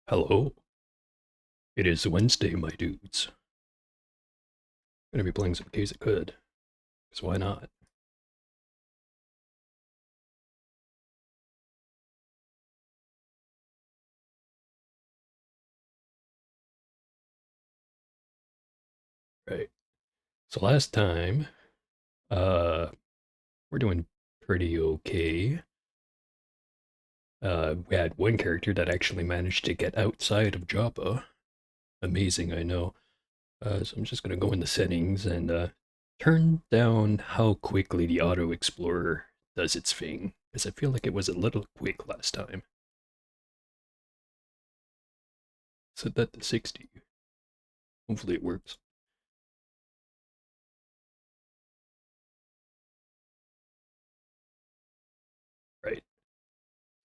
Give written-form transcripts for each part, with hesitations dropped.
Hello. It is Wednesday, my dudes. Gonna be playing some Case of Could, because why not? Right. So last time, uh, we're doing pretty okay. We had one character that actually managed to get outside of Joppa. Amazing, I know. So I'm just gonna go into settings and turn down how quickly the Auto Explorer does its thing, because I feel like it was a little quick last time. Set that to 60. Hopefully it works. Right.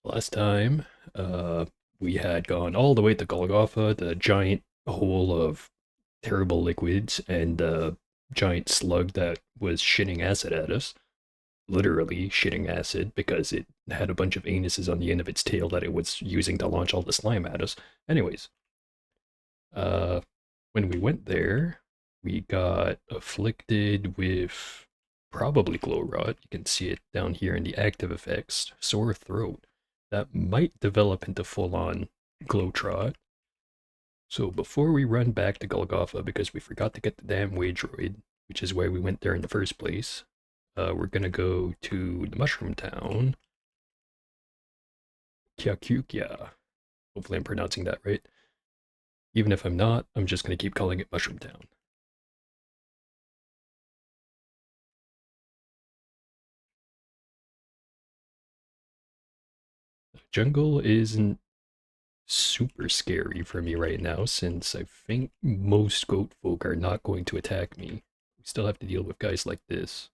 Last time, uh, we had gone all the way to Golgotha, the giant hole of terrible liquids, and the giant slug that was shitting acid at us. Literally shitting acid because it had a bunch of anuses on the end of its tail that it was using to launch all the slime at us. Anyways, uh, when we went there, we got afflicted with probably glow rot. You can see it down here in the active effects. Sore throat. That might develop into full on glow trot. So before we run back to Golgotha, because we forgot to get the damn Waydroid, which is why we went there in the first place, we're gonna go to the Mushroom Town. Kyakukia. Hopefully I'm pronouncing that right. Even if I'm not, I'm just gonna keep calling it Mushroom Town. Jungle isn't super scary for me right now since I think most goat folk are not going to attack me. We still have to deal with guys like this.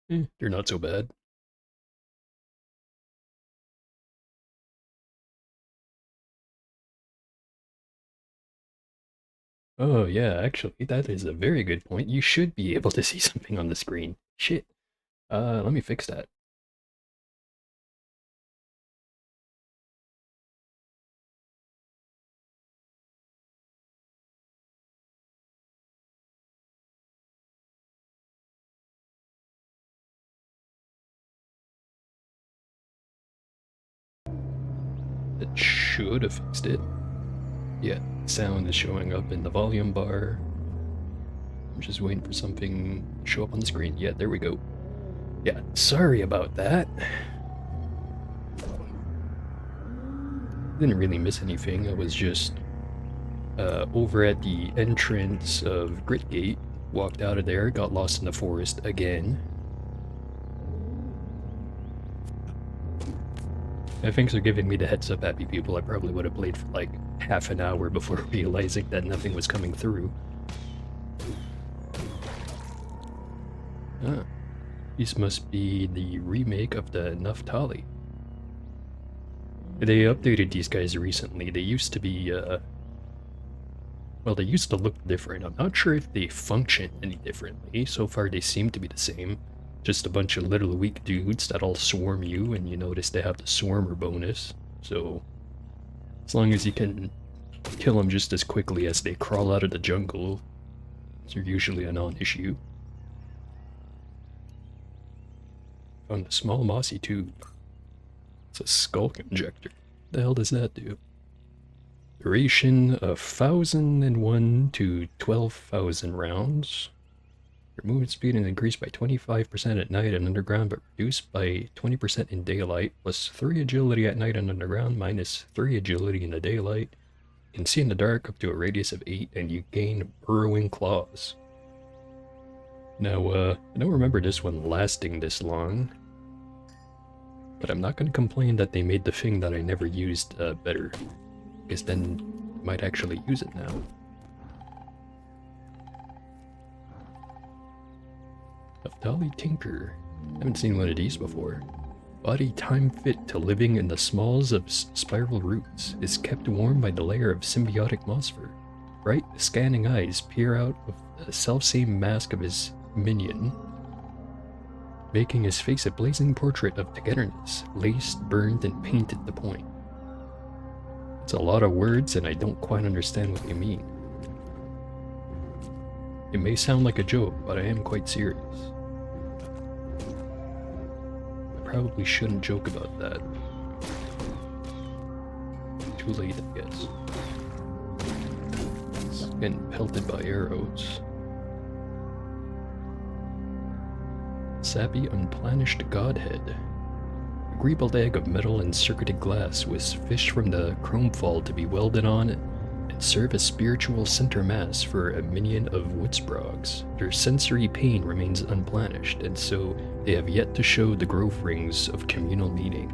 They're not so bad. Oh yeah, actually, that is a very good point. You should be able to see something on the screen. Shit. Let me fix that. That should have fixed it. Yeah, sound is showing up in the volume bar. I'm just waiting for something to show up on the screen. Yeah, there we go. Yeah, sorry about that. Didn't really miss anything. I was just over at the entrance of Gritgate, walked out of there, got lost in the forest again. Thanks for giving me the heads up, happy people. I probably would have played for like half an hour before realizing that nothing was coming through. Ah, these must be the remake of the Naftali. They updated these guys recently. They used to be, well, they used to look different. I'm not sure if they function any differently. So far, they seem to be the same. Just a bunch of little weak dudes that all swarm you, and you notice they have the swarmer bonus. So, as long as you can kill them just as quickly as they crawl out of the jungle, they're usually a non-issue. Found a small mossy tube. It's a skulk injector. The hell does that do? Duration of 1001 to 12,000 rounds. Your movement speed is increased by 25% at night and underground, but reduced by 20% in daylight, plus 3 agility at night and underground, minus 3 agility in the daylight. You can see in the dark up to a radius of 8, and you gain burrowing claws. Now, I don't remember this one lasting this long, but I'm not going to complain that they made the thing that I never used better, because then I might actually use it now. Naftali Tinker. Haven't seen one of these before. Body time fit to living in the smalls of spiral roots, is kept warm by the layer of symbiotic moss fur. Bright, scanning eyes peer out of the selfsame mask of his minion. making his face a blazing portrait of togetherness, laced, burned, and painted to point. It's a lot of words, and I don't quite understand what they mean. It may sound like a joke, but I am quite serious. I probably shouldn't joke about that. Too late, I guess. It's getting pelted by arrows. Sappy, unplanished godhead. A greebled egg of metal and circuited glass was fished from the chrome fall to be welded on and serve as spiritual center mass for a minion of Woodsprogs. Their sensory pain remains unplanished, and so they have yet to show the growth rings of communal meaning.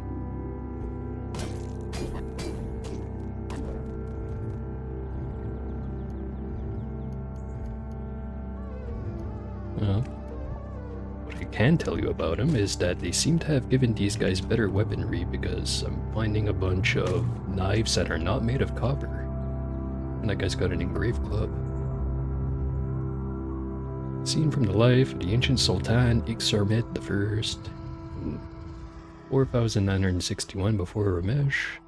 What I can tell you about them is that they seem to have given these guys better weaponry, because I'm finding a bunch of knives that are not made of copper. And that guy's got an engraved club. Seen from the life of the ancient Sultan Ixarmet I, in 4961 before Ramesh,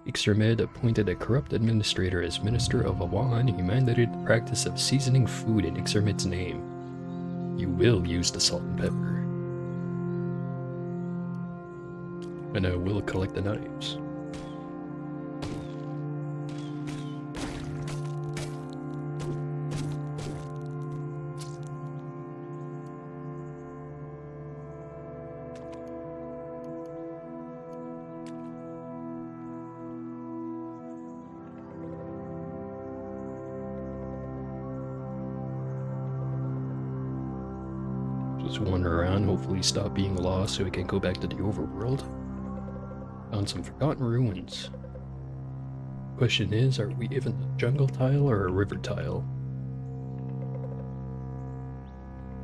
Ixarmet appointed a corrupt administrator as minister of Awan, and he mandated the practice of seasoning food in Ixarmet's name. You will use the salt and pepper. And I will collect the knives. Just wander around, hopefully stop being lost so we can go back to the overworld. Found some forgotten ruins. Question is, are we in a jungle tile or a river tile?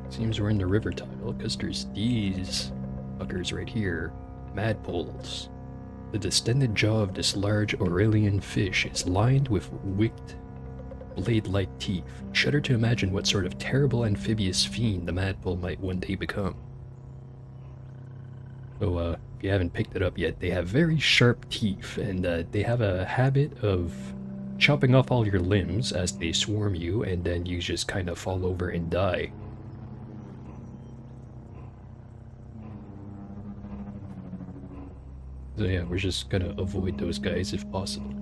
Seems we're in the river tile, because there's these fuckers right here. Madpoles. The distended jaw of this large Aurelian fish is lined with wicked blade-like teeth. Shudder to imagine what sort of terrible amphibious fiend the madpole might one day become. So, if you haven't picked it up yet, they have very sharp teeth, and they have a habit of chopping off all your limbs as they swarm you, and then you just kind of fall over and die. So yeah, we're just gonna avoid those guys if possible.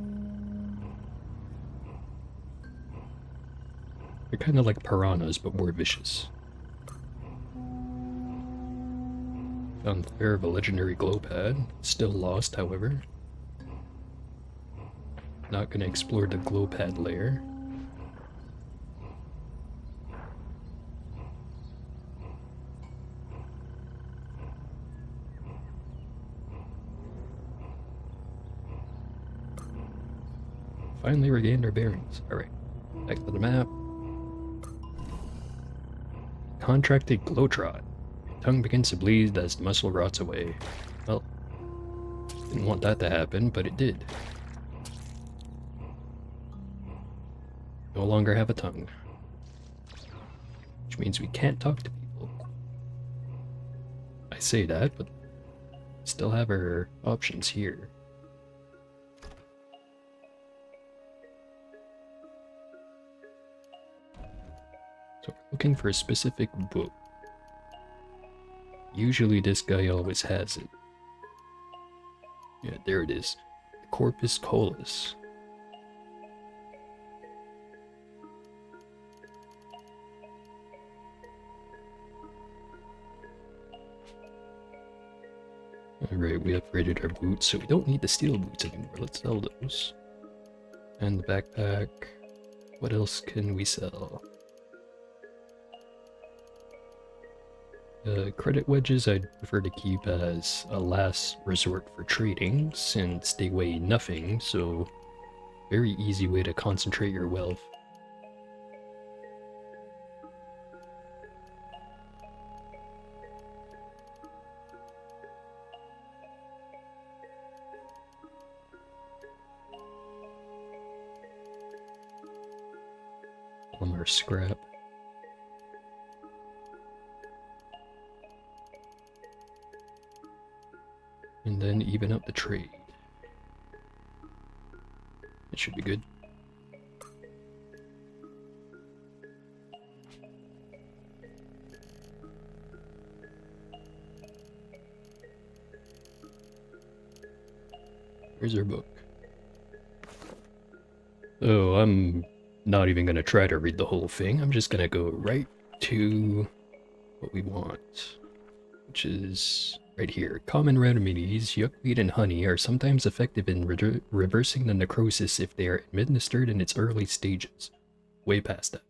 They're kind of like piranhas, but more vicious. Found the lair of a legendary glow pad. Still lost, however. Not gonna explore the glow pad lair. Finally regained our bearings. Alright, back to the map. Contracted Glowtrot. Your tongue begins to bleed as the muscle rots away. Well, didn't want that to happen, but it did. No longer have a tongue. Which means we can't talk to people. I say that, but still have our options here. So we're looking for a specific book. Usually this guy always has it. Yeah, there it is. Corpus Colis. Alright, we upgraded our boots, so we don't need the steel boots anymore. Let's sell those. And the backpack. What else can we sell? Credit wedges I'd prefer to keep as a last resort for trading, since they weigh nothing, so very easy way to concentrate your wealth. More scrap. And then even out the trade. It should be good. Where's our book? Oh, I'm not even gonna try to read the whole thing. I'm just gonna go right to what we want, which is right here. Common remedies, yuckweed and honey, are sometimes effective in reversing the necrosis if they are administered in its early stages. Way past that.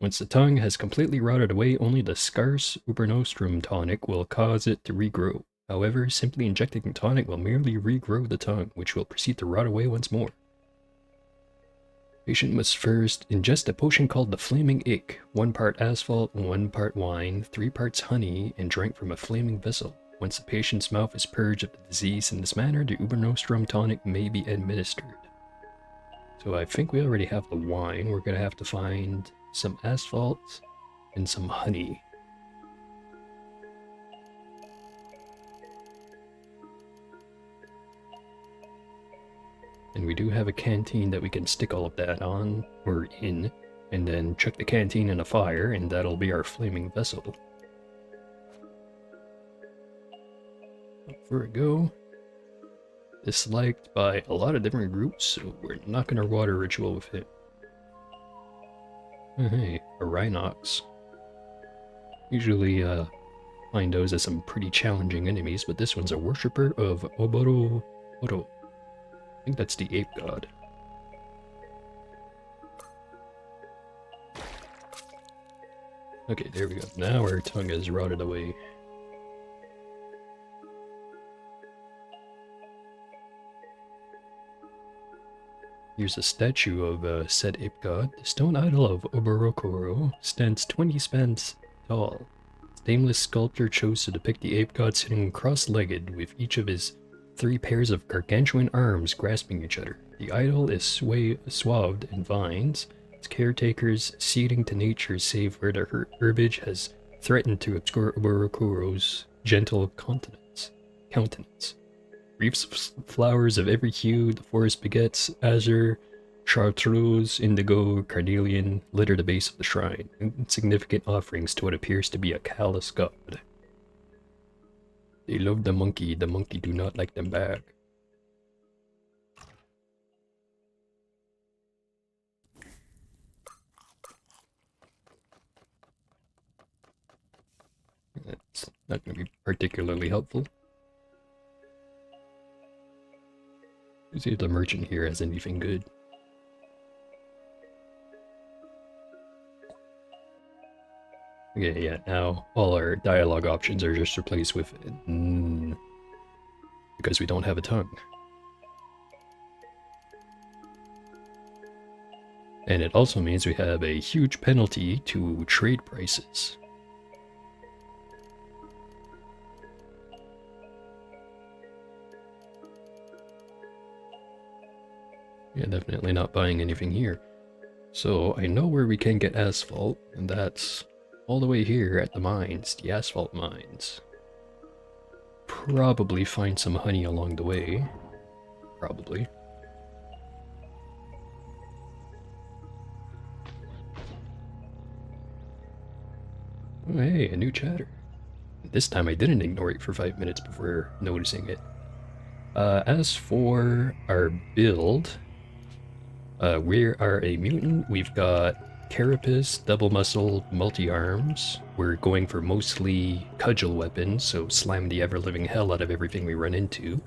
Once the tongue has completely rotted away, only the scarce Ubernostrum tonic will cause it to regrow. However, simply injecting the tonic will merely regrow the tongue, which will proceed to rot away once more. Patient must first ingest a potion called the Flaming Ick, 1 part asphalt, 1 part wine, 3 parts honey, and drank from a flaming vessel. Once the patient's mouth is purged of the disease in this manner, the Ubernostrum tonic may be administered. So I think we already have the wine. We're going to have to find some asphalt and some honey. And we do have a canteen that we can stick all of that on, or in, and then chuck the canteen in a fire, and that'll be our flaming vessel. Up for a go. Disliked by a lot of different groups, so we're not going to water ritual with it. Oh, hey, a Rhinox. Usually find those as some pretty challenging enemies, but this one's a worshipper of Oboro Oro. I think that's the ape god. Okay, there we go. Now our tongue is rotted away. Here's a statue of said ape god. The stone idol of Oborokoro stands 20 spans tall. Stainless sculptor chose to depict the ape god sitting cross-legged with each of his 3 pairs of gargantuan arms grasping each other. The idol is swathed in vines, its caretakers ceding to nature save where the herbage has threatened to obscure Oborokoro's gentle countenance. Reefs of flowers of every hue the forest begets, azure, chartreuse, indigo, carnelian, litter the base of the shrine, insignificant offerings to what appears to be a callous god. They love the monkey do not like them back. That's not going to be particularly helpful. Let's see if the merchant here has anything good. Okay, yeah, now all our dialogue options are just replaced with because we don't have a tongue. And it also means we have a huge penalty to trade prices. Yeah, definitely not buying anything here. So I know where we can get asphalt, and that's all the way here at the mines, the asphalt mines. Probably find some honey along the way. Probably. Oh, hey, a new chatter. This time I didn't ignore it for 5 minutes before noticing it. As for our build, we are a mutant. We've got Carapace, double muscle, multi-arms. We're going for mostly cudgel weapons, so slam the ever-living hell out of everything we run into.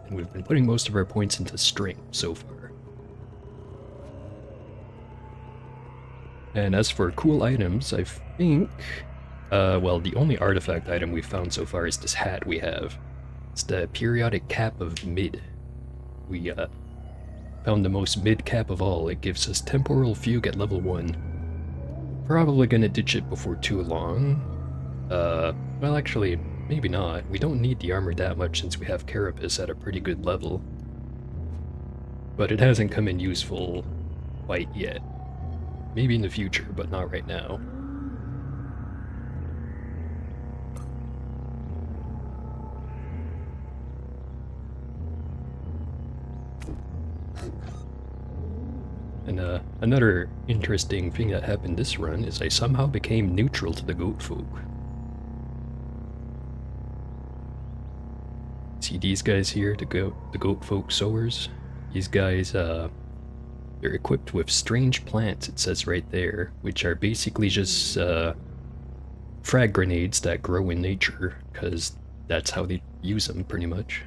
And we've been putting most of our points into strength so far. And as for cool items, I think... well, the only artifact item we've found so far is this hat we have. It's the periodic cap of mid. We found the most mid cap of all. It gives us temporal fugue at level 1. Probably gonna ditch it before too long. Well actually, maybe not. We don't need the armor that much since we have Carapace at a pretty good level. But it hasn't come in useful quite yet. Maybe in the future, but not right now. And another interesting thing that happened this run is I somehow became neutral to the goat folk. See these guys here, the goat folk sowers? These guys, they're equipped with strange plants, it says right there, which are basically just frag grenades that grow in nature, because that's how they use them, pretty much.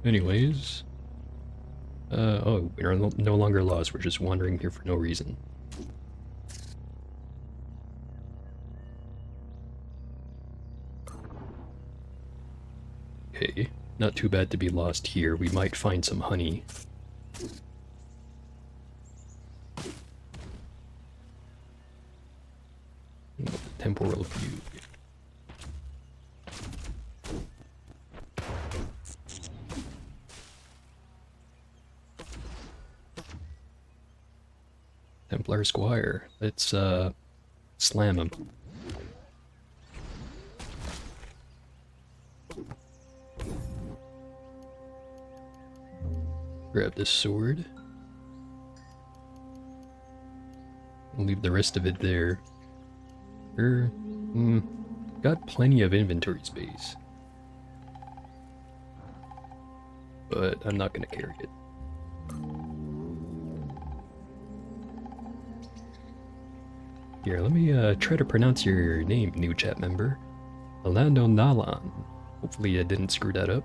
Anyways, oh, we're no longer lost, we're just wandering here for no reason. Okay, not too bad to be lost here. We might find some honey. Temporal view. Templar Squire. Let's slam him. Grab this sword. We'll leave the rest of it there. Got plenty of inventory space. But I'm not gonna carry it. Here, let me try to pronounce your name, new chat member. Alando Nalan. Hopefully I didn't screw that up.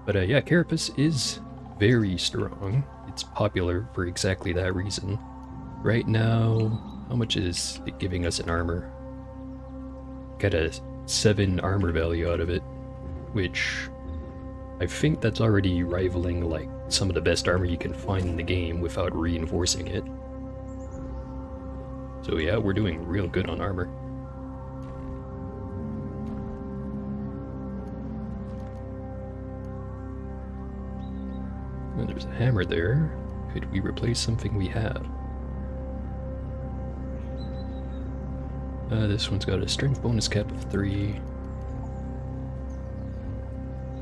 But yeah, Carapace is very strong. It's popular for exactly that reason. Right now, how much is it giving us in armor? Got a 7 armor value out of it, which I think that's already rivaling like some of the best armor you can find in the game without reinforcing it. So yeah, we're doing real good on armor. And there's a hammer there. Could we replace something we have? This one's got a strength bonus cap of 3.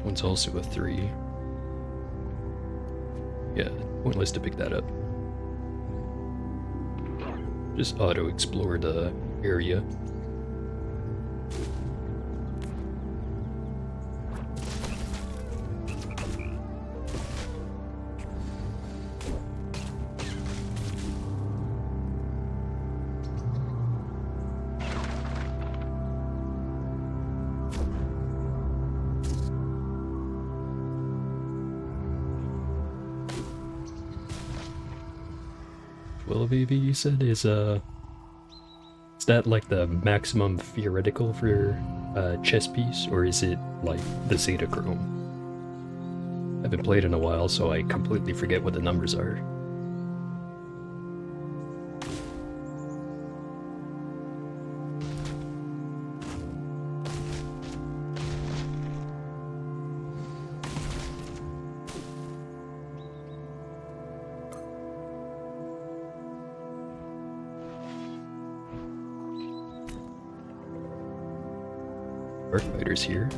One's also a 3. Yeah, pointless to pick that up. Just auto-explore the area. Well, baby, you said is that like the maximum theoretical for chess piece, or is it like the Zetachrome? I haven't played in a while, so I completely forget what the numbers are. Fighters here.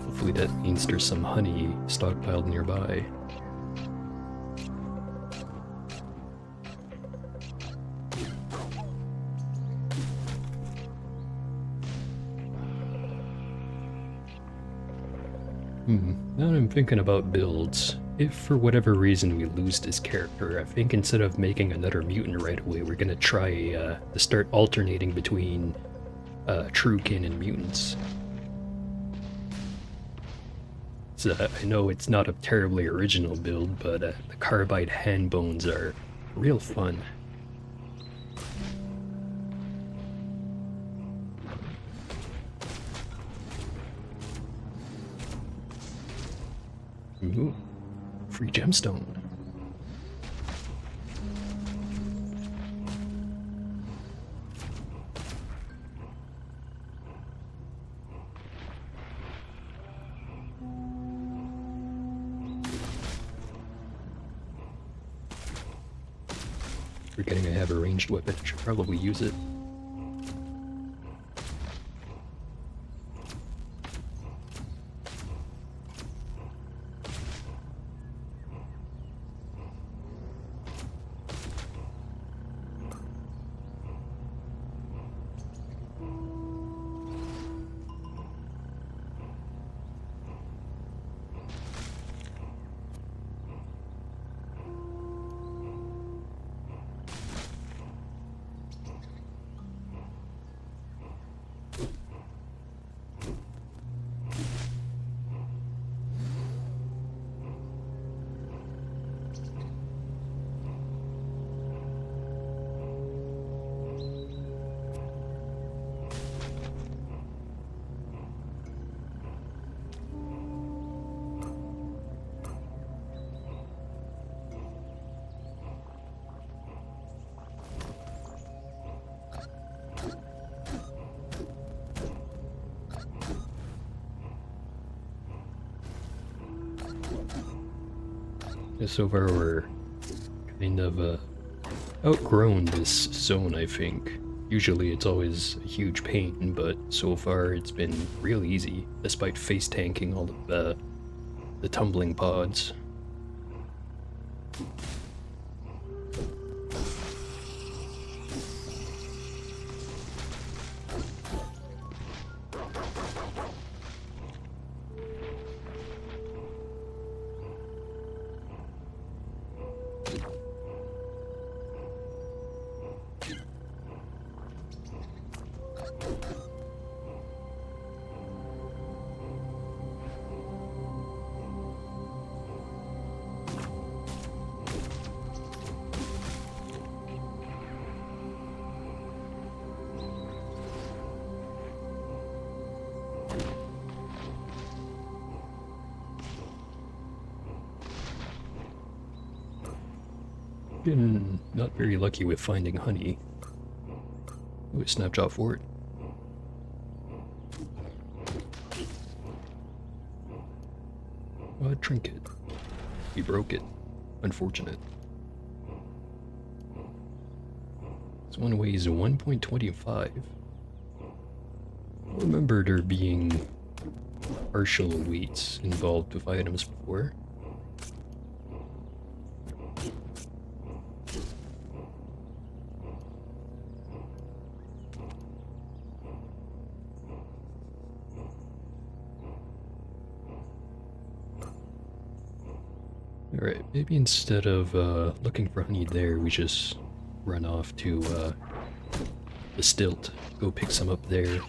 Hopefully that means there's some honey stockpiled nearby. Now that I'm thinking about builds, if for whatever reason we lose this character, I think instead of making another mutant right away, we're gonna try to start alternating between Truekin and mutants. So I know it's not a terribly original build, but the carbide hand bones are real fun. Ooh, free gemstone. Forgetting I have a ranged weapon, I should probably use it. Yeah, so far we're kind of outgrown this zone, I think. Usually it's always a huge pain, but so far it's been real easy, despite face tanking all of the tumbling pods. Been not very lucky with finding honey. Ooh, a snapshot for it. A trinket. We broke it. Unfortunate. This one weighs 1.25. I remember there being partial weights involved with items before. Alright, maybe instead of looking for honey there, we just run off to the stilt, go pick some up there.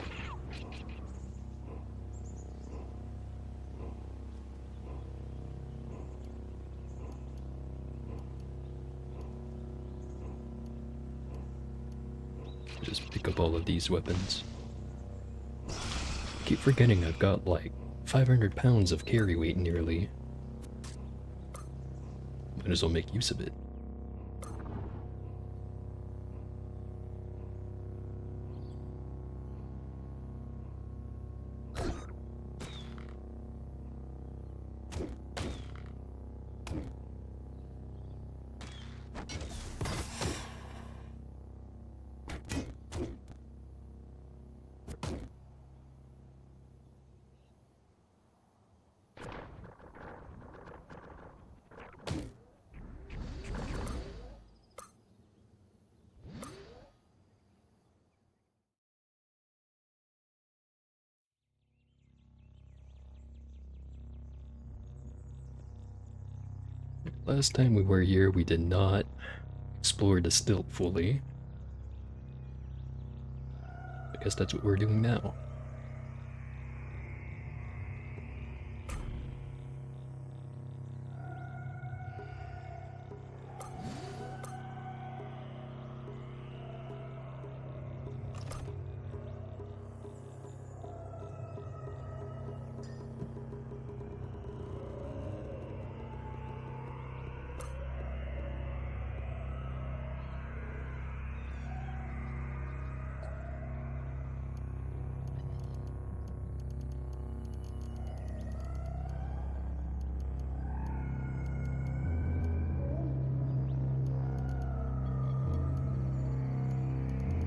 Just pick up all of these weapons. Keep forgetting I've got like 500 pounds of carry weight nearly. Might as well make use of it. Last time we were here, we did not explore the stilt fully. I guess that's what we're doing now.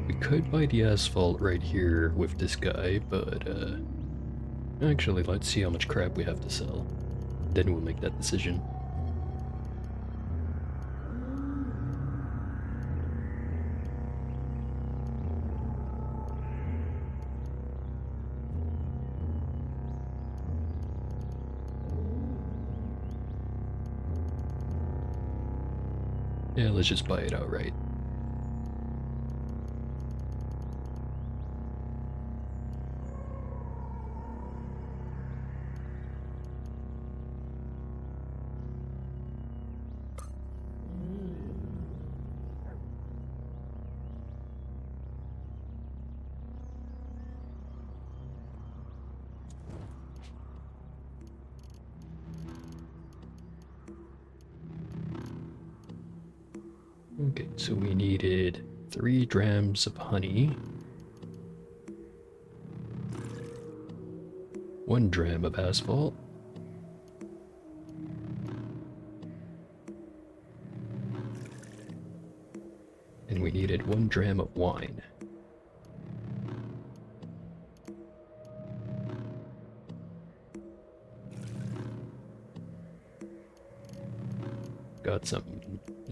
We could buy the asphalt right here with this guy, but actually let's see how much crap we have to sell. Then we'll make that decision. Yeah, let's just buy it outright. Okay, so we needed 3 drams of honey, 1 dram of asphalt, dram of wine. Got some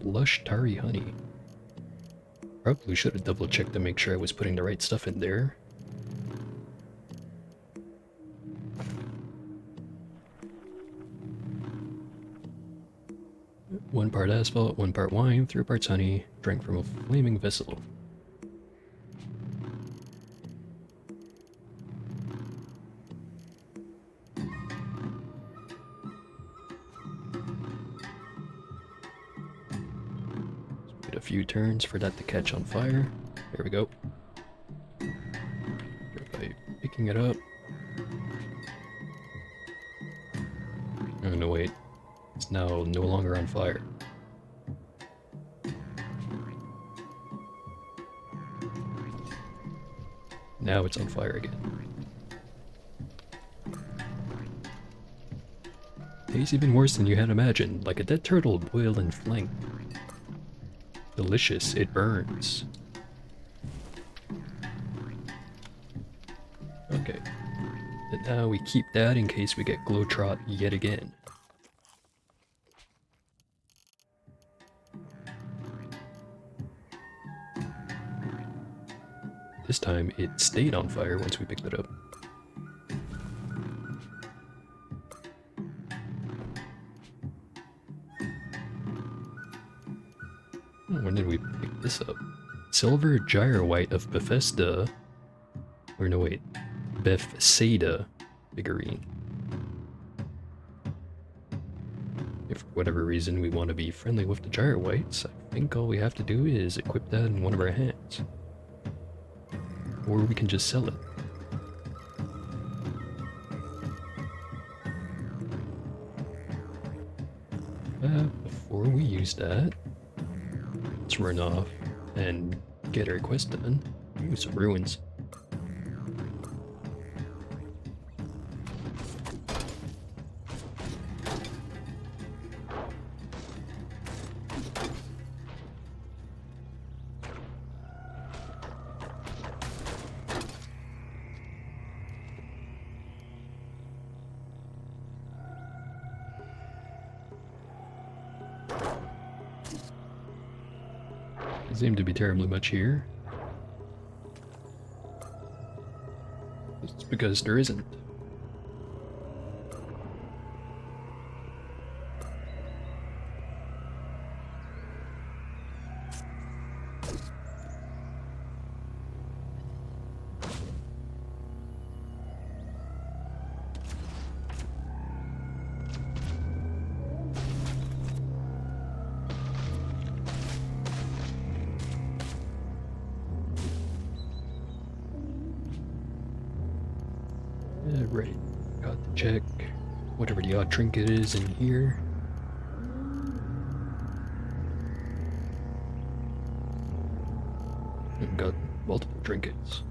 lush tarry honey. Probably should have double checked to make sure I was putting the right stuff in there. One part asphalt, 1 part wine, 3 parts honey, drank from a flaming vessel. Wait a few turns for that to catch on fire. There we go. Start by picking it up. Oh no, wait. It's now no longer on fire. Now it's on fire again. Tastes even worse than you had imagined, like a dead turtle boiled and flanked. Delicious, it burns. Okay. And now we keep that in case we get Glowtrot yet again. This time it stayed on fire once we picked it up. When did we pick this up? Silver Gyrowhite of Bethesda. Or no, wait. Bethsaida figurine. If for whatever reason we want to be friendly with the Gyrowites, I think all we have to do is equip that in one of our hands. Or we can just sell it. Before we use that, let's run off and get our quest done. Ooh, some ruins. Doesn't seem to be terribly much here. It's because there isn't. Right, got to check whatever the odd trinket is in here. I've got multiple trinkets.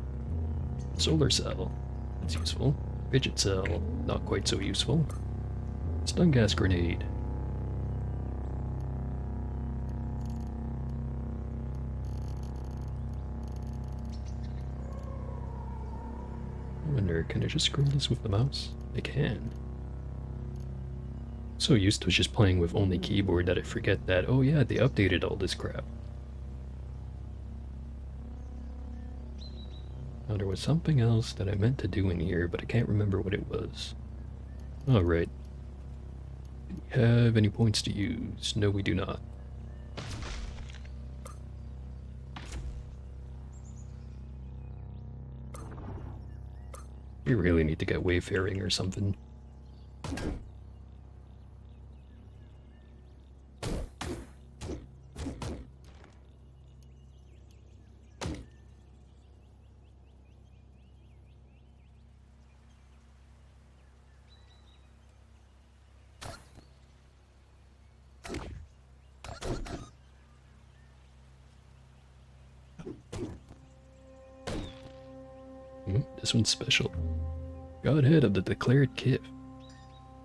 Solar cell, that's useful. Fidget cell, not quite so useful. Stun gas grenade. I wonder, can I just scroll this with the mouse? I can. So used to just playing with only keyboard that I forget that, oh yeah, they updated all this crap. Now there was something else that I meant to do in here, but I can't remember what it was. Alright. Do we have any points to use? No, we do not. We really need to get wayfaring or something. This one's special. Godhead of the declared Kif.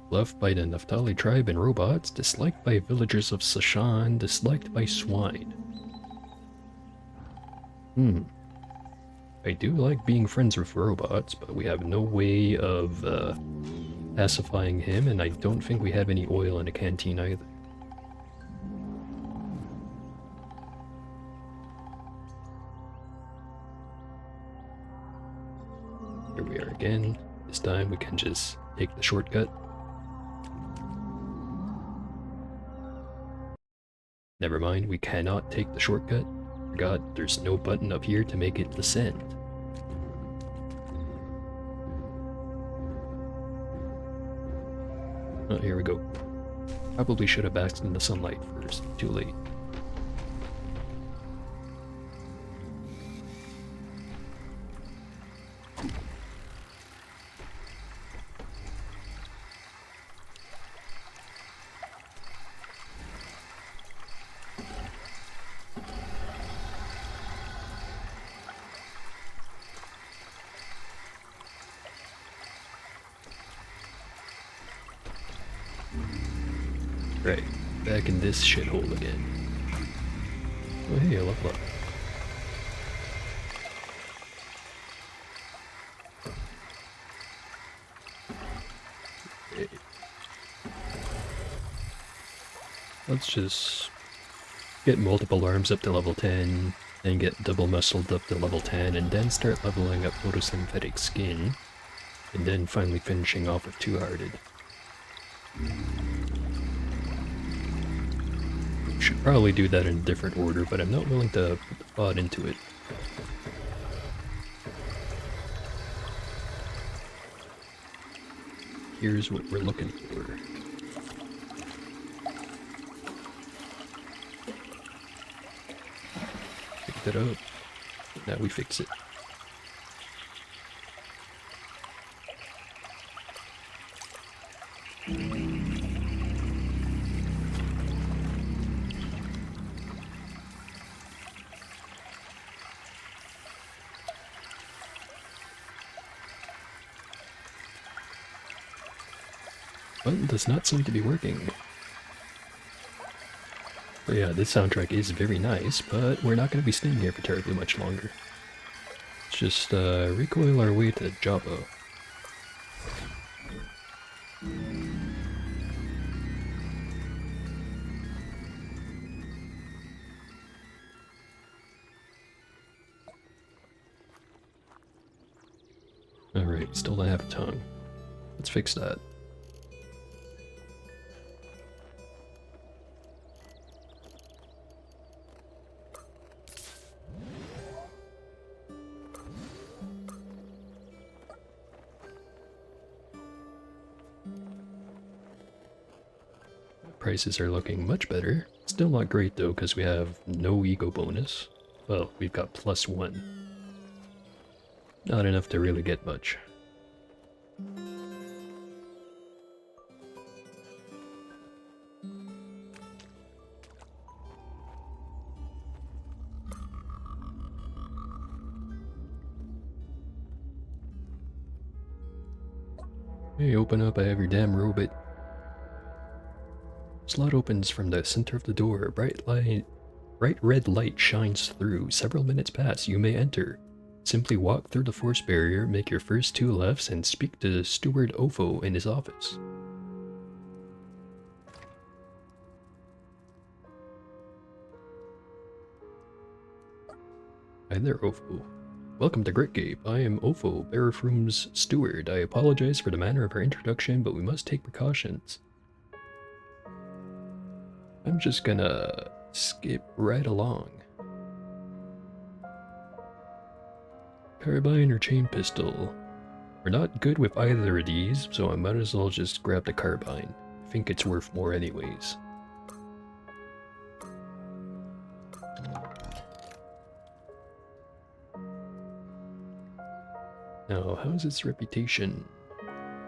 Loved by the Naphtali tribe and robots, disliked by villagers of Sashan, disliked by swine. Hmm. I do like being friends with robots, but we have no way of pacifying him, and I don't think we have any oil in the canteen either. Here we are again. This time we can just take the shortcut. Never mind, we cannot take the shortcut. Forgot there's no button up here to make it descend. Oh, here we go. Probably should have basked in the sunlight first. Too late. Right, back in this shithole again. Oh hey, I level up. Okay. Let's just get multiple arms up to level 10, then get double muscled up to level 10, and then start leveling up photosynthetic skin, and then finally finishing off with two-hearted. Should probably do that in a different order, but I'm not willing to put the thought into it. Here's what we're looking for. Pick that up. Now we fix it. Button does not seem to be working. But yeah, this soundtrack is very nice, but we're not going to be staying here for terribly much longer. Let's just recoil our way to Java. Alright, still don't have a tongue. Let's fix that. Prices are looking much better. Still not great though, because we have no ego bonus. Well, we've got +1. Not enough to really get much. Hey, open up, I have your damn robot. Slot opens from the center of the door. Bright red light shines through. Several minutes pass. You may enter. Simply walk through the force barrier, make your first 2 lefts, and speak to Steward Ofo in his office. Hi there, Ofo. Welcome to Gritgape. I am Ofo, Barafroom's steward. I apologize for the manner of our introduction, but we must take precautions. I'm just gonna skip right along. Carbine or chain pistol? We're not good with either of these, so I might as well just grab the carbine. I think it's worth more anyways. Now, how's its reputation?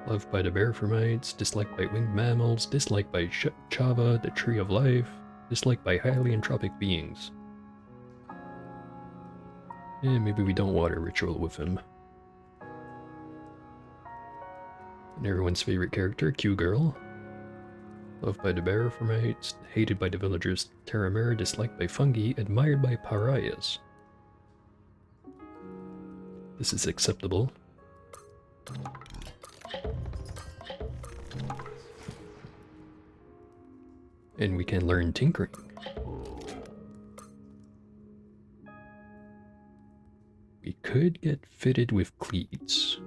Loved by the Barafromites, disliked by winged mammals, disliked by Chava, the Tree of Life, disliked by highly entropic beings. Maybe we don't water ritual with him. And everyone's favorite character, Q-Girl. Loved by the Barafromites, hated by the villagers Terramera, disliked by fungi, admired by pariahs. This is acceptable. And we can learn tinkering. We could get fitted with cleats.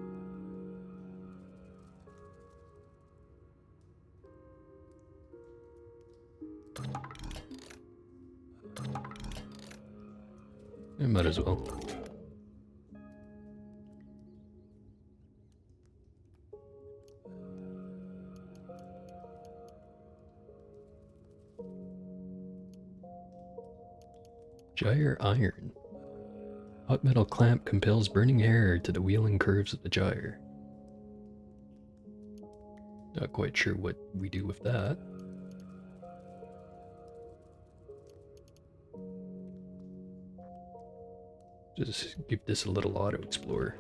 I might as well. Gyre iron. Hot metal clamp compels burning hair to the wheeling curves of the gyre. Not quite sure what we do with that. Just give this a little auto-explore.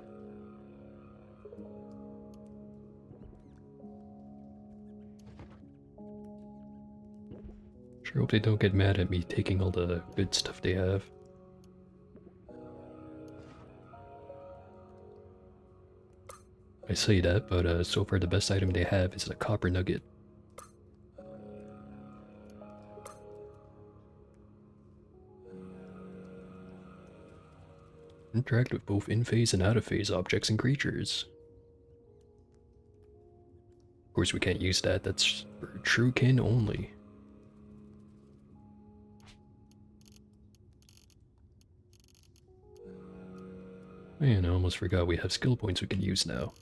Sure hope they don't get mad at me taking all the good stuff they have. I say that, but so far the best item they have is a copper nugget. Interact with both in-phase and out-of-phase objects and creatures. Of course we can't use that, that's for true kin only. Man, I almost forgot we have skill points we can use now.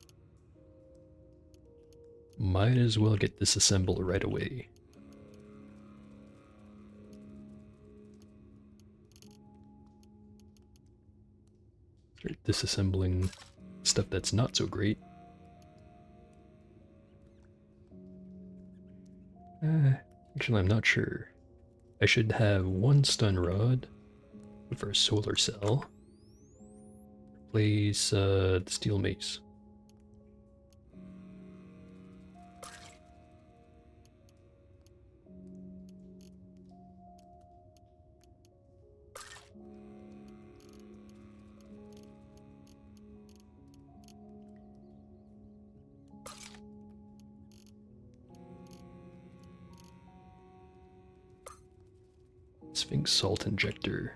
Might as well get disassembled right away. Start disassembling stuff that's not so great. Actually, I'm not sure. I should have one stun rod for a solar cell. Replace the steel mace. Sphinx Salt Injector.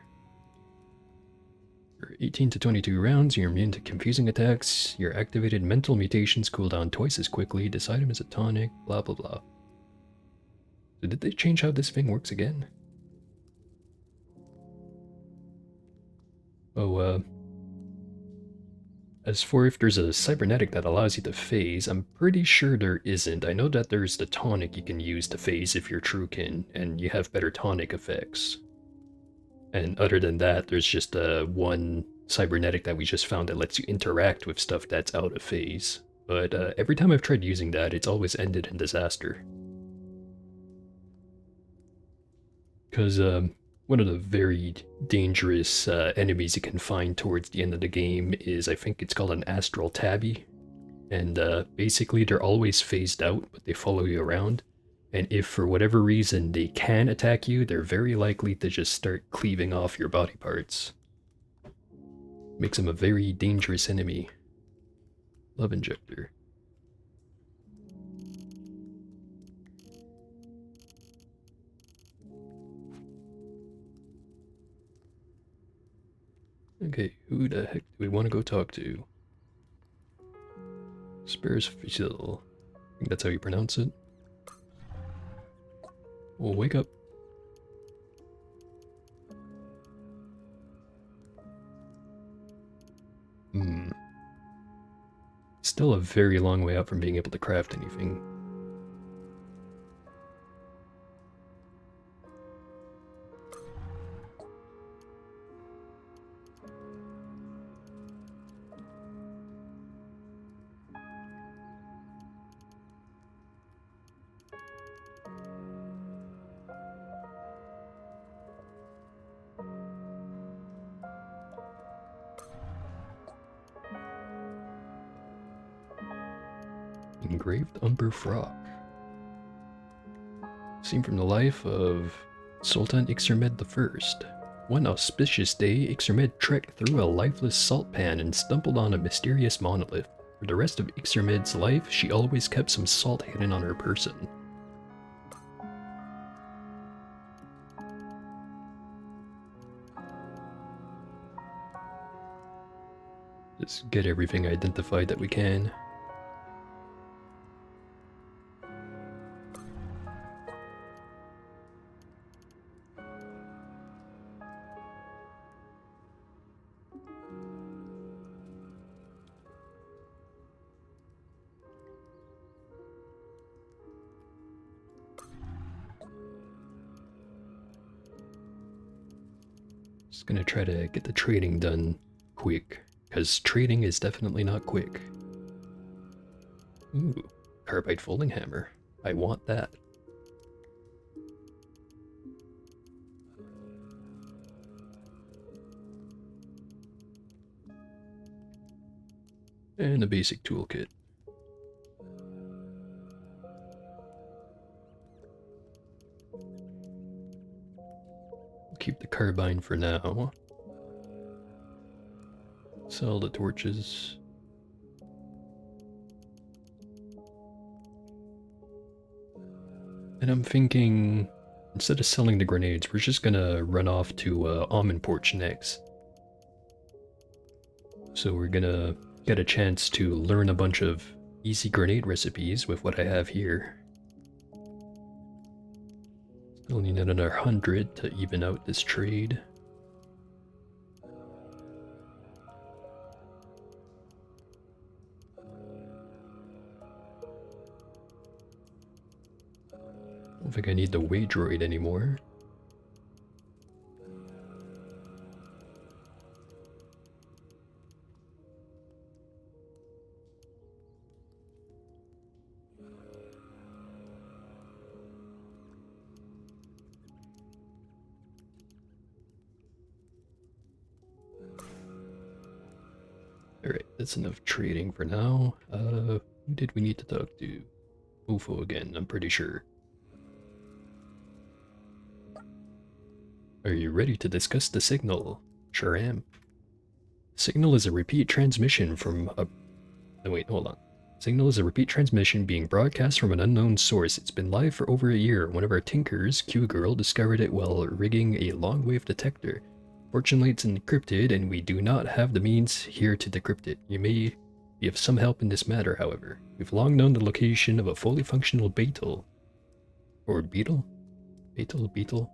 For 18 to 22 rounds, you're immune to confusing attacks. Your activated mental mutations cool down twice as quickly. This item is a tonic, blah blah blah. So did they change how this thing works again? Oh, as for if there's a cybernetic that allows you to phase, I'm pretty sure there isn't. I know that there's the tonic you can use to phase if you're truekin, and you have better tonic effects. And other than that, there's just one cybernetic that we just found that lets you interact with stuff that's out of phase. But every time I've tried using that, it's always ended in disaster. Because one of the very dangerous enemies you can find towards the end of the game is, I think it's called an astral tabby. And basically they're always phased out, but they follow you around. And if for whatever reason they can attack you, they're very likely to just start cleaving off your body parts. Makes them a very dangerous enemy. Love Injector. Okay, who the heck do we want to go talk to? Sparesfield. I think that's how you pronounce it. Well, wake up. Still a very long way out from being able to craft anything. Engraved umber frock. Seen from the life of Sultan Ixermed I. One auspicious day, Ixermed trekked through a lifeless salt pan and stumbled on a mysterious monolith. For the rest of Ixermed's life, she always kept some salt hidden on her person. Just get everything identified that we can. Just gonna try to get the trading done quick, because trading is definitely not quick. Ooh, carbide folding hammer. I want that. And a basic toolkit. Keep the carbine for now. Sell the torches. And I'm thinking, instead of selling the grenades, we're just gonna run off to Almond Porch next. So we're gonna get a chance to learn a bunch of easy grenade recipes with what I have here. Still need another 100 to even out this trade. I don't think I need the way droid anymore. Alright, that's enough trading for now. Who did we need to talk to? UFO again, I'm pretty sure. Are you ready to discuss the signal? Sure am. Signal is a repeat transmission from a... No, wait, hold on. Signal is a repeat transmission being broadcast from an unknown source. It's been live for over a year. One of our tinkers, Q-Girl, discovered it while rigging a long-wave detector. Fortunately, it's encrypted, and we do not have the means here to decrypt it. You may be of some help in this matter, however. We've long known the location of a fully functional beetle. Or beetle? Beetle?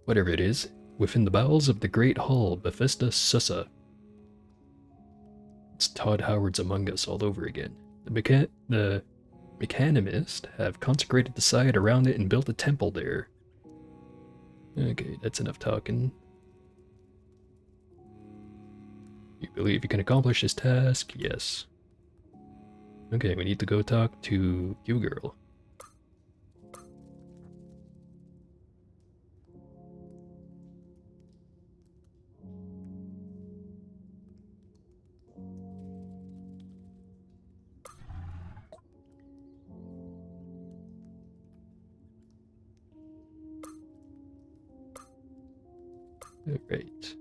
Whatever it is, within the bowels of the Great Hall, Bethesda Sussa. It's Todd Howard's Among Us all over again. The mechanimists have consecrated the site around it and built a temple there. Okay, that's enough talking. You believe you can accomplish this task? Yes. Okay, we need to go talk to Q-Girl. Alright.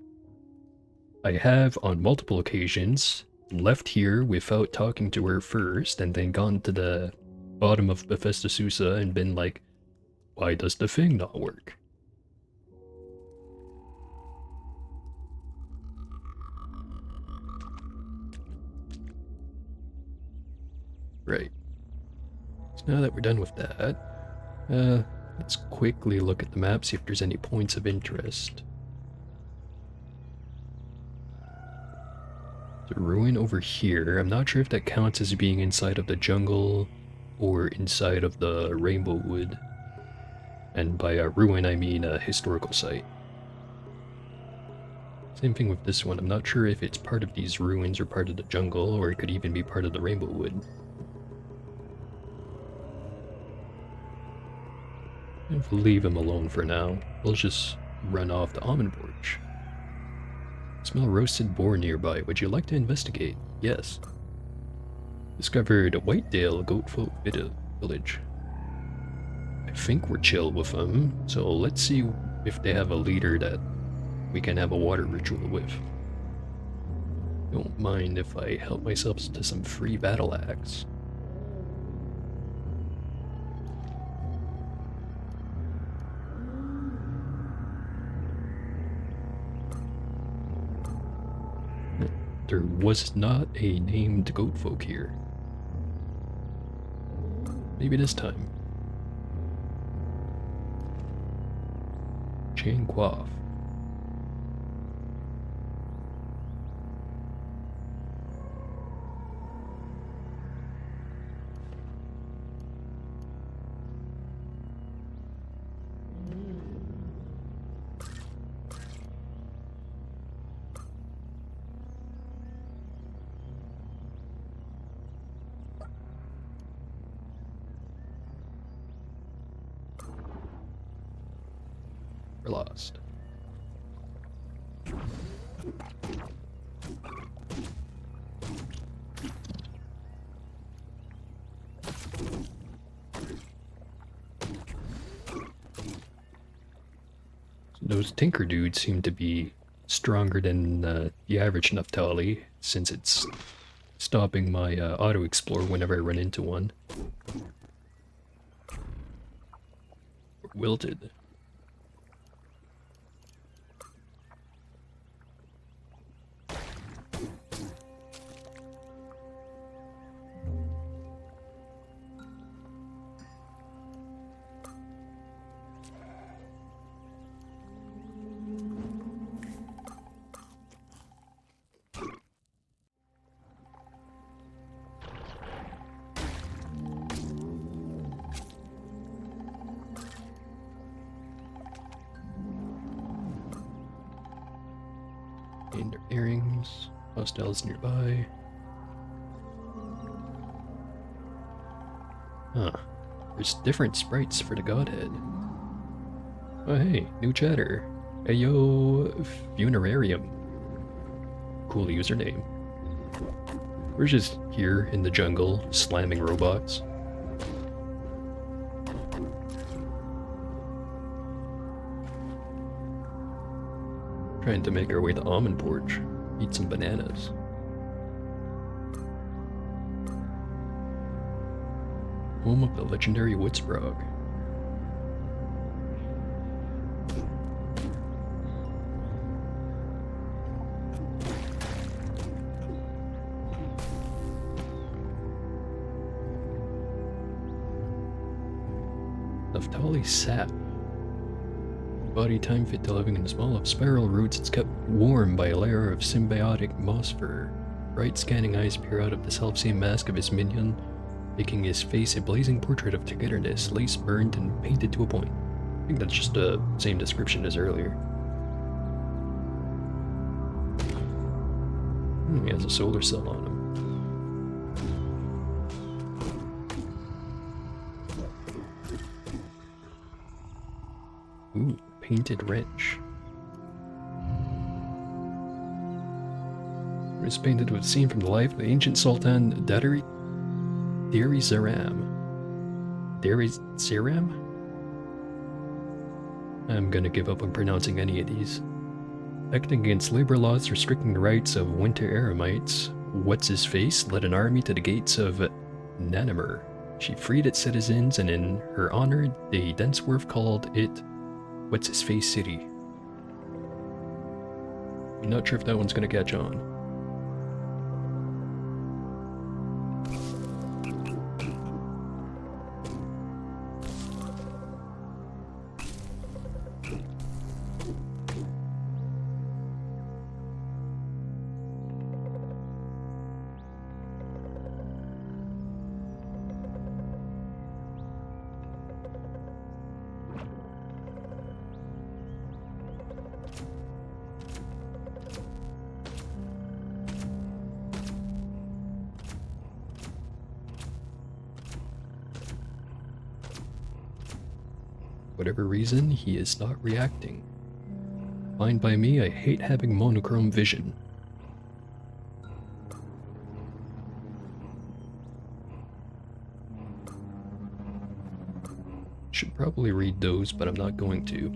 I have, on multiple occasions, left here without talking to her first, and then gone to the bottom of Bethesda Susa and been like, why does the thing not work? Right. So now that we're done with that, let's quickly look at the map, see if there's any points of interest. The ruin over here, I'm not sure if that counts as being inside of the jungle or inside of the Rainbow Wood. And by a ruin, I mean a historical site. Same thing with this one, I'm not sure if it's part of these ruins or part of the jungle, or it could even be part of the Rainbow Wood. If we'll leave him alone for now, we'll just run off to Almond Porch. Smell roasted boar nearby. Would you like to investigate? Yes. Discovered a Whitedale Goatfoot Village. I think we're chill with them, so let's see if they have a leader that we can have a water ritual with. Don't mind if I help myself to some free battle axe. There was not a named goat folk here. Maybe this time. Chain Quaff. We're lost. Those Tinker dudes seem to be stronger than the average Naftali, since it's stopping my auto-explore whenever I run into one. Wilted. Gained their earrings. Hostiles nearby. Huh. There's different sprites for the godhead. Oh hey, new chatter. Ayo Funerarium. Cool username. We're just here in the jungle, slamming robots. Trying to make our way to Almond Porch. Eat some bananas. Home of the legendary Woodsbrog. Naftali sap. Body time fit to living in the small of spiral roots, it's kept warm by a layer of symbiotic moss fur. Bright scanning eyes peer out of the self-same mask of his minion, making his face a blazing portrait of togetherness, lace burned and painted to a point. I think that's just the same description as earlier. He has a solar cell on him. Ooh, painted wrench. It was painted with a scene from the life of the ancient Sultan Dari Zaram. Dari Zaram? I'm gonna give up on pronouncing any of these. Acting against labor laws restricting the rights of winter eremites, What's-His-Face led an army to the gates of Nanamur. She freed its citizens, and in her honor, the Densworth called it What's-His-Face City. I'm not sure if that one's gonna catch on. Whatever reason, he is not reacting. Fine by me, I hate having monochrome vision. Should probably read those, but I'm not going to.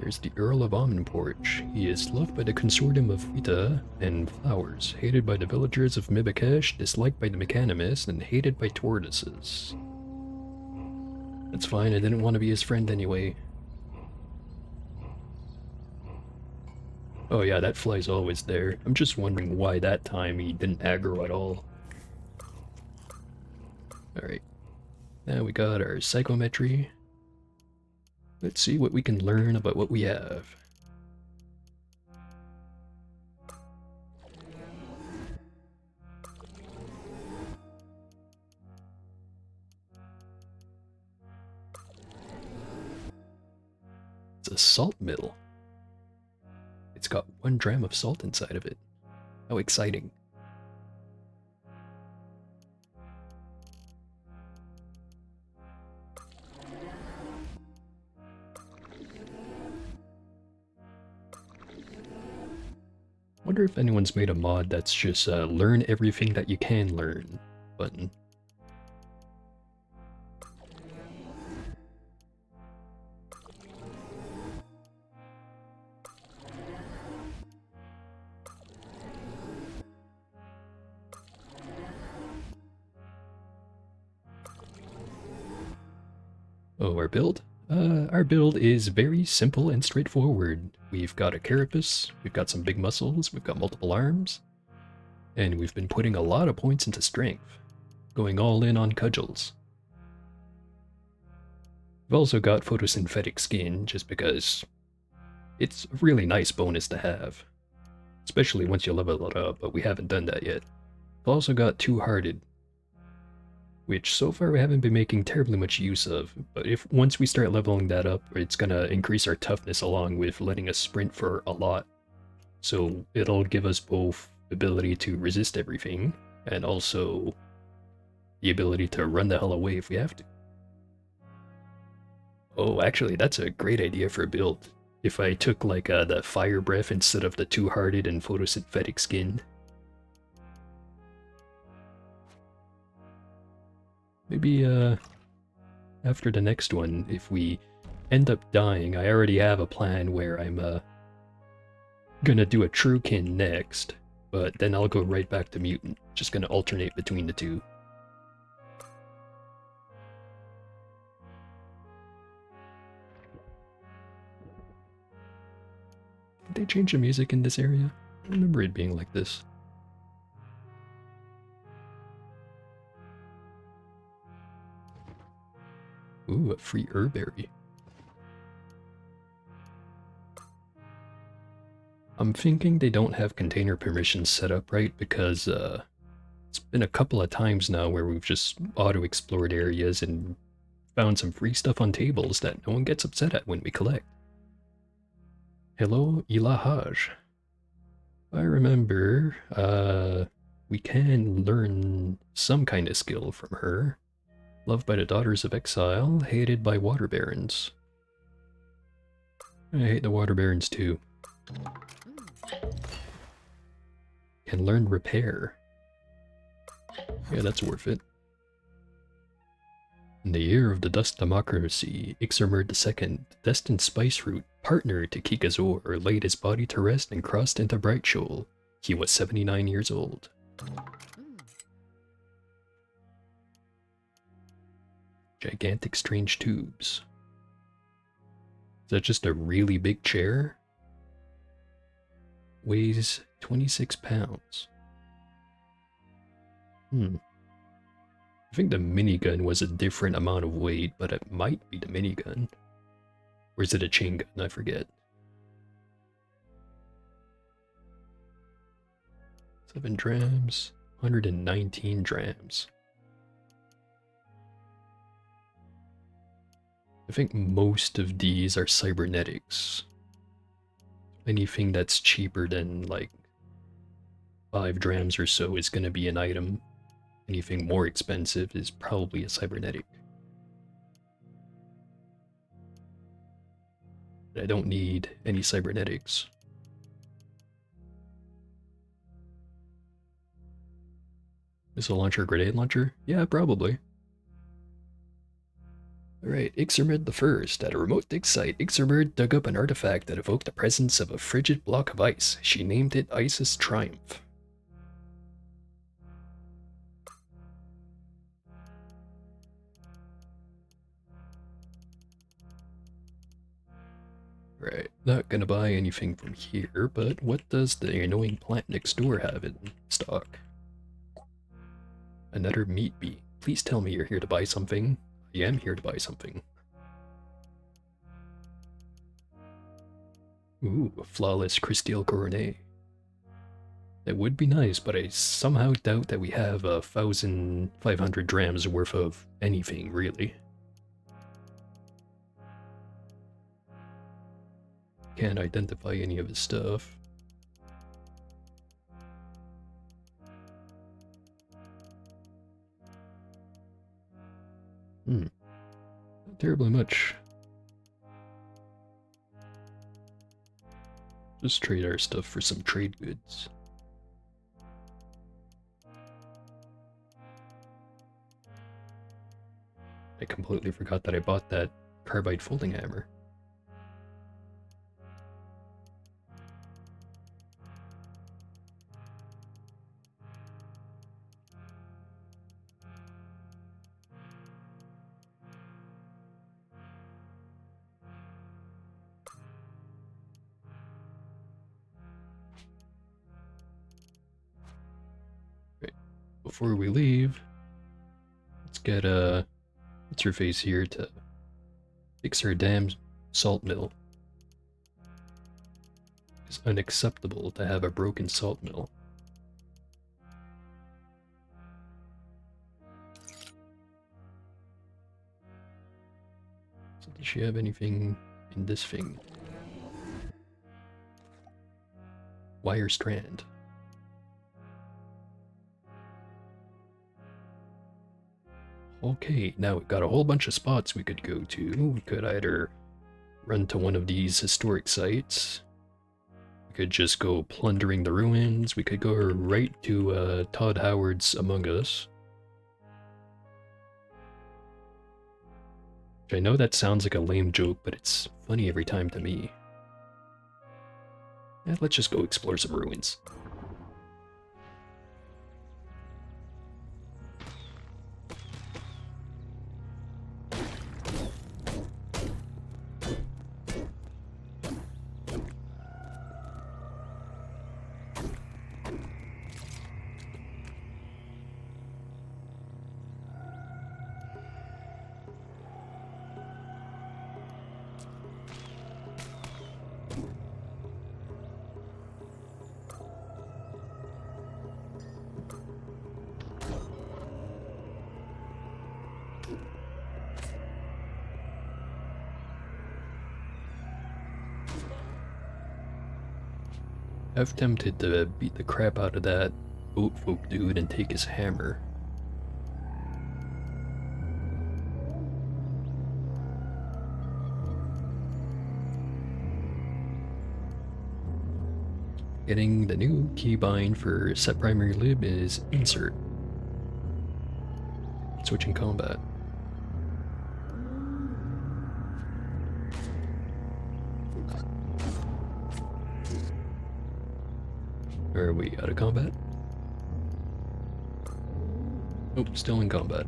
There's the Earl of Omniporch. He is loved by the consortium of Vita and Flowers, hated by the villagers of Mibakesh, disliked by the Mechanimists, and hated by tortoises. That's fine, I didn't want to be his friend anyway. Oh yeah, that fly's always there. I'm just wondering why that time he didn't aggro at all. Alright, now we got our psychometry. Let's see what we can learn about what we have. It's a salt mill. It's got 1 dram of salt inside of it. How exciting. Wonder if anyone's made a mod that's just learn everything that you can learn button. Oh, our build? Our build is very simple and straightforward. We've got a carapace, we've got some big muscles, we've got multiple arms, and we've been putting a lot of points into strength, going all in on cudgels. We've also got photosynthetic skin, just because it's a really nice bonus to have, especially once you level it up, but we haven't done that yet. We've also got two-hearted, which so far we haven't been making terribly much use of, but if once we start leveling that up, it's gonna increase our toughness along with letting us sprint for a lot. So it'll give us both ability to resist everything, and also the ability to run the hell away if we have to. Oh, actually, that's a great idea for a build. If I took like the fire breath instead of the two-hearted and photosynthetic skin. Maybe after the next one, if we end up dying, I already have a plan where I'm gonna do a Truekin next, but then I'll go right back to Mutant. Just gonna alternate between the two. Did they change the music in this area? I don't remember it being like this. Ooh, a free herberry. I'm thinking they don't have container permissions set up right because it's been a couple of times now where we've just auto-explored areas and found some free stuff on tables that no one gets upset at when we collect. Hello, Ilahaj. I remember, we can learn some kind of skill from her. Loved by the Daughters of Exile, hated by Water Barons. I hate the Water Barons too. Can learn Repair. Yeah, that's worth it. In the year of the Dust Democracy, Ixermerd II, destined spice root partner to Kikazor, laid his body to rest and crossed into Brightshoal. He was 79 years old. Gigantic strange tubes. Is that just a really big chair? Weighs 26 pounds. I think the minigun was a different amount of weight, but it might be the minigun. Or is it a chain gun? I forget. 7 drams, 119 drams. I think most of these are cybernetics. Anything that's cheaper than like 5 drams or so is going to be an item. Anything more expensive is probably a cybernetic. I don't need any cybernetics. Missile launcher, grenade launcher? Yeah, probably. Alright, Ixermid the First. At a remote dig site, Ixermid dug up an artifact that evoked the presence of a frigid block of ice. She named it Ice's Triumph. Right, not gonna buy anything from here, but what does the annoying plant next door have in stock? Another meat bee. Please tell me you're here to buy something. I am here to buy something. Ooh, a flawless crystal coronet. That would be nice, but I somehow doubt that we have 1,500 drams worth of anything, really. Can't identify any of his stuff. Not terribly much. Just trade our stuff for some trade goods. I completely forgot that I bought that carbide folding hammer. Right. Before we leave, let's get what's her face here to fix her damn salt mill. It's unacceptable to have a broken salt mill. So does she have anything in this thing? Wire strand. Okay, now we've got a whole bunch of spots we could go to. We could either run to one of these historic sites. We could just go plundering the ruins. We could go right to Todd Howard's Among Us. I know that sounds like a lame joke, but it's funny every time to me. Yeah, let's just go explore some ruins. I'm tempted to beat the crap out of that boat folk dude and take his hammer. Getting the new keybind for set primary lib is insert. Switching combat. Are we out of combat? Nope, still in combat.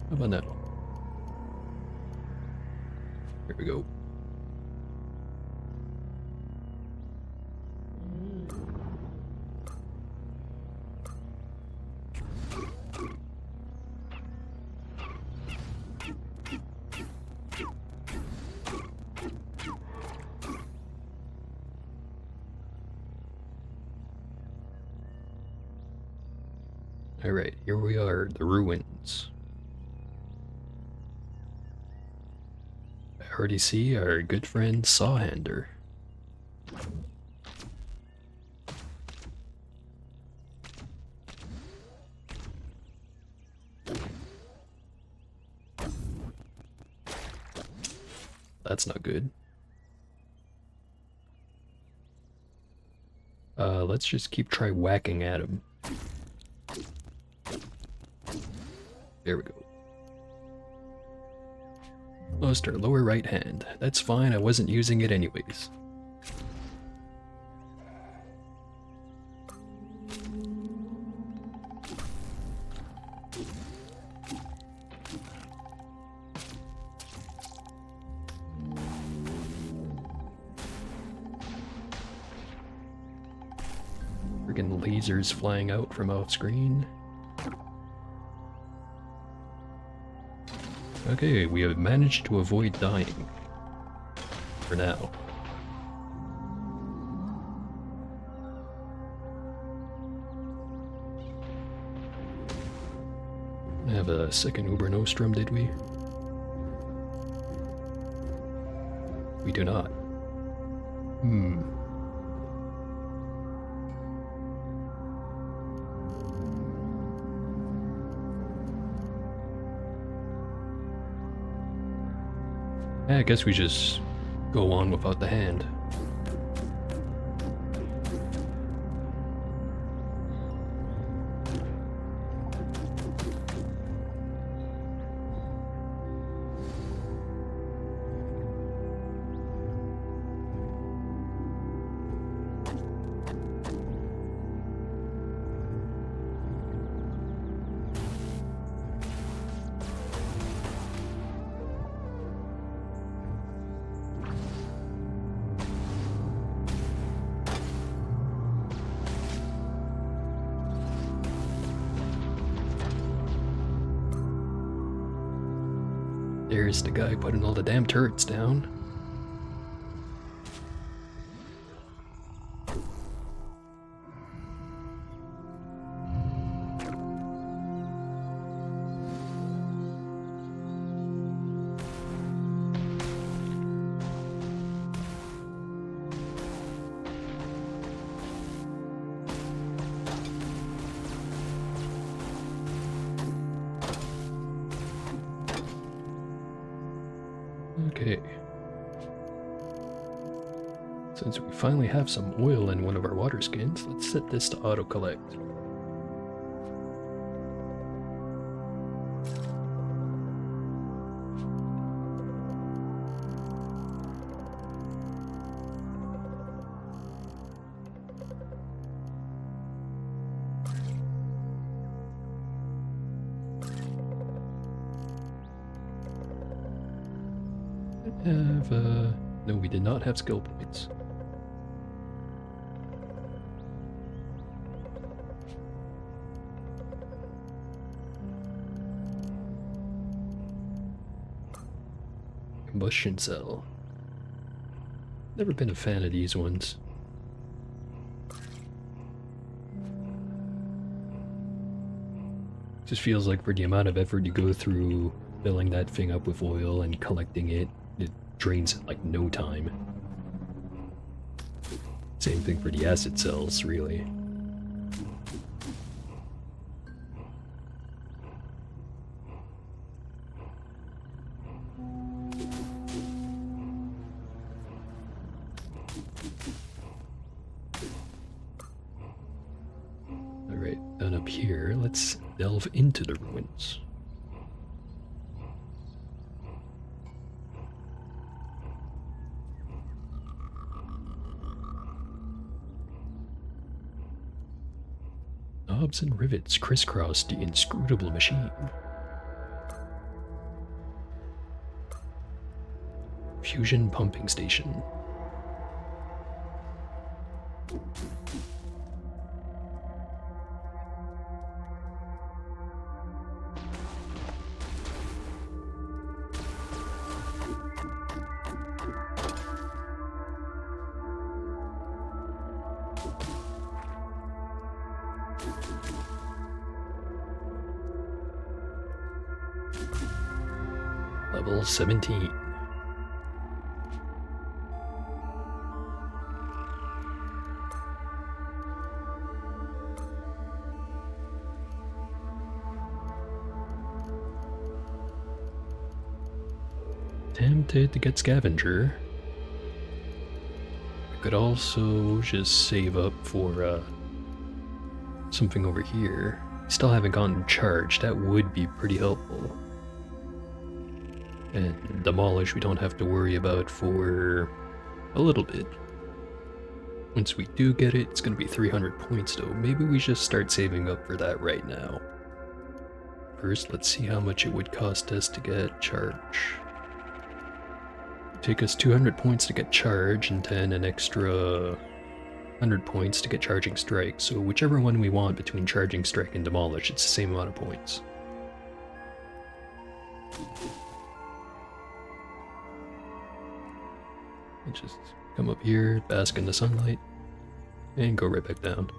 How about now? Here we go. Alright, here we are, the ruins. I already see our good friend Sawhander. That's not good. Let's just try whacking at him. There we go. Lost our lower right hand. That's fine, I wasn't using it anyways. Friggin' lasers flying out from off screen. Okay, we have managed to avoid dying. For now. Have a second Uber Nostrum, did we? We do not. I guess we just go on without the hand. There's the guy putting all the damn turrets down. Okay. Since we finally have some oil in one of our water skins, let's set this to auto-collect. No, we did not have skill points. Combustion cell. Never been a fan of these ones. Just feels like for the amount of effort you go through filling that thing up with oil and collecting it, it drains in like no time. Same thing for the acid cells, really. Alright, done up here. Let's delve into the ruins. Knobs and rivets crisscross the inscrutable machine. Fusion pumping station. Level 17. Tempted to get scavenger. Could also just save up for something over here. Still haven't gotten charged. That would be pretty helpful. And demolish we don't have to worry about for a little bit. Once we do get it, it's going to be 300 points though. Maybe we just start saving up for that right now. First, let's see how much it would cost us to get charge. Take us 200 points to get charge and then an extra 100 points to get charging strike. So whichever one we want between charging strike and demolish, it's the same amount of points. And just come up here, bask in the sunlight, and go right back down.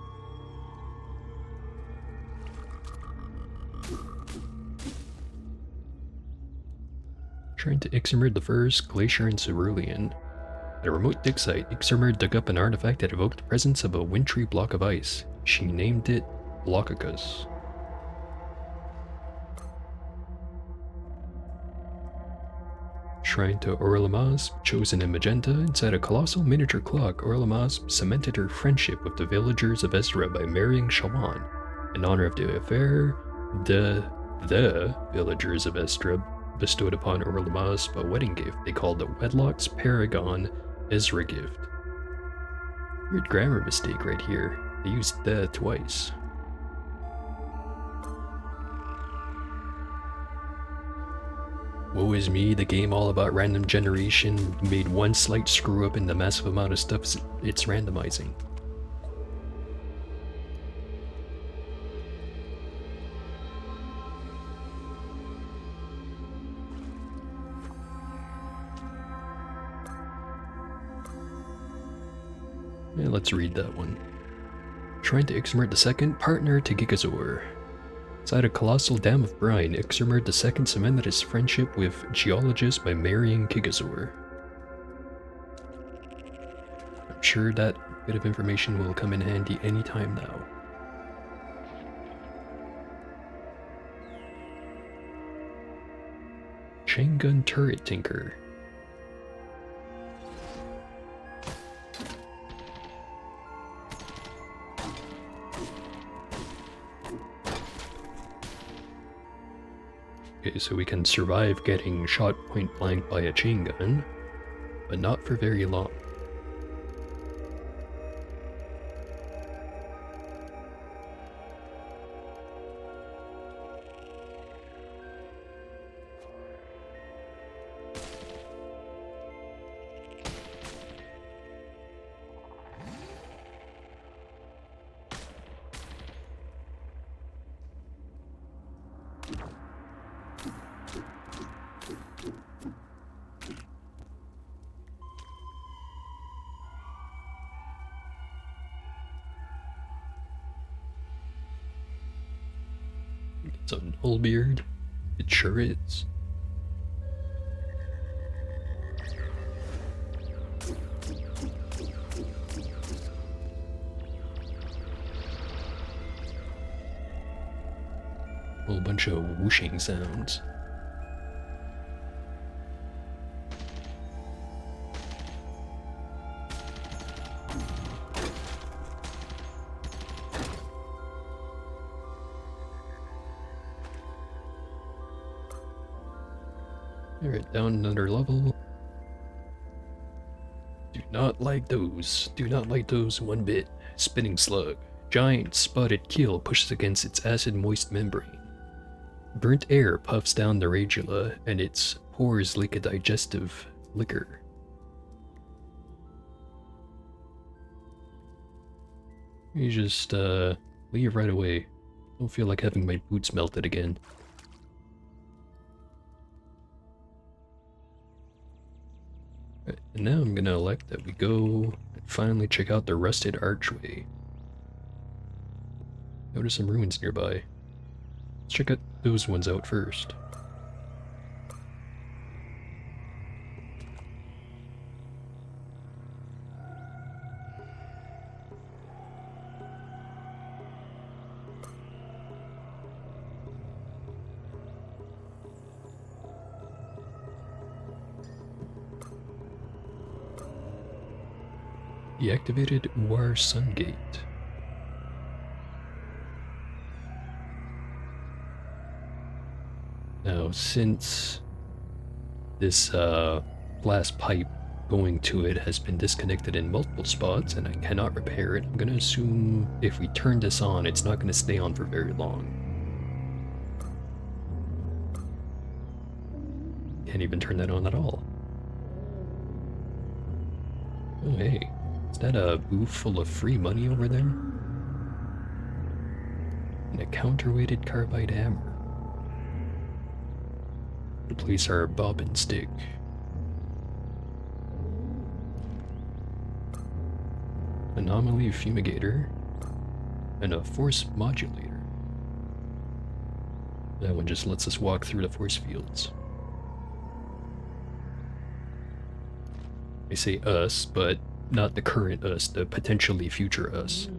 Trying to Iximerd the First, Glacier and Cerulean. At a remote dig site, Iximerd dug up an artifact that evoked the presence of a wintry block of ice. She named it Blockicus. Shrine to Orlamaz, chosen in magenta, inside a colossal miniature clock, Orlamaz cemented her friendship with the villagers of Ezra by marrying Shawan. In honor of the affair, the villagers of Ezra bestowed upon Orlamaz a wedding gift they called the Wedlock's Paragon Ezra gift. Weird grammar mistake right here. They used the twice. Woe is me, the game all about random generation made one slight screw up in the massive amount of stuff it's randomizing. Yeah, let's read that one. Trying to Iximerd II, partner to Gigazor. Inside a colossal dam of brine, Iximerd II cemented his friendship with geologists by marrying Gigazor. I'm sure that bit of information will come in handy anytime now. Chain gun turret tinker. Okay, so we can survive getting shot point blank by a chain gun, but not for very long. It's a Nullbeard. It sure is. A whole bunch of whooshing sounds. Alright, down another level. Do not like those. Do not like those one bit. Spinning slug. Giant spotted keel pushes against its acid-moist membrane. Burnt air puffs down the radula, and its pores leak a digestive liquor. You just, leave right away. Don't feel like having my boots melted again. Right, and now I'm gonna elect that we go and finally check out the rusted archway. Notice some ruins nearby. Let's check out those ones out first. Deactivated War Sun Gate. Now, since this glass pipe going to it has been disconnected in multiple spots and I cannot repair it, I'm gonna assume if we turn this on, it's not gonna stay on for very long. Can't even turn that on at all. Oh hey, is that a booth full of free money over there? And a counterweighted carbide hammer. Replace our bobbin stick. Anomaly fumigator. And a force modulator. That one just lets us walk through the force fields. I say us, but not the current us, the potentially future us.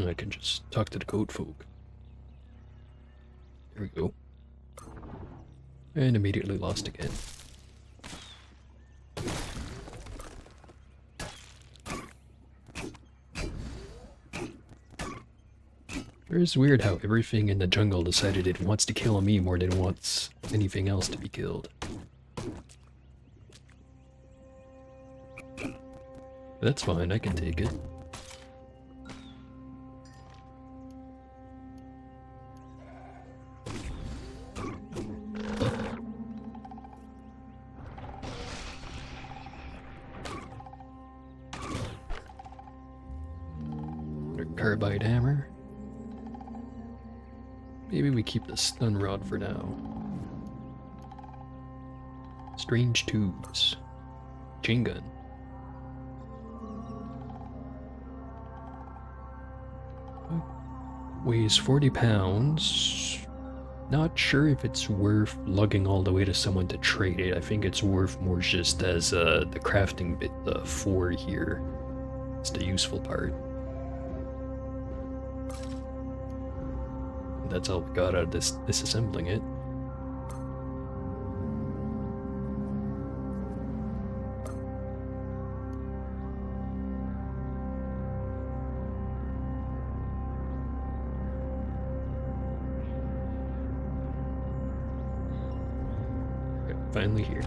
I can just talk to the code folk. There we go. And immediately lost again. It's weird how everything in the jungle decided it wants to kill me more than it wants anything else to be killed. That's fine, I can take it. Carbide hammer. Maybe we keep the stun rod for now. Strange tubes. Chain gun. Weighs 40 pounds. Not sure if it's worth lugging all the way to someone to trade it. I think it's worth more just as the crafting bit, the 4 here. It's the useful part. That's all we got out of disassembling it. Okay, finally here.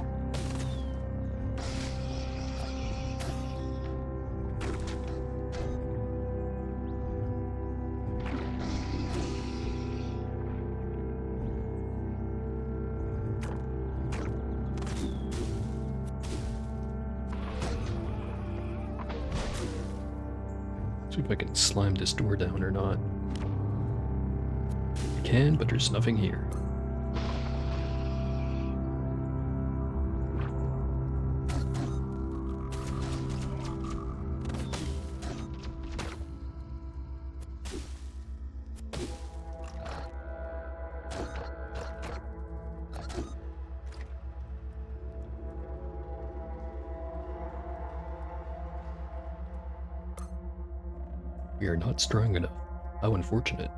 See if I can slime this door down or not. I can, but there's nothing here. We are not strong enough. How unfortunate.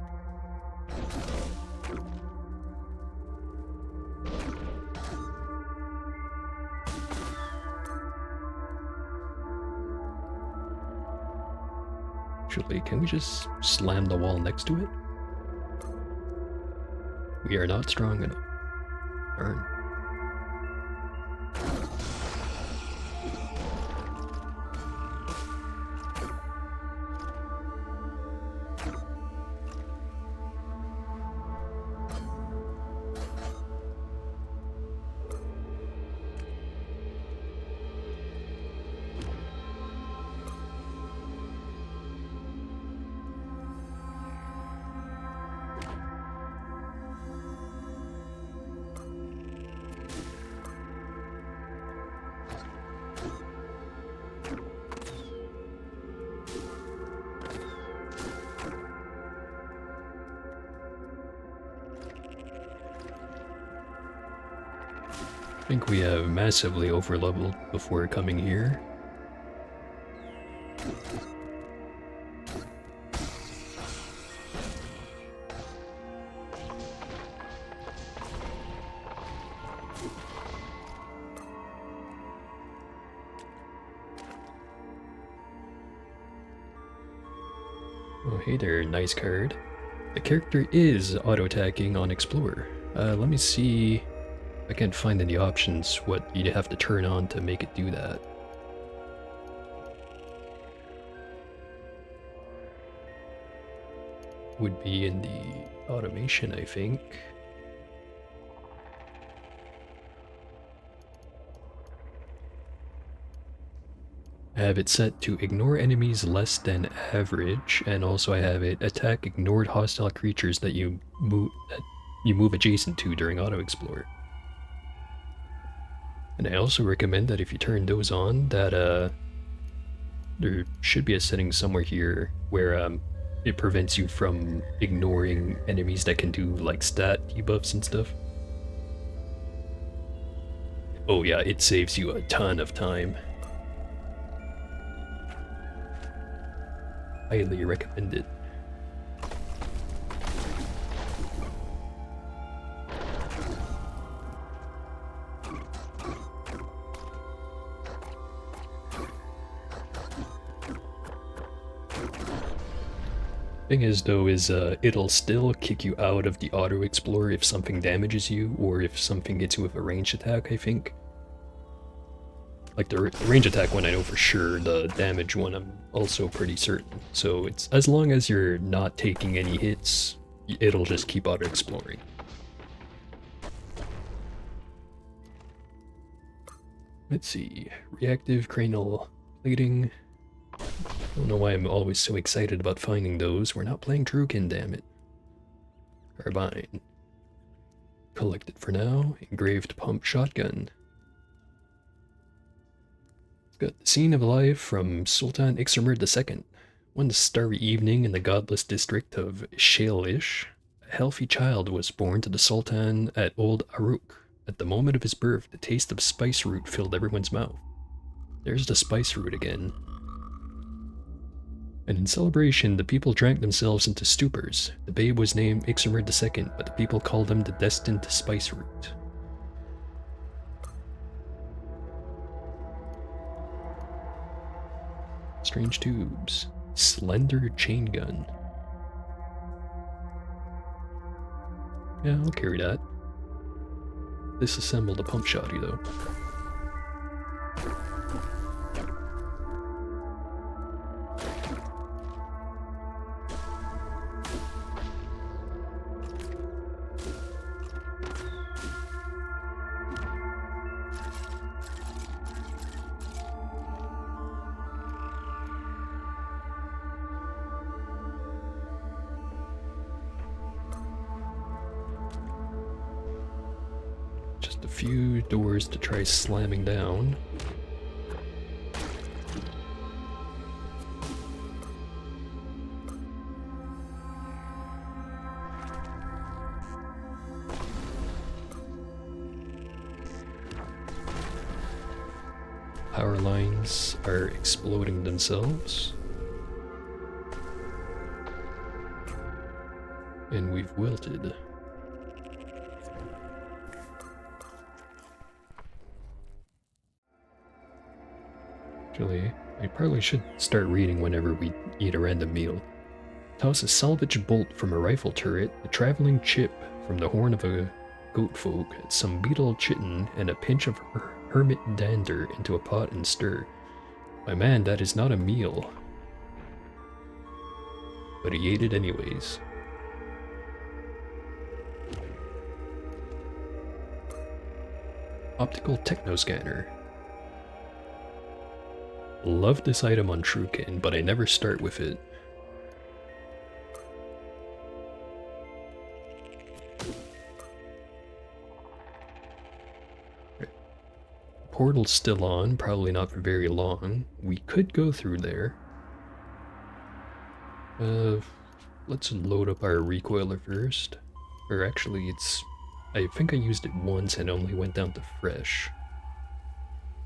Actually, can we just slam the wall next to it? We are not strong enough. Darn. I think we have massively overleveled before coming here. Oh, hey there, nice card. The character is auto-attacking on Explorer. Let me see if I can't find any options what you'd have to turn on to make it do that. Would be in the automation, I think. I have it set to ignore enemies less than average, and also I have it attack ignored hostile creatures that you move adjacent to during Auto Explore. And I also recommend that if you turn those on, that there should be a setting somewhere here where it prevents you from ignoring enemies that can do like stat debuffs and stuff. Oh yeah, it saves you a ton of time. Highly recommend it. Thing is though is it'll still kick you out of the auto explore if something damages you or if something hits you with a ranged attack, I think. Like the range attack one I know for sure, the damage one I'm also pretty certain. So it's as long as you're not taking any hits, it'll just keep auto exploring. Let's see, reactive cranial plating. Don't know why I'm always so excited about finding those. We're not playing Drukin, damn it. Carbine. Collect it for now. Engraved pump shotgun. Got the scene of life from Sultan Ixermerd II. One starry evening in the godless district of Shalish, a healthy child was born to the Sultan at Old Aruk. At the moment of his birth, the taste of spice root filled everyone's mouth. There's the spice root again. And in celebration, the people drank themselves into stupors. The babe was named Ixermerd II, but the people called him the destined spice root. Strange tubes. Slender chain gun. Yeah, I'll carry that. Disassemble the pump shotty though. Just a few doors to try slamming down. Power lines are exploding themselves. And we've wilted. Actually, I probably should start reading whenever we eat a random meal. Toss a salvage bolt from a rifle turret, a traveling chip from the horn of a goat folk, some beetle chitin, and a pinch of hermit dander into a pot and stir. My man, that is not a meal. But he ate it anyways. Optical techno scanner. Love this item on Trukin, but I never start with it. Portal's still on, probably not for very long. We could go through there. Let's load up our recoiler first. Or actually, it's I think I used it once and only went down to fresh.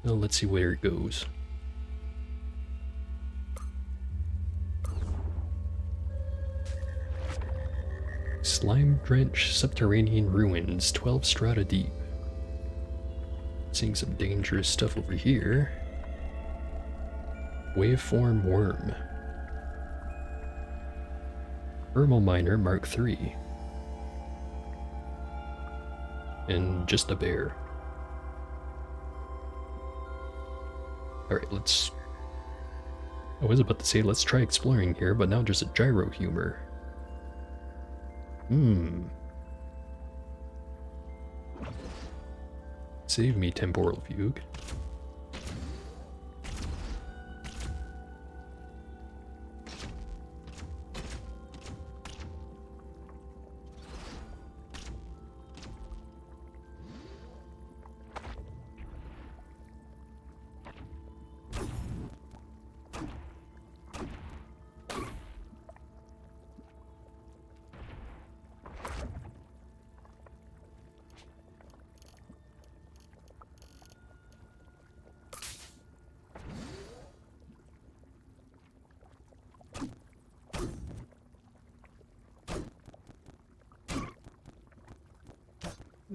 Well, let's see where it goes. Slime Drench Subterranean Ruins, 12 strata deep. Seeing some dangerous stuff over here. Waveform Worm. Thermal Miner Mark III. And just a bear. Alright, let's... I was about to say let's try exploring here, but now there's a gyro humor. Save me, temporal fugue.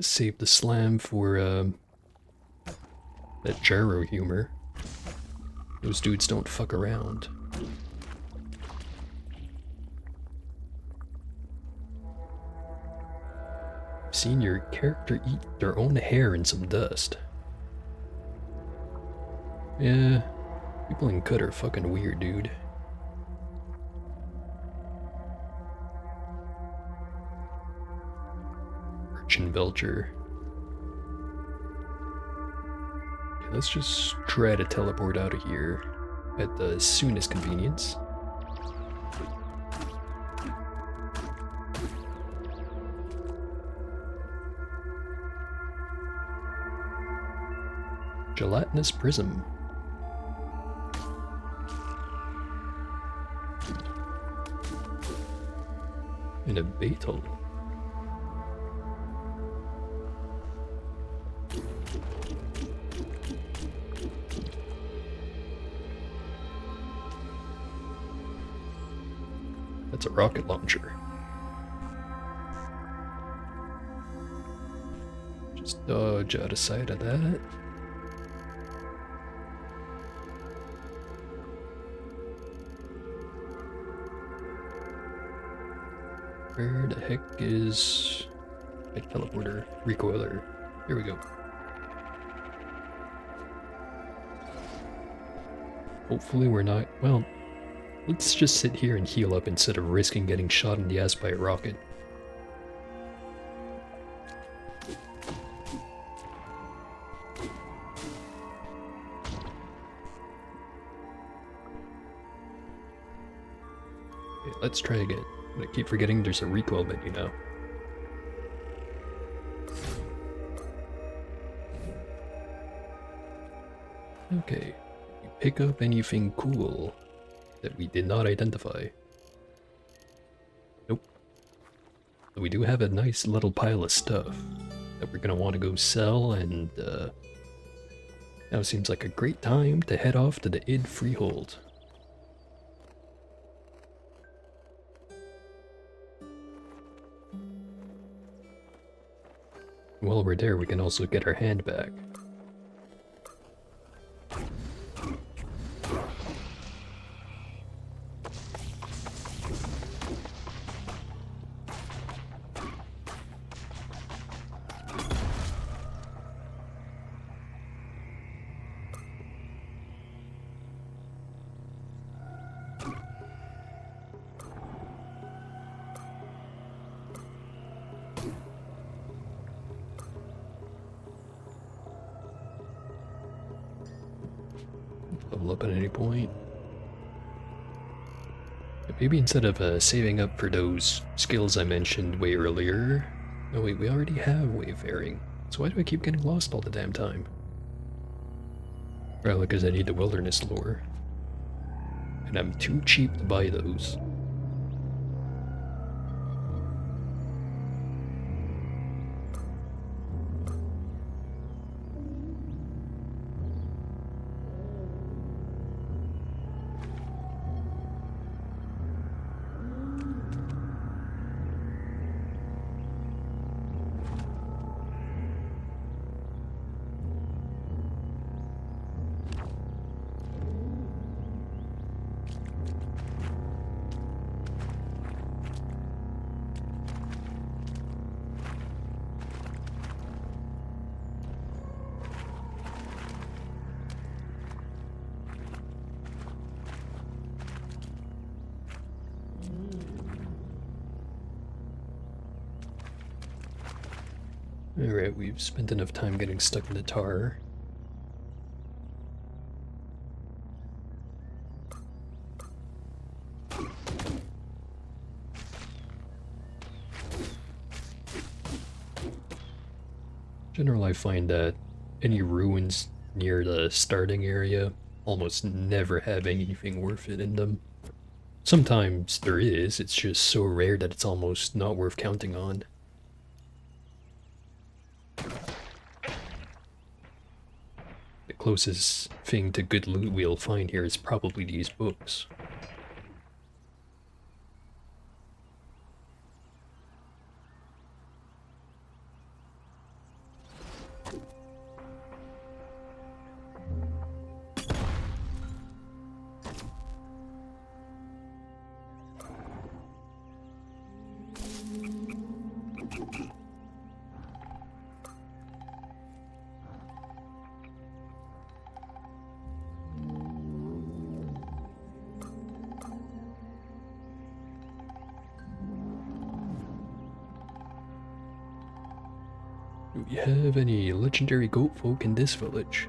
Save the slam for that gyro humor. Those dudes don't fuck around. I've seen your character eat their own hair in some dust. Yeah, people in Cut are fucking weird, dude. Urchin Belcher. Yeah, let's just try to teleport out of here at the soonest convenience. Gelatinous Prism. And a beetle. That's a rocket launcher. Just dodge out of sight of that. Where the heck is my teleporter recoiler? Here we go. Hopefully we're not, well, let's just sit here and heal up instead of risking getting shot in the ass by a rocket. Okay, let's try again. I keep forgetting there's a recoil menu now. Okay, you pick up anything cool that we did not identify. Nope. But we do have a nice little pile of stuff that we're gonna want to go sell, and now seems like a great time to head off to the id Freehold. While we're there, we can also get our hand back. Level up at any point. Maybe instead of saving up for those skills I mentioned way earlier... No wait, we already have wayfaring. So why do I keep getting lost all the damn time? Probably because I need the wilderness lore. And I'm too cheap to buy those. Alright, we've spent enough time getting stuck in the tar. In general, I find that any ruins near the starting area almost never have anything worth it in them. Sometimes there is, it's just so rare that it's almost not worth counting on. The closest thing to good loot we'll find here is probably these books. Do we have any legendary goat folk in this village?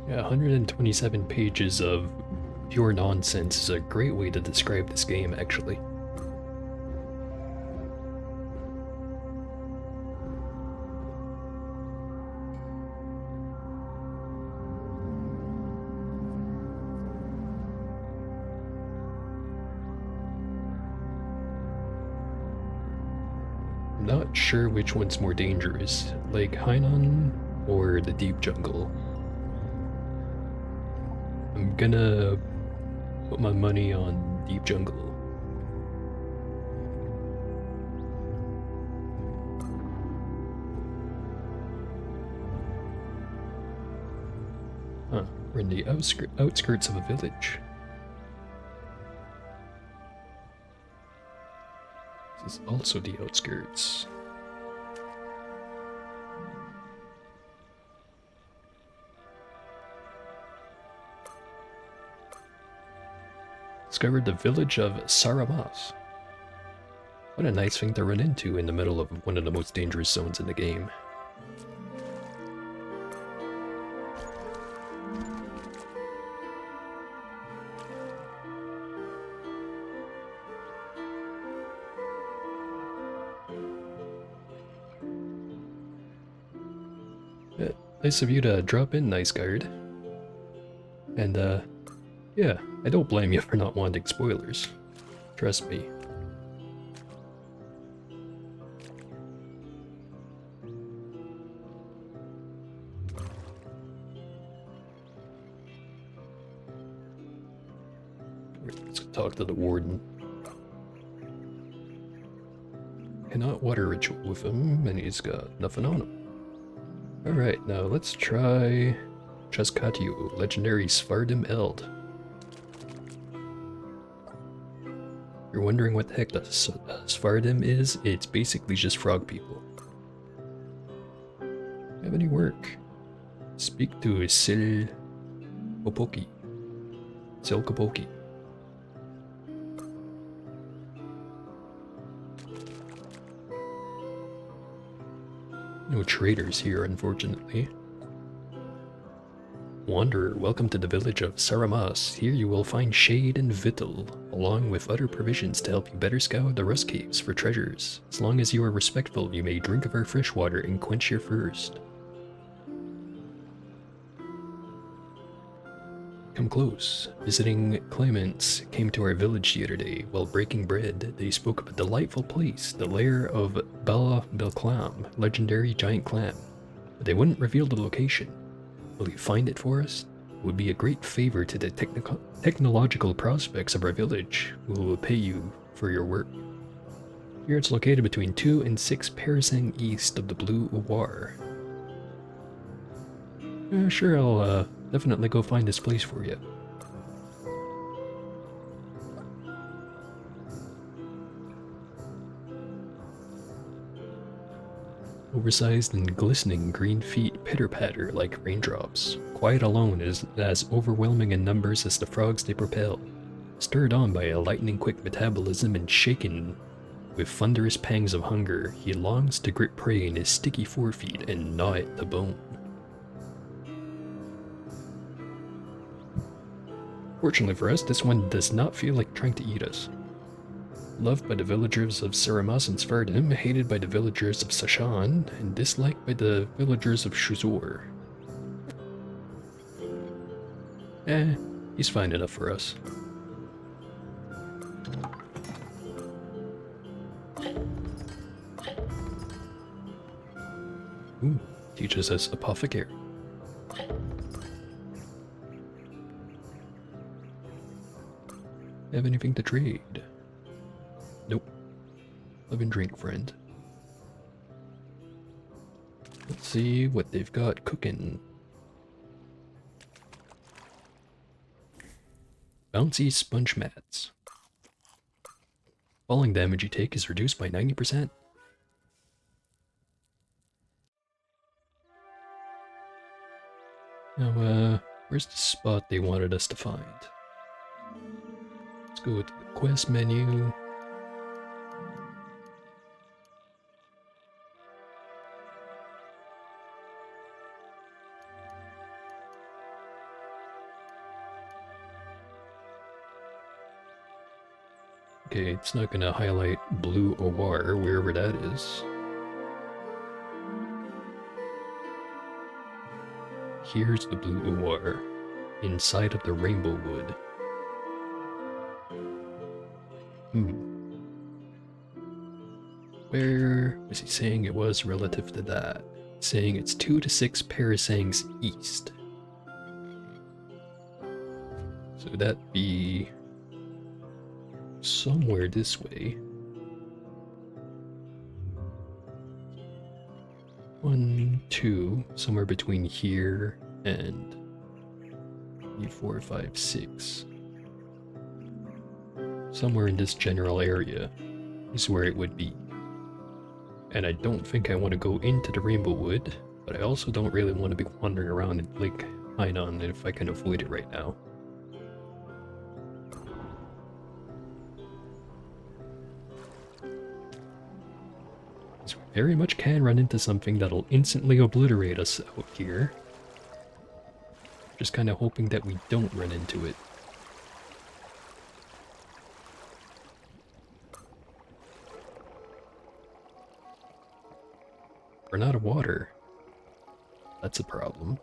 Yeah, 127 pages of pure nonsense is a great way to describe this game, actually. I'm not sure which one's more dangerous, Lake Hainan or the deep jungle. I'm gonna put my money on deep jungle. Huh, we're in the outskirts of a village. This is also the outskirts. Discovered the village of Saramas. What a nice thing to run into in the middle of one of the most dangerous zones in the game. Yeah, nice of you to drop in, nice guard. And, yeah, I don't blame you for not wanting spoilers. Trust me. Let's talk to the warden. Cannot water ritual with him, and he's got nothing on him. Alright, now let's try Chaskatio, legendary Svardim Eld. You're wondering what the heck the Svardim is? It's basically just frog people. Have any work? Speak to Sil Kopoki. Sil Kopoki. No traders here, unfortunately. Wanderer, welcome to the village of Saramas. Here you will find shade and victual, along with other provisions to help you better scour the rust caves for treasures. As long as you are respectful, you may drink of our fresh water and quench your thirst. Come close. Visiting claimants came to our village the other day. While breaking bread, they spoke of a delightful place, the lair of Bella Belclam, legendary giant clam. But they wouldn't reveal the location. Will you find it for us? It would be a great favor to the technological prospects of our village, who will pay you for your work. Here it's located between 2 and 6 parasang east of the Blue Uwar. Sure, I'll definitely go find this place for you. Oversized and glistening green feet pitter-patter like raindrops, quiet alone is as overwhelming in numbers as the frogs they propel. Stirred on by a lightning-quick metabolism and shaken with thunderous pangs of hunger, he longs to grip prey in his sticky forefeet and gnaw it to bone. Fortunately for us, this one does not feel like trying to eat us. Loved by the villagers of Saramas and Svardim, hated by the villagers of Sashan, and disliked by the villagers of Shuzor. He's fine enough for us. Ooh, teaches us apothecary. Have anything to trade? Nope. Live and drink, friend. Let's see what they've got cooking. Bouncy sponge mats. Falling damage you take is reduced by 90%. Now, where's the spot they wanted us to find? Let's go to the quest menu. Okay, it's not gonna highlight Blue Owar, wherever that is. Here's the Blue Owar, inside of the Rainbow Wood. Where was he saying it was relative to that? Saying it's 2 to 6 parasangs east. So that'd be somewhere this way. 1, 2, somewhere between here and 3, 4, 5, 6. Somewhere in this general area is where it would be. And I don't think I want to go into the Rainbow Wood, but I also don't really want to be wandering around in Lake Hainan if I can avoid it right now. So we very much can run into something that'll instantly obliterate us out here. Just kind of hoping that we don't run into it. Run out of water. That's a problem.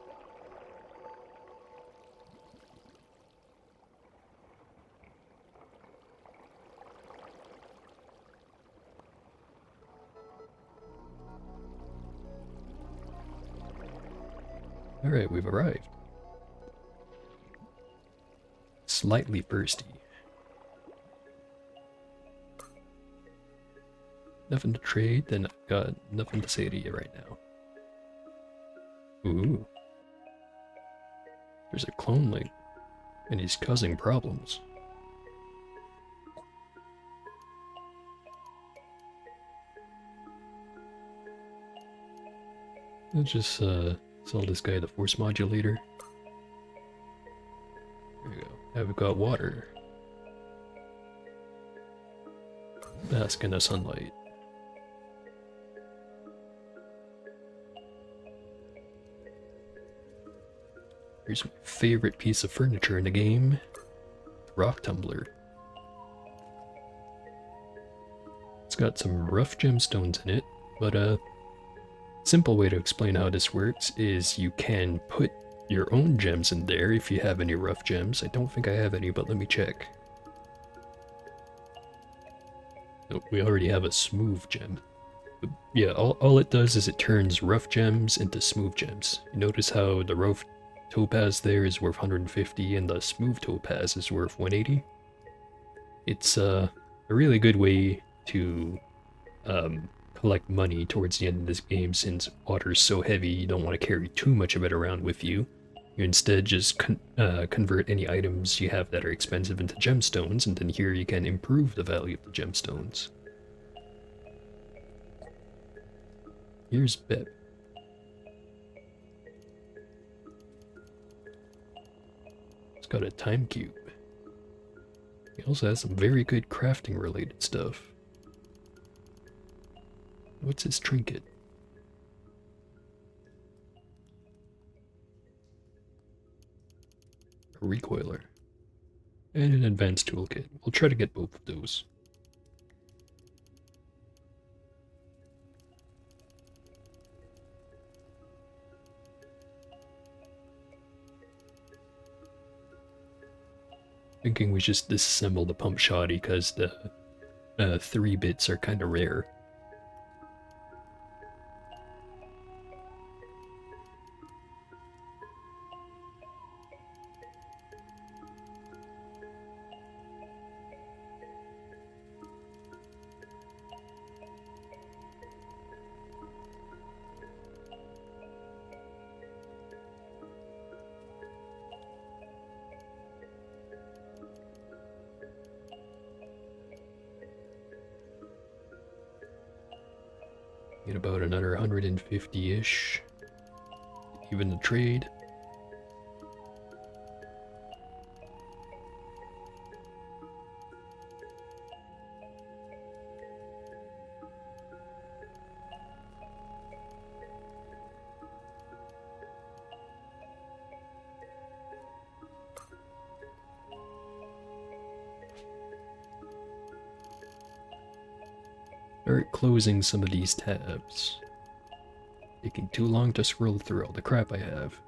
Alright, we've arrived. Slightly thirsty. Nothing to trade, then I've got nothing to say to you right now. Ooh. There's a clone link, and he's causing problems. Let's just sell this guy the force modulator. There we go. Now we've got water. Bask in the sunlight. Here's my favorite piece of furniture in the game, the rock tumbler. It's got some rough gemstones in it, but a simple way to explain how this works is you can put your own gems in there if you have any rough gems. I don't think I have any, but let me check. Oh, we already have a smooth gem. But yeah, all it does is it turns rough gems into smooth gems. You notice how the rough topaz there is worth 150 and the smooth topaz is worth 180. It's a really good way to collect money towards the end of this game, since water's so heavy you don't want to carry too much of it around with you. You instead just convert any items you have that are expensive into gemstones, and then here you can improve the value of the gemstones. Here's Bep. Got a time cube. He also has some very good crafting related stuff. What's his trinket? A recoiler. And an advanced toolkit. We'll try to get both of those. Thinking we just disassemble the pump shoddy because the 3 bits are kind of rare. Get about another 150-ish. Even the trade. Start closing some of these tabs. Taking too long to scroll through all the crap I have.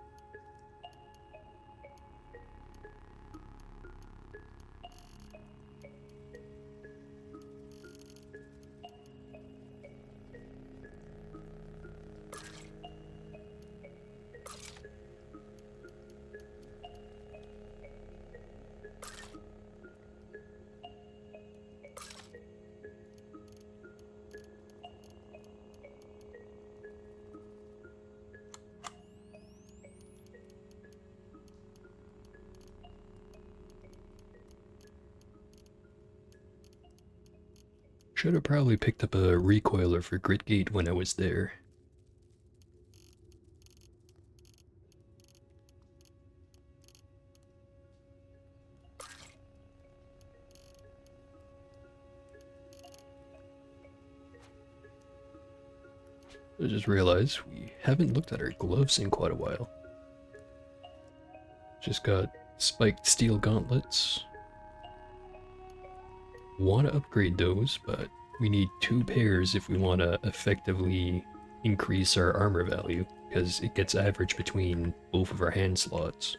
Should have probably picked up a recoiler for Gritgate when I was there. I just realized we haven't looked at our gloves in quite a while. Just got spiked steel gauntlets. Want to upgrade those, but we need 2 pairs if we want to effectively increase our armor value, because it gets averaged between both of our hand slots.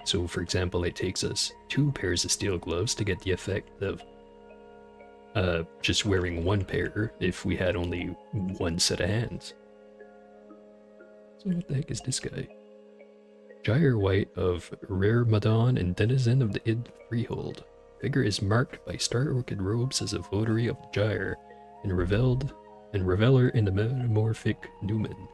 So for example, it takes us 2 pairs of steel gloves to get the effect of just wearing 1 pair if we had only 1 set of hands. So what the heck is this guy? Gyre White of Rare Madon and Denizen of the Id Freehold. Figure is marked by star orchid robes as a votary of the Gyre, and reveler in the metamorphic Newman.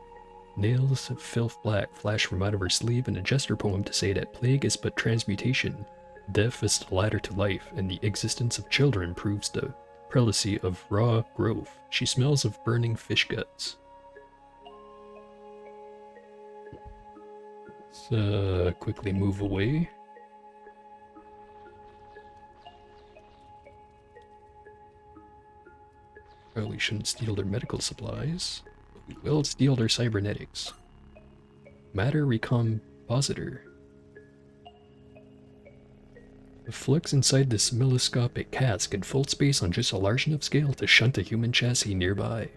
Nails of filth black flash from out of her sleeve, and a jester poem to say that plague is but transmutation. Death is the ladder to life, and the existence of children proves the prelacy of raw growth. She smells of burning fish guts. Let's quickly move away. Probably shouldn't steal their medical supplies, but we will steal their cybernetics. Matter recompositor. The flux inside this milloscopic cask can fold space on just a large enough scale to shunt a human chassis nearby.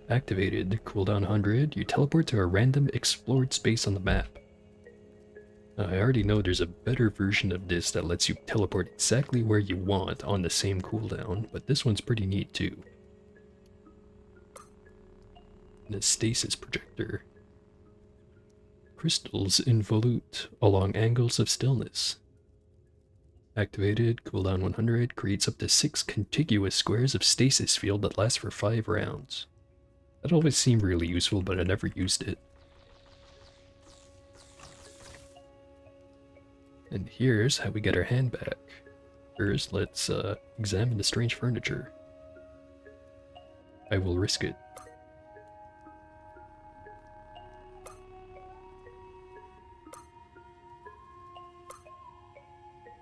Activated, cooldown 100, you teleport to a random explored space on the map. I already know there's a better version of this that lets you teleport exactly where you want on the same cooldown, but this one's pretty neat too. And a stasis projector. Crystals involute along angles of stillness. Activated, cooldown 100, creates up to 6 contiguous squares of stasis field that last for 5 rounds. That always seemed really useful, but I never used it. And here's how we get our hand back. First, let's examine the strange furniture. I will risk it.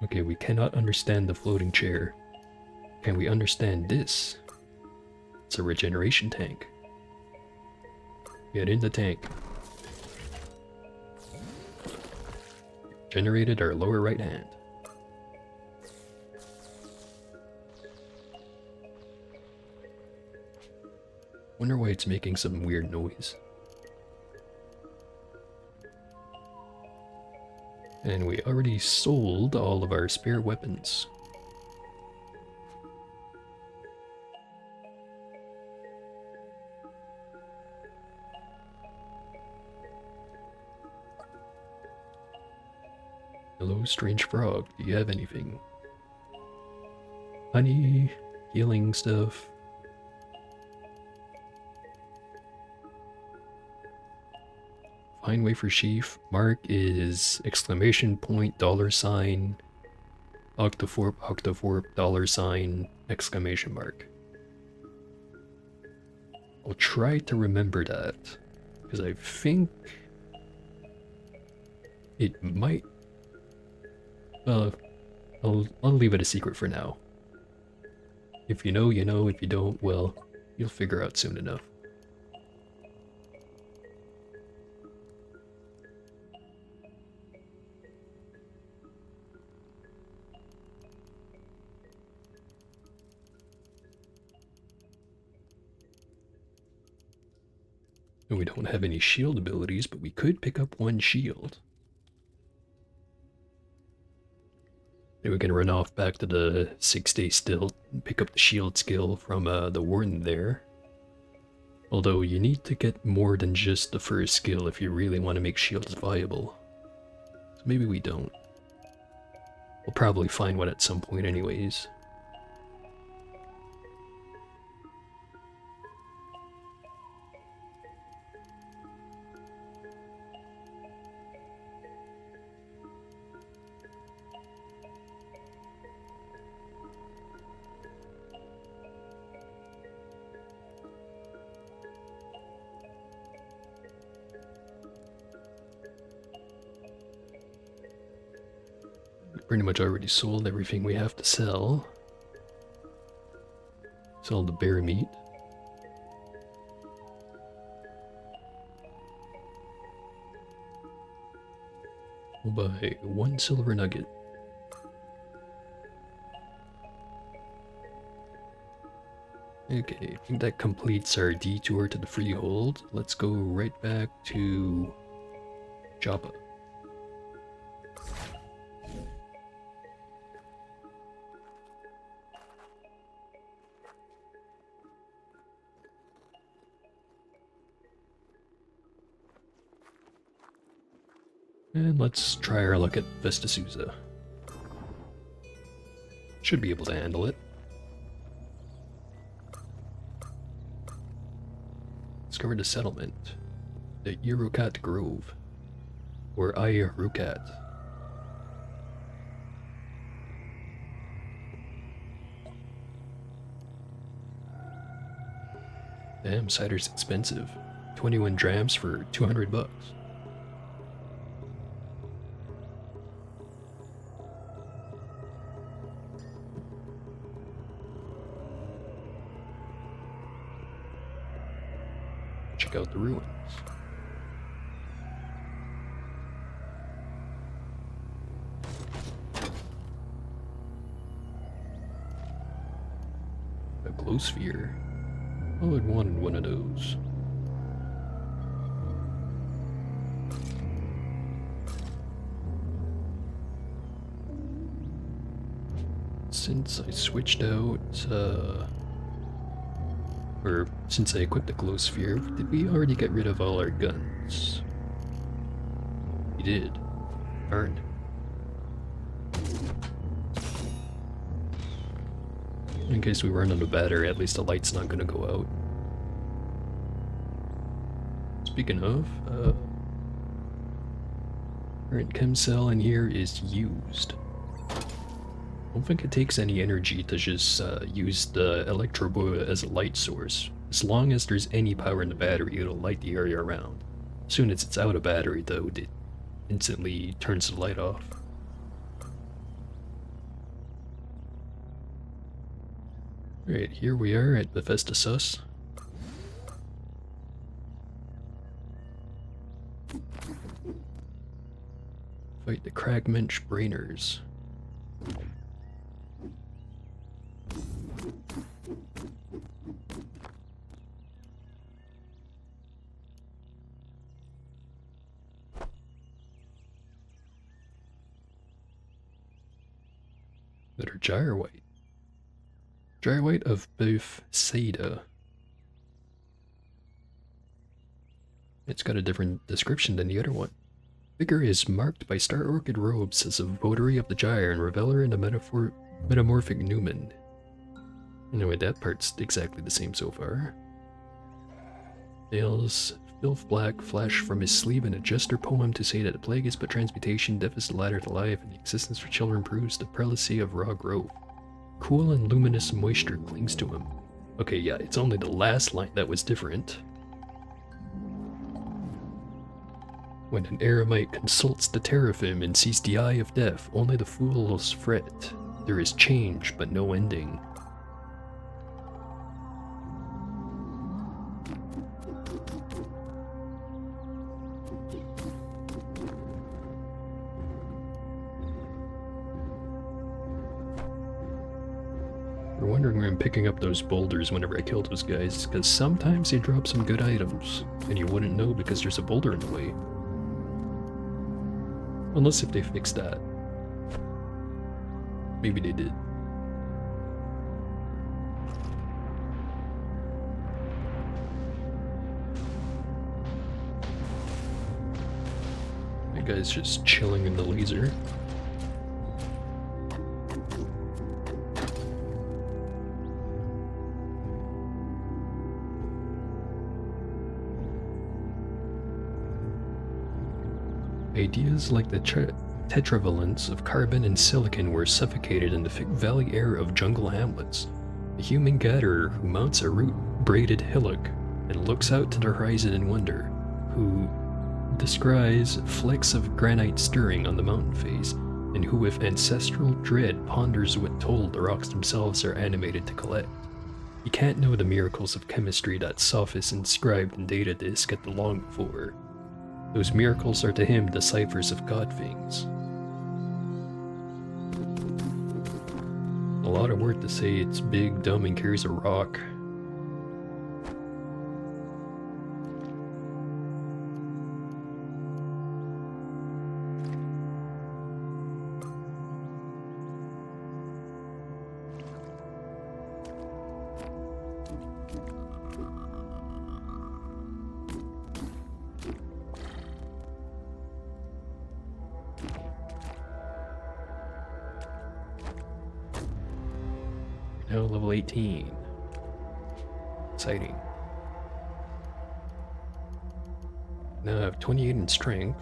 Okay, we cannot understand the floating chair. Can we understand this? It's a regeneration tank. Get in the tank. Generated our lower right hand. Wonder why it's making some weird noise. And we already sold all of our spare weapons. Hello, strange frog. Do you have anything? Honey, healing stuff. Fine wafer sheaf. Mark is exclamation point, $, octoforp, $, exclamation mark. I'll try to remember that, because I think it might. I'll leave it a secret for now. If you know, you know. If you don't, well, you'll figure out soon enough. And we don't have any shield abilities, but we could pick up one shield. Then we can run off back to the 6-day still and pick up the shield skill from the warden there. Although you need to get more than just the first skill if you really want to make shields viable. So maybe we don't. We'll probably find one at some point anyways. Pretty much already sold everything we have to sell. Sell the bear meat. We'll buy 1 silver nugget. Okay, I think that completes our detour to the freehold. Let's go right back to Joppa. And let's try our luck at Vesta Souza. Should be able to handle it. Discovered a settlement. The Irukat Grove. Or Irukat. Damn, cider's expensive. 21 drams for 200 bucks. Check out the ruins. A glow sphere. Oh, I'd wanted one of those. Since I switched out, or since I equipped the glow sphere, did we already get rid of all our guns? We did. Darn. In case we run out of battery, at least the light's not gonna go out. Speaking of, current chem cell in here is used. I don't think it takes any energy to just use the electro boa as a light source. As long as there's any power in the battery, it'll light the area around. As soon as it's out of battery, though, it instantly turns the light off. Alright, here we are at Bethesda Sus. Fight the Cragmensch Brainers. That are Gyrewhite. Gyrewhite of Bethsaida. It's got a different description than the other one. Figure is marked by star orchid robes as a votary of the Gyre and reveler in the metamorphic Newman. Anyway, that part's exactly the same so far. Nails, filth black, flash from his sleeve in a jester poem to say that the plague is but transmutation, death is the ladder to life, and the existence for children proves the prelacy of raw growth. Cool and luminous moisture clings to him. Okay, yeah, it's only the last line that was different. When an eremite consults the teraphim and sees the eye of death, only the fools fret. There is change, but no ending. We're wondering where I'm picking up those boulders whenever I kill those guys, because sometimes they drop some good items, and you wouldn't know because there's a boulder in the way. Unless if they fixed that. Maybe they did. That guy's just chilling in the laser. Ideas like the tetravalence of carbon and silicon were suffocated in the thick valley air of jungle hamlets. A human gatherer who mounts a root-braided hillock and looks out to the horizon in wonder, who descries flecks of granite stirring on the mountain face, and who with ancestral dread ponders what toll the rocks themselves are animated to collect. He can't know the miracles of chemistry that Sophis inscribed in data disk at the long before. Those miracles are to him the ciphers of God things. A lot of work to say it's big, dumb, and carries a rock. Now level 18. Exciting. Now I have 28 in strength.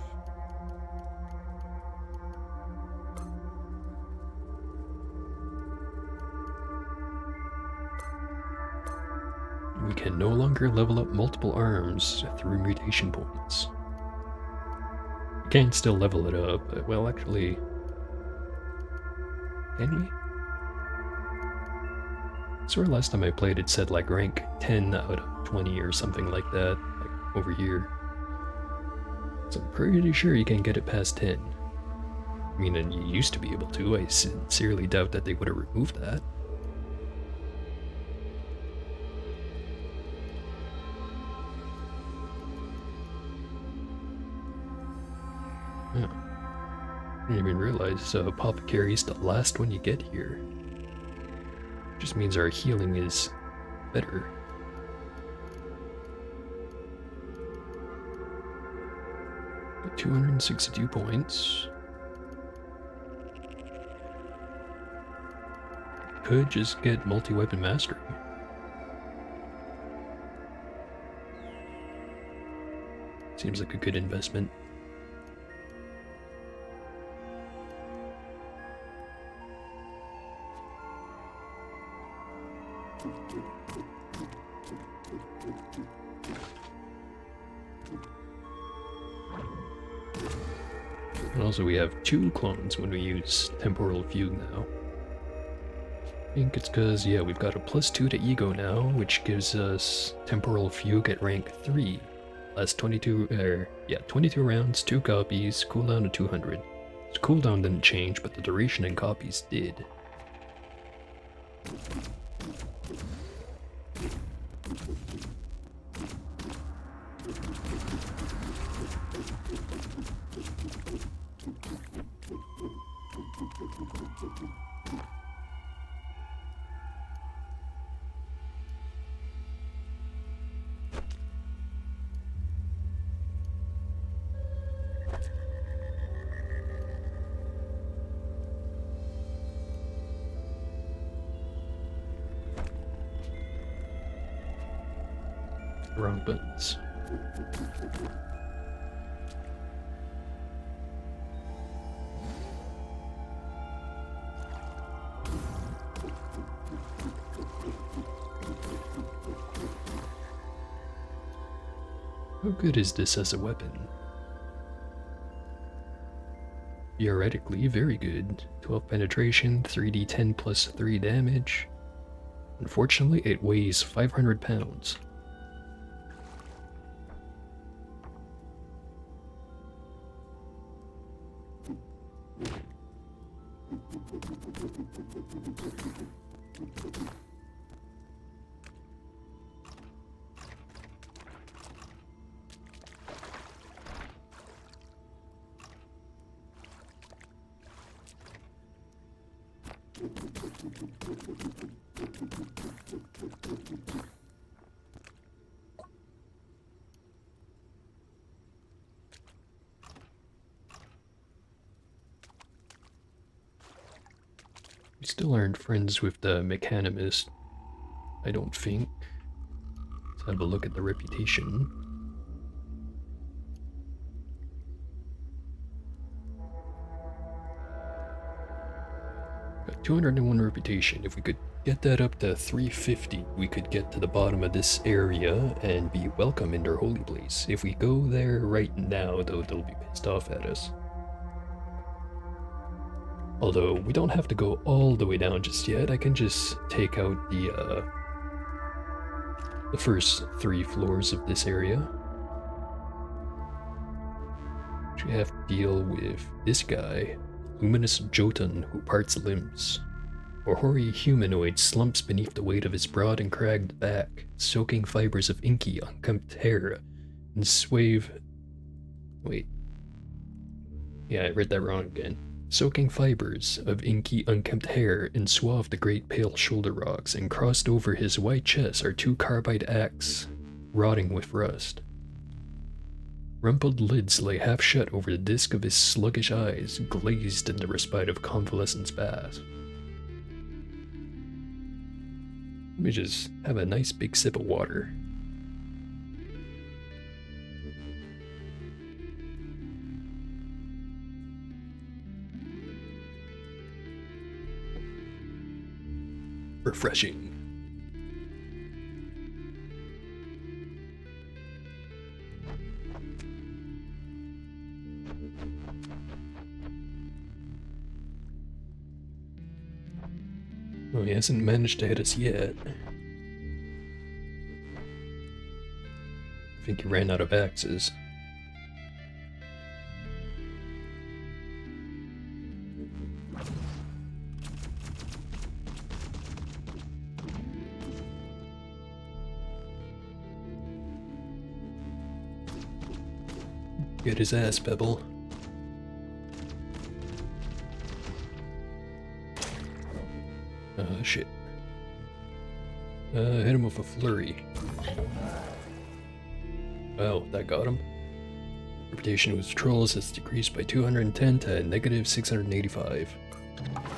We can no longer level up multiple arms through mutation points. You can still level it up, but, well, actually... Can we? I swear last time I played it said like rank 10 out of 20 or something like that, like over here. So I'm pretty sure you can get it past 10. I mean, and you used to be able to. I sincerely doubt that they would have removed that. Yeah. I didn't even realize Apothecary is the last one you get here. Just means our healing is better. Got 262 points. Could just get multi-weapon mastery. Seems like a good investment. And also we have 2 clones when we use Temporal Fugue now. think it's because, yeah, we've got a +2 to ego now, which gives us Temporal Fugue at rank 3. Last 22 rounds, 2 copies, cooldown to 200. So cooldown didn't change, but the duration and copies did. Wrong buttons. How good is this as a weapon? Theoretically, very good. 12 penetration, 3d10 plus 3 damage. Unfortunately, it weighs 500 pounds. We still aren't friends with the mechanimist, I don't think. Let's have a look at the reputation. Got 201 reputation. If we could get that up to 350, we could get to the bottom of this area and be welcome in their holy place. If we go there right now, though, they'll be pissed off at us. Although, we don't have to go all the way down just yet. I can just take out the first 3 floors of this area. We have to deal with this guy, Luminous Jotun, who parts limbs. A hoary humanoid slumps beneath the weight of his broad and cragged back, soaking fibers of inky, unkempt hair and swathe... Wait. Yeah, I read that wrong again. Soaking fibers of inky, unkempt hair enswathe the great pale shoulder rocks, and crossed over his white chest are 2 carbide axes, rotting with rust. Rumpled lids lay half shut over the disc of his sluggish eyes, glazed in the respite of convalescence bath. Let me just have a nice big sip of water. Refreshing. Oh, he hasn't managed to hit us yet. I think he ran out of axes. Get his ass, Pebble. Shit. Hit him with a flurry. Well, that got him. Reputation with trolls has decreased by 210 to negative 685.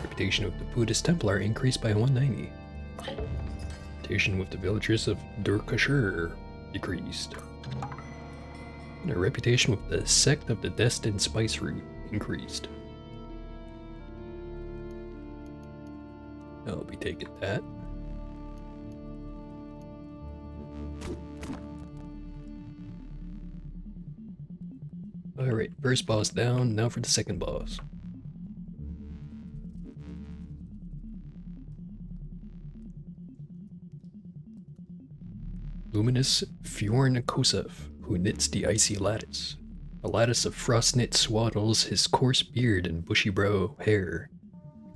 Reputation with the Buddhist Templar increased by 190. Reputation with the villagers of Durkashur decreased. And a reputation with the sect of the Destined Spice Root increased. I'll be taking that. Alright, first boss down, now for the second boss. luminous Fjorn Kosev, who knits the icy lattice. A lattice of frost-knit swaddles his coarse beard and bushy brow hair.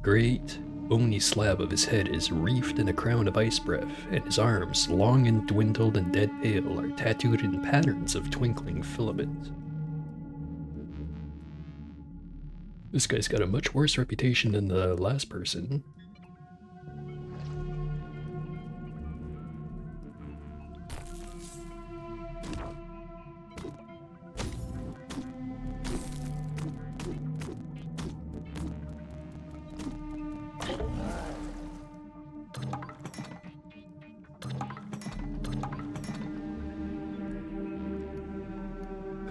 Great, bony slab of his head is wreathed in a crown of ice breath, and his arms, long and dwindled and dead pale, are tattooed in patterns of twinkling filament. This guy's got a much worse reputation than the last person.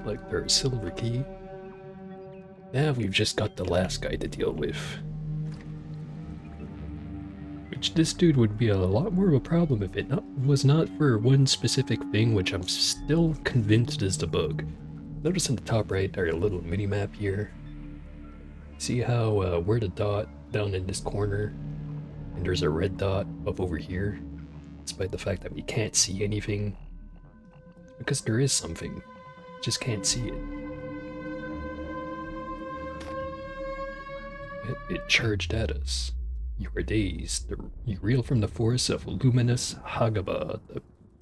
Collect our silver key. Now we've just got the last guy to deal with. Which this dude would be a lot more of a problem if it was not for one specific thing, which I'm still convinced is the bug. Notice in the top right our little mini-map here. See how we're the dot down in this corner, and there's a red dot up over here, despite the fact that we can't see anything. Because there is something, just can't see it. It charged at us. You are dazed. You reel from the force of luminous Hagaba,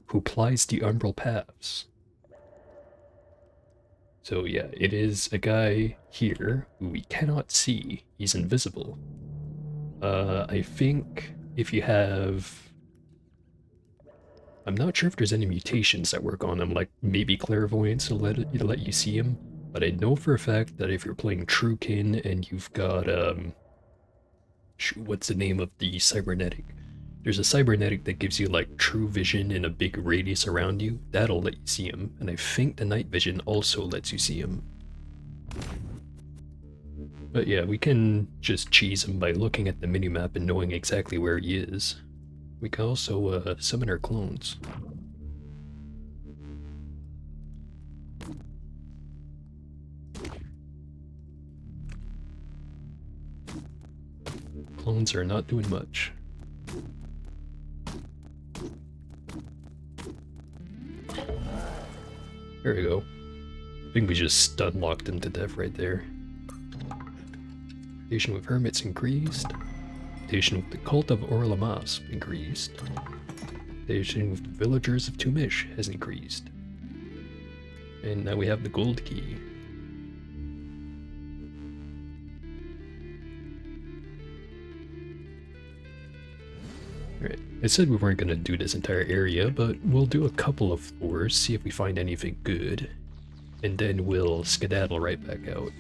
who plies the umbral paths. So yeah, it is a guy here who we cannot see. He's invisible. I think if you have... I'm not sure if there's any mutations that work on him, like maybe clairvoyance to let you see him. But I know for a fact that if you're playing Truekin and you've got, shoot, what's the name of the cybernetic? There's a cybernetic that gives you like true vision in a big radius around you. That'll let you see him. And I think the night vision also lets you see him. But yeah, we can just cheese him by looking at the minimap and knowing exactly where he is. We can also summon our clones. Clones are not doing much. There we go. I think we just stun locked him to death right there. Station with hermits increased. Station with the cult of Orlamas increased. Station with the villagers of Tumish has increased. And now we have the gold key. Alright, I said we weren't going to do this entire area, but we'll do a couple of floors, see if we find anything good, and then we'll skedaddle right back out.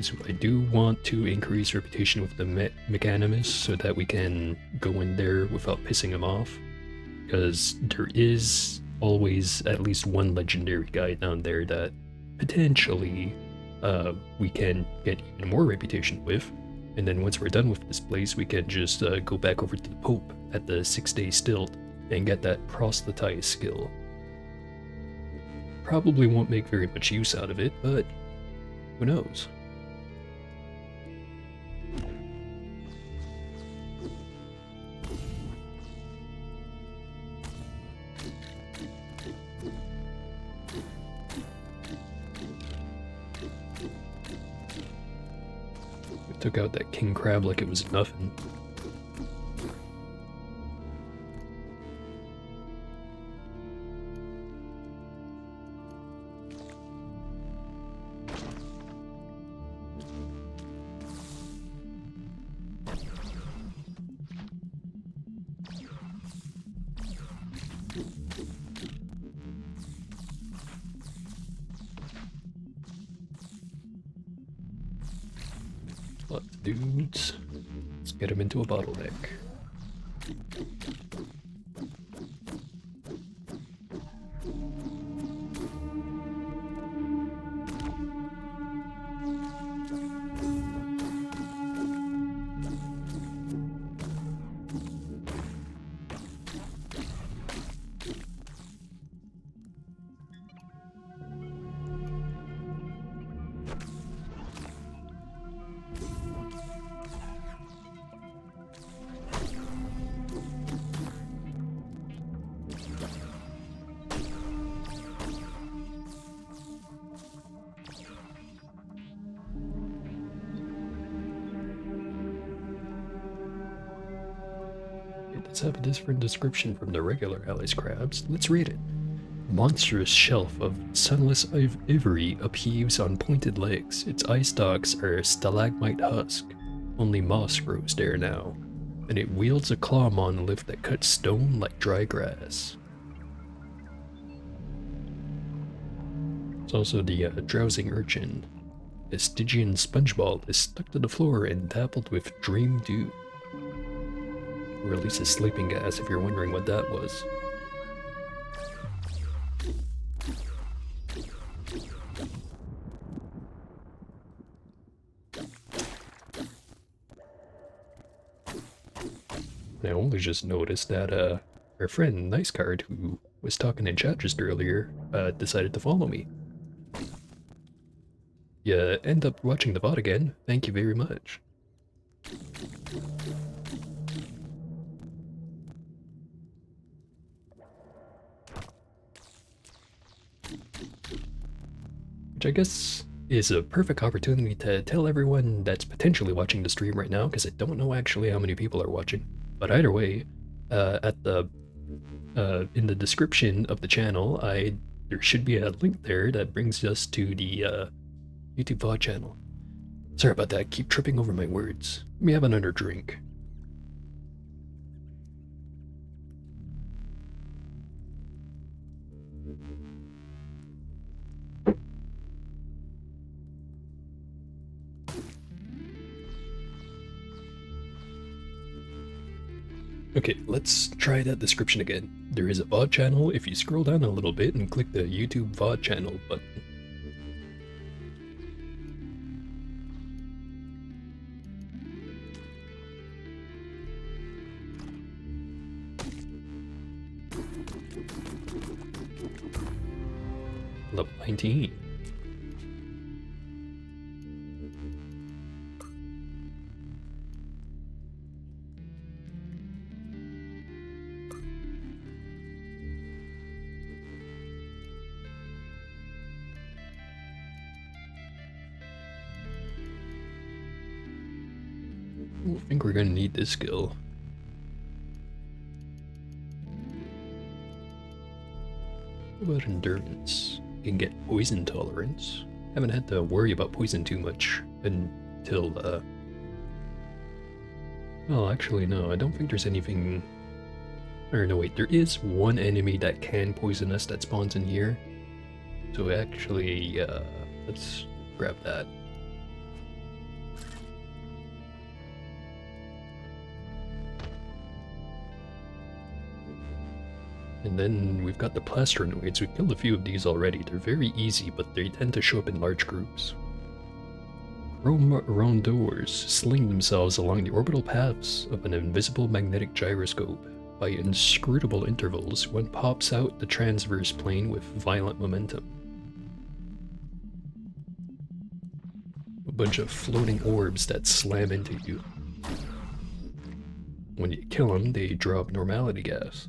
So I do want to increase reputation with the Mechanimus so that we can go in there without pissing him off, because there is always at least one legendary guy down there that potentially we can get even more reputation with. And then once we're done with this place, we can just go back over to the Pope at the 6-day stilt and get that proselytize skill. Probably won't make very much use out of it, but who knows? Took out that king crab like it was nothing. Lots of dudes. Let's get him into a bottleneck. let's have a different description from the regular Alice crabs. Let's read it. Monstrous shelf of sunless ivory upheaves on pointed legs. Its eye stalks are stalagmite husk. Only moss grows there now. And it wields a claw monolith that cuts stone like dry grass. It's also the drowsing urchin. A Stygian sponge ball is stuck to the floor and dappled with dream dew. Or at least a sleeping gas if you're wondering what that was. I only just noticed that our friend Nice Card, who was talking in chat just earlier, decided to follow me. You end up watching the VOD again. Thank you very much. Which I guess is a perfect opportunity to tell everyone that's potentially watching the stream right now, because I don't know actually how many people are watching. But either way, at the in the description of the channel, there should be a link there that brings us to the YouTube VOD channel. Sorry about that, keep tripping over my words. Let me have another drink. Okay, let's try that description again. There is a VOD channel if you scroll down a little bit and click the YouTube VOD channel button. Level 19. I think we're gonna need this skill. What about endurance? You can get poison tolerance. Haven't had to worry about poison too much until, well, actually, no, I don't think there's anything... Or no, wait, there is one enemy that can poison us that spawns in here. So actually, let's grab that. And then we've got the plasternoids. We've killed a few of these already. They're very easy, but they tend to show up in large groups. Rondeurs sling themselves along the orbital paths of an invisible magnetic gyroscope. By inscrutable intervals, one pops out the transverse plane with violent momentum. A bunch of floating orbs that slam into you. When you kill them, they drop normality gas.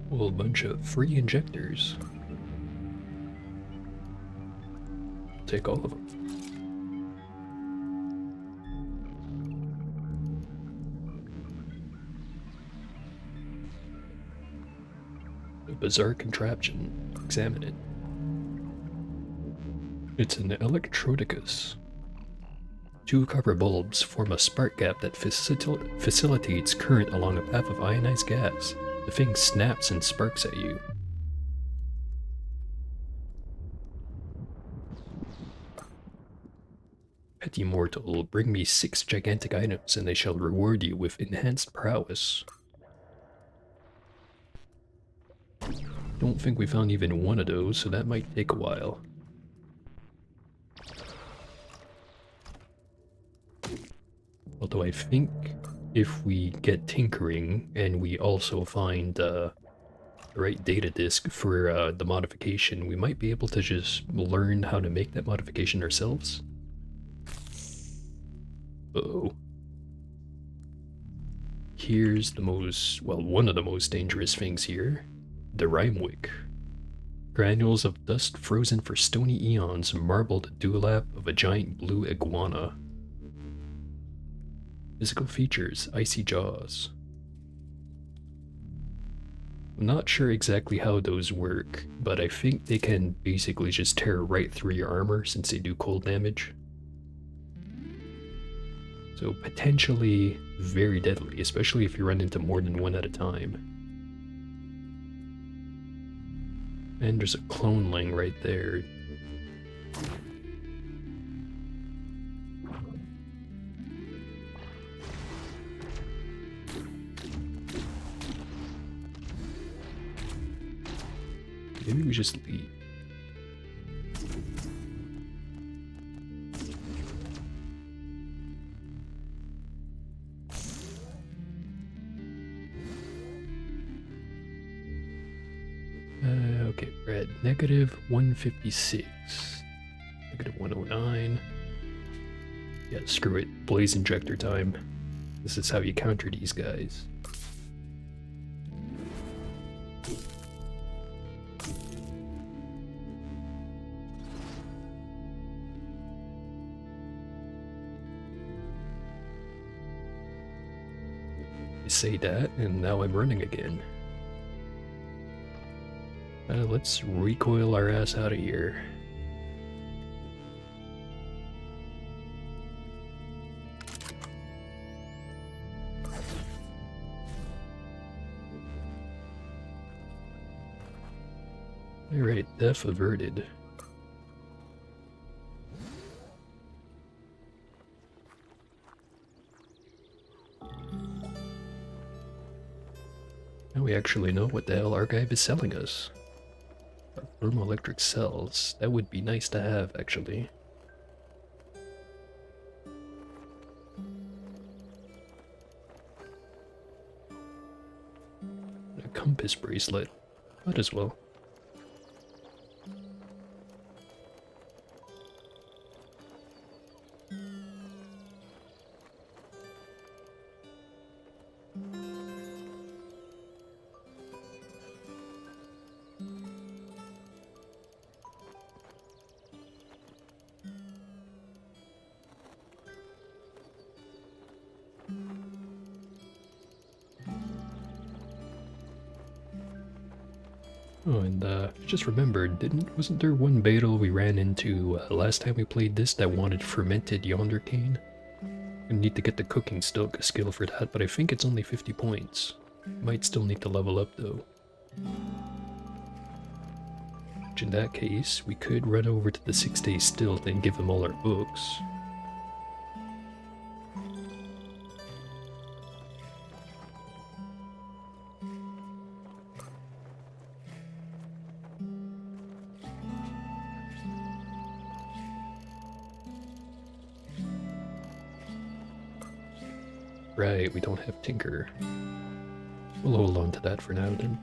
Whole bunch of free injectors. Take all of them. A bizarre contraption. Examine it. It's an electrodicus. Two copper bulbs form a spark gap that facilitates current along a path of ionized gas. The thing snaps and sparks at you. Petty mortal, bring me 6 gigantic items, and they shall reward you with enhanced prowess. Don't think we found even one of those, so that might take a while. Although I think if we get tinkering and we also find the right data disk for the modification, we might be able to just learn how to make that modification ourselves. Uh-oh. Here's the most, well, one of the most dangerous things here. The Rhymewick. Granules of dust frozen for stony eons marbled dewlap of a giant blue iguana. Physical features, icy jaws. I'm not sure exactly how those work, but I think they can basically just tear right through your armor since they do cold damage. So potentially very deadly, especially if you run into more than one at a time. And there's a cloneling right there. Maybe we just leave. Okay, red. Negative 156. Negative 109. Yeah, screw it. Blaze injector time. This is how you counter these guys. I say that, and now I'm running again. Let's recoil our ass out of here. Alright, death averted. Now we actually know what the hell Archive is selling us. Thermoelectric cells. That would be nice to have, actually. A compass bracelet. Might as well. Oh, and just remembered, wasn't there one battle we ran into last time we played this that wanted fermented yonder cane? I need to get the cooking skill for that, but I think it's only 50 points. Might still need to level up though. Which in that case, we could run over to the 6-day stilt and give them all our books. Right, we don't have Tinker. We'll hold on to that for now then.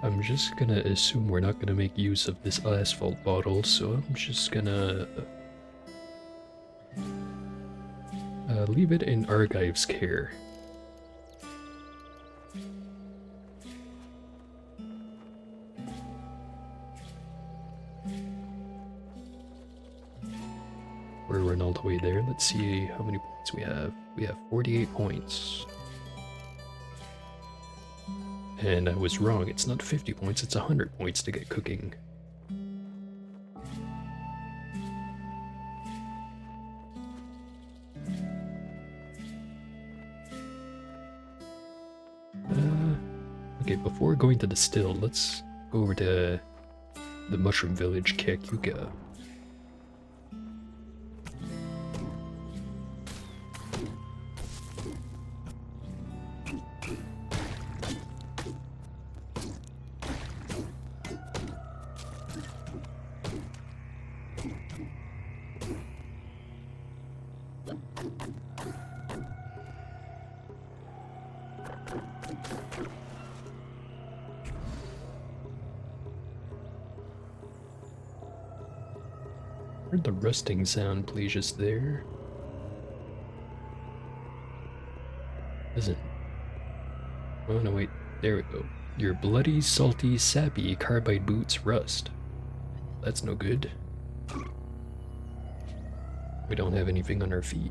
I'm just gonna assume we're not gonna make use of this asphalt bottle, so I'm just gonna leave it in Argive's care. We're running all the way there. Let's see how many points we have. We have 48 points. And I was wrong, it's not 50 points, it's 100 points to get cooking. Okay, before going to the still, let's go over to the Mushroom Village, Kyakuka. Heard the rusting sound, please, just there. Isn't. Oh no, wait. There we go. Your bloody, salty, sappy carbide boots rust. That's no good. We don't have anything on our feet.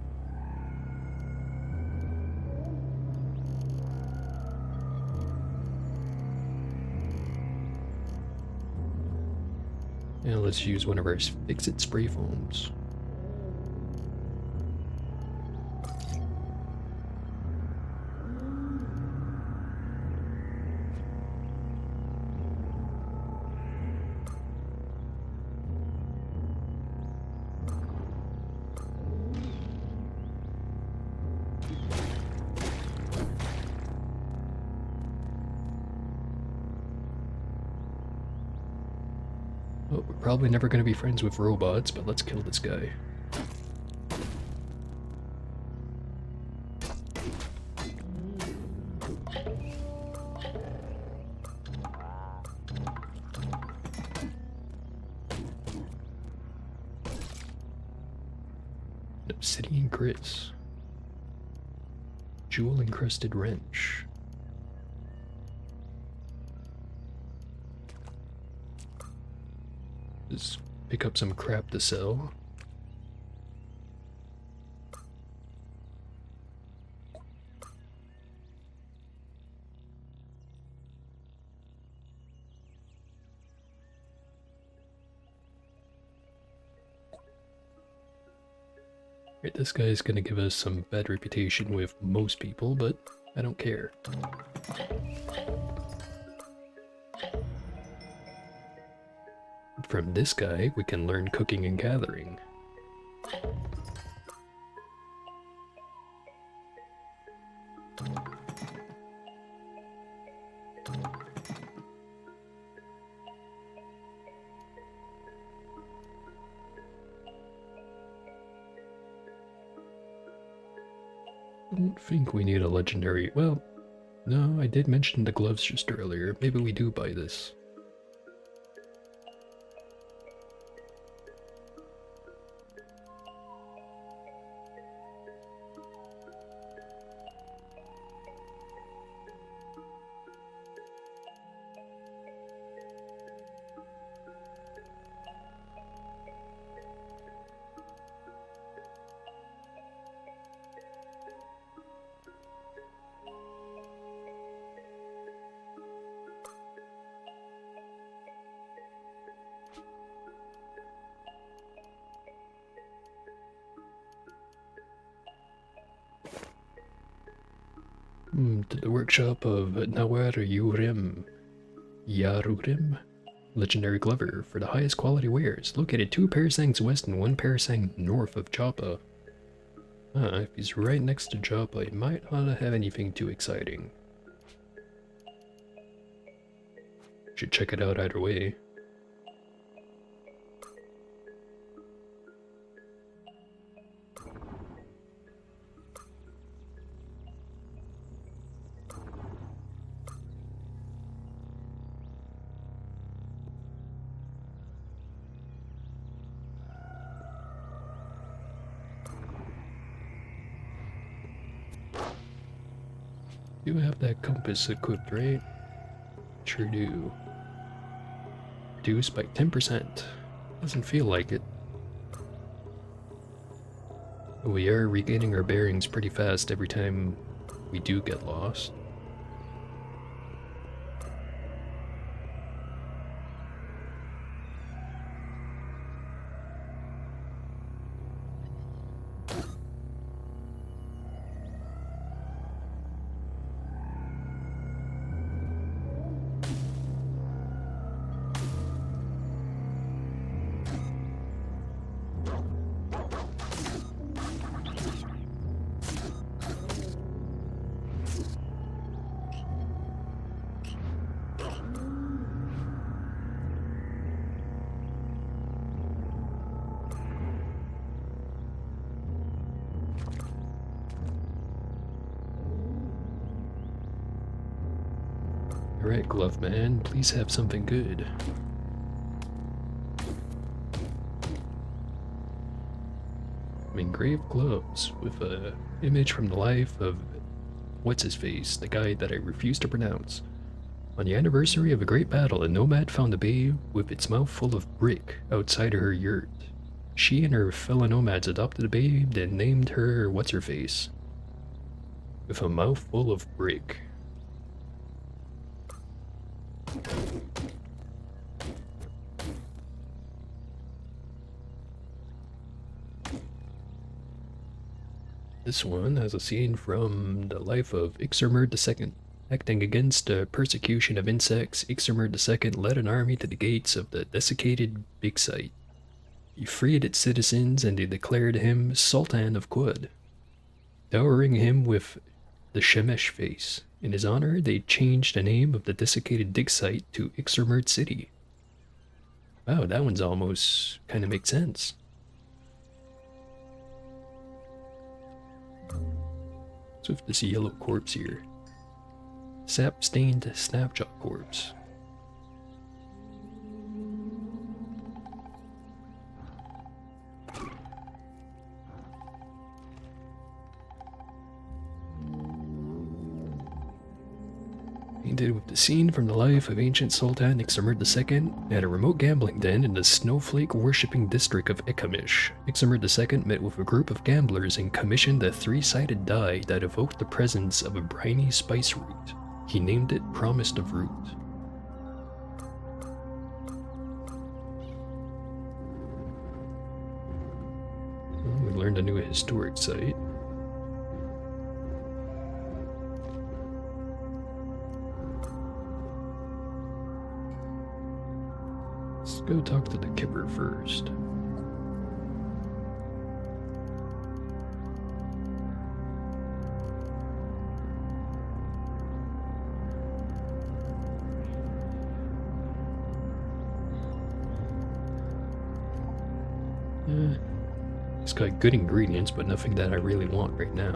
Now let's use one of our fix-it spray foams. Oh, we're probably never going to be friends with robots, but let's kill this guy. An obsidian Chris. Jewel encrusted wrench. Just pick up some crap to sell. Right, this guy is going to give us some bad reputation with most people, but I don't care. From this guy, we can learn cooking and gathering. I don't think we need a legendary. Well, no, I did mention the gloves just earlier. Maybe we do buy this. To the workshop of Yarurim, legendary glover for the highest quality wares, located 2 parasangs west and 1 parasang north of Joppa. If he's right next to Joppa, he might not have anything too exciting. Should check it out either way. You have that compass equipped, right? Sure do. Reduced by 10%. Doesn't feel like it. We are regaining our bearings pretty fast every time we do get lost. Alright, Glove Man, please have something good. Engraved gloves with a image from the life of what's-his-face, the guy that I refuse to pronounce. On the anniversary of a great battle, a nomad found a babe with its mouth full of brick outside her yurt. She and her fellow nomads adopted the babe and named her what's-her-face. With a mouth full of brick. This one has a scene from the life of Ixermerd II. Acting against the persecution of insects, Ixermerd II led an army to the gates of the desiccated Big Site. He freed its citizens and they declared him Sultan of Quad, dowering him with the Shemesh face. In his honor, they changed the name of the desiccated dig site to Ixermerd City. Wow, that one's almost kind of makes sense. What's with this yellow corpse here? Sap-stained snapshot corpse. Painted with the scene from the life of ancient Sultan Ixermerd II at a remote gambling den in the snowflake-worshipping district of Ekamish. Ixermerd II met with a group of gamblers and commissioned a three-sided die that evoked the presence of a briny spice root. He named it Promised of Root. We learned a new historic site. Let's go talk to the Kipper first. It's got good ingredients, but nothing that I really want right now.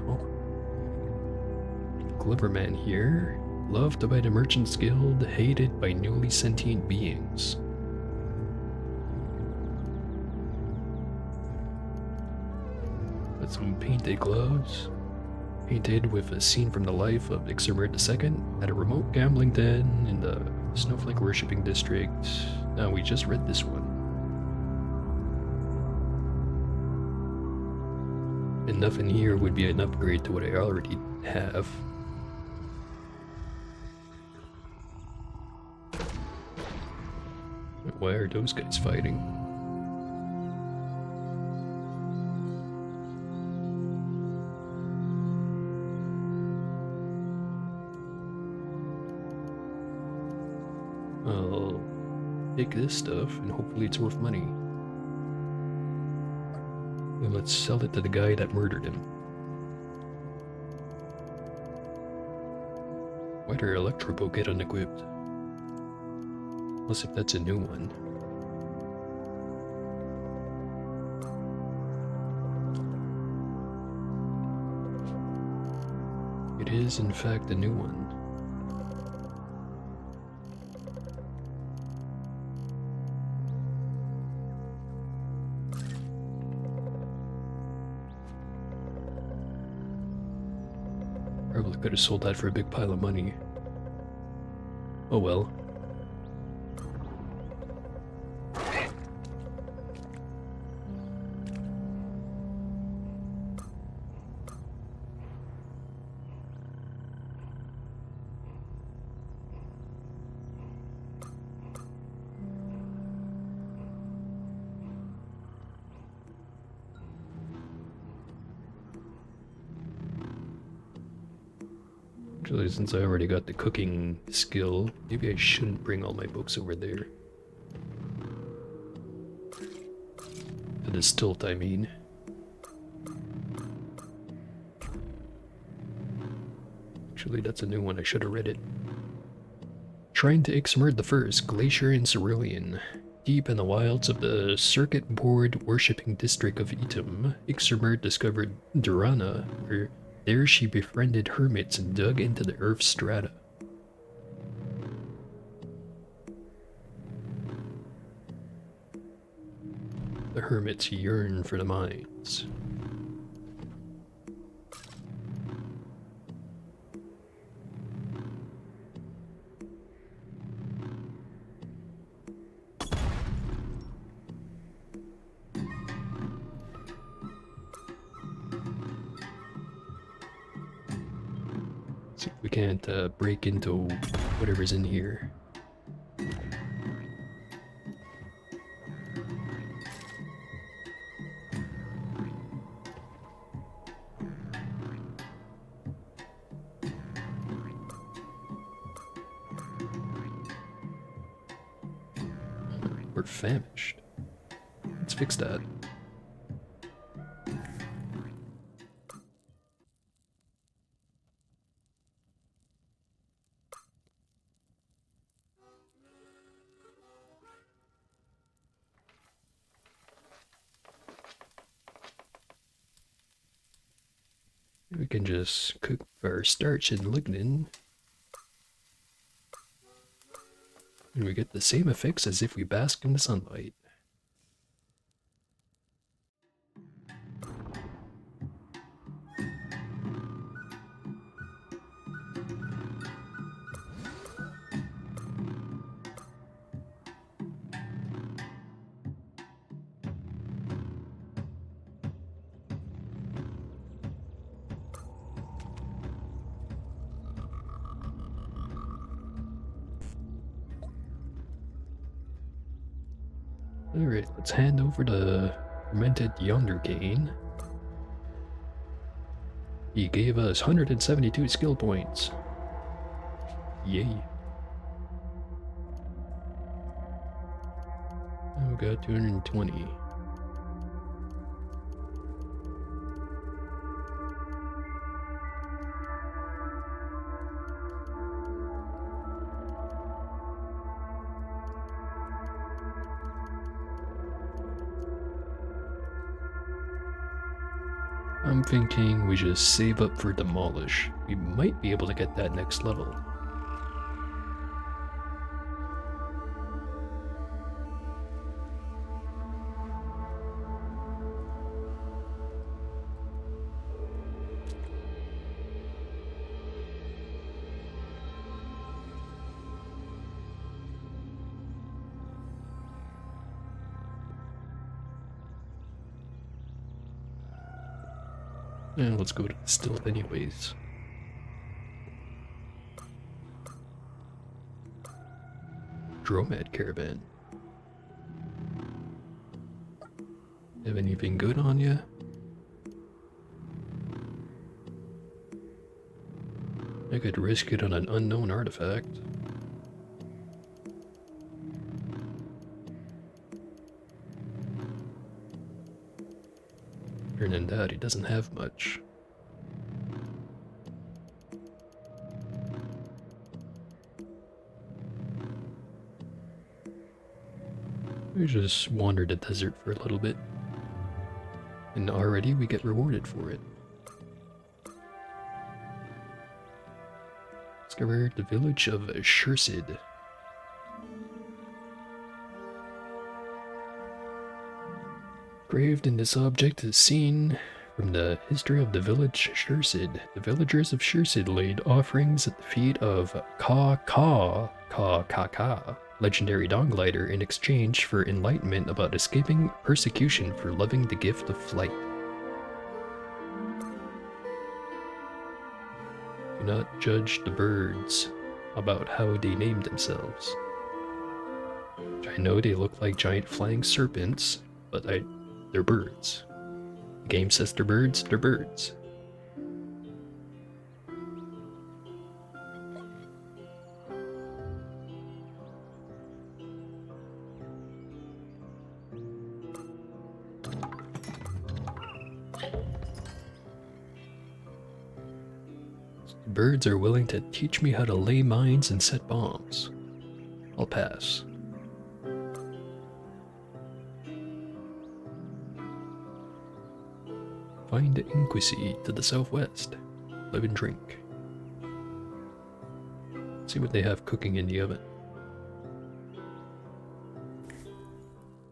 Glimmerman here, loved by the Merchants Guild, hated by newly sentient beings. Got some painted gloves, painted with a scene from the life of Ixermerd II at a remote gambling den in the snowflake worshipping district. Now, we just read this one. And nothing here would be an upgrade to what I already have. Why are those guys fighting? I'll take this stuff and hopefully it's worth money. And let's sell it to the guy that murdered him. Why'd our electroboat get unequipped? Unless if that's a new one. It is in fact a new one. Probably could have sold that for a big pile of money. Oh well. Actually, since I already got the cooking skill, maybe I shouldn't bring all my books over there. To the stilt, I mean. Actually, that's a new one. I should have read it. Shrine to Ixermerd I, Glacier in Cerulean. Deep in the wilds of the circuit board worshipping district of Etum, Ixermerd discovered Durana, where there she befriended hermits and dug into the earth's strata. The hermits yearn for the mines. See if we can't break into whatever's in here. We're famished. Let's fix that. We can just cook our starch and lignin. And we get the same effects as if we bask in the sunlight. Alright, let's hand over the fermented yonder cane. He gave us 172 skill points. Yay. Oh, we got 220. I'm thinking we just save up for demolish. We might be able to get that next level. And let's go to the stealth anyways. Dromad caravan. Have anything good on ya? I could risk it on an unknown artifact. Other than that, he doesn't have much. We just wandered the desert for a little bit. And already we get rewarded for it. Discover the village of Shursid. Engraved in this object is seen from the history of the village Shursid. The villagers of Shursid laid offerings at the feet of Ka, legendary dawn glider, in exchange for enlightenment about escaping persecution for loving the gift of flight. Do not judge the birds about how they name themselves. I know they look like giant flying serpents, but they're birds. The game says they're birds, they're birds. The birds are willing to teach me how to lay mines and set bombs. I'll pass. Find the Inquisi to the southwest. Live and drink. See what they have cooking in the oven.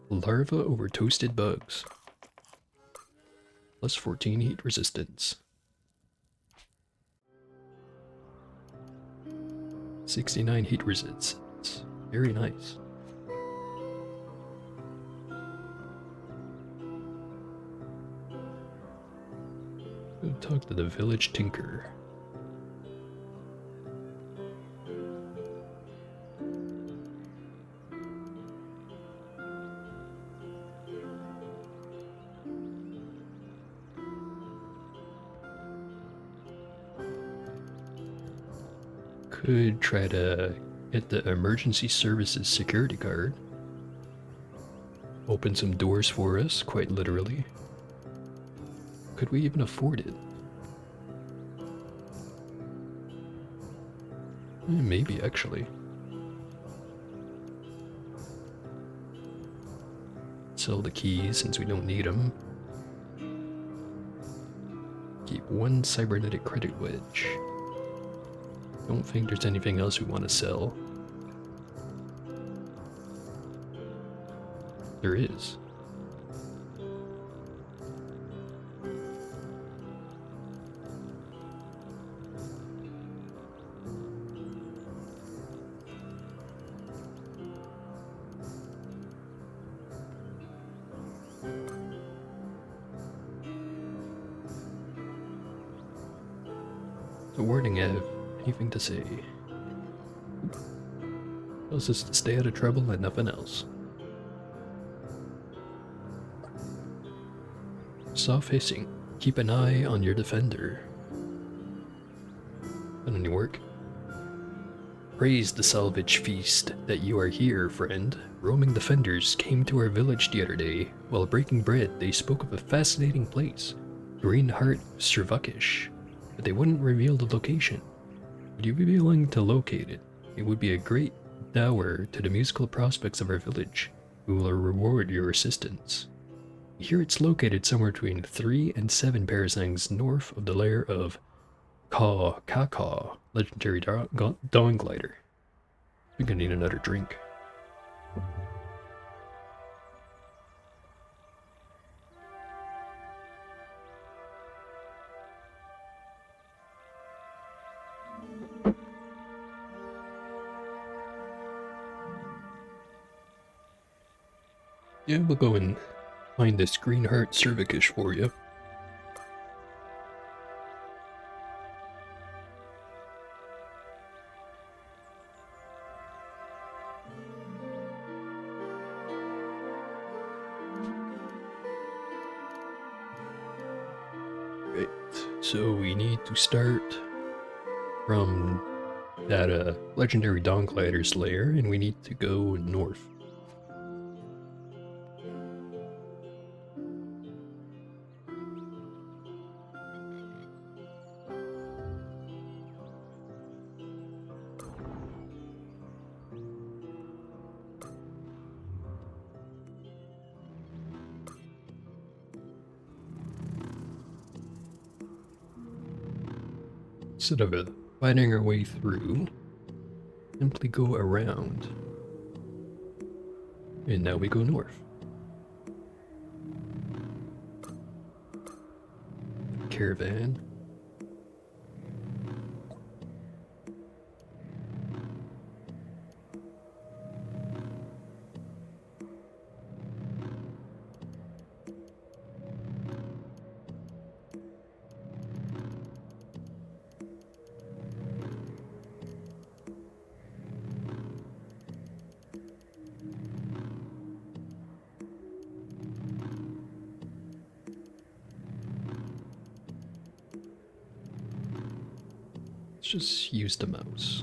Larva over toasted bugs. Plus 14 heat resistance. 69 heat resistance. Very nice. Go talk to the village tinker. Could try to get the emergency services security card. Open some doors for us, quite literally. Could we even afford it? Maybe, actually. Sell the keys since we don't need them. Keep one cybernetic credit wedge. Don't think there's anything else we want to sell. There is. The warning have anything to say. Tells us to stay out of trouble and nothing else. Soft hissing. Keep an eye on your defender. Done any work? Praise the salvage feast that you are here, friend. Roaming defenders came to our village the other day. While breaking bread, they spoke of a fascinating place, Greenheart Servakish, but they wouldn't reveal the location. Would you be willing to locate it? It would be a great dower to the musical prospects of our village. We will reward your assistance. Here it's located somewhere between 3 and 7 parasangs north of the lair of Kaka, legendary dawn glider. We're gonna need another drink. Yeah, we'll go and find this Greenheart Cervikish for you. Right, so we need to start from that legendary dawn glider's lair, and we need to go north. Instead of finding our way through, simply go around. And now we go north. Caravan. Let's just use the mouse.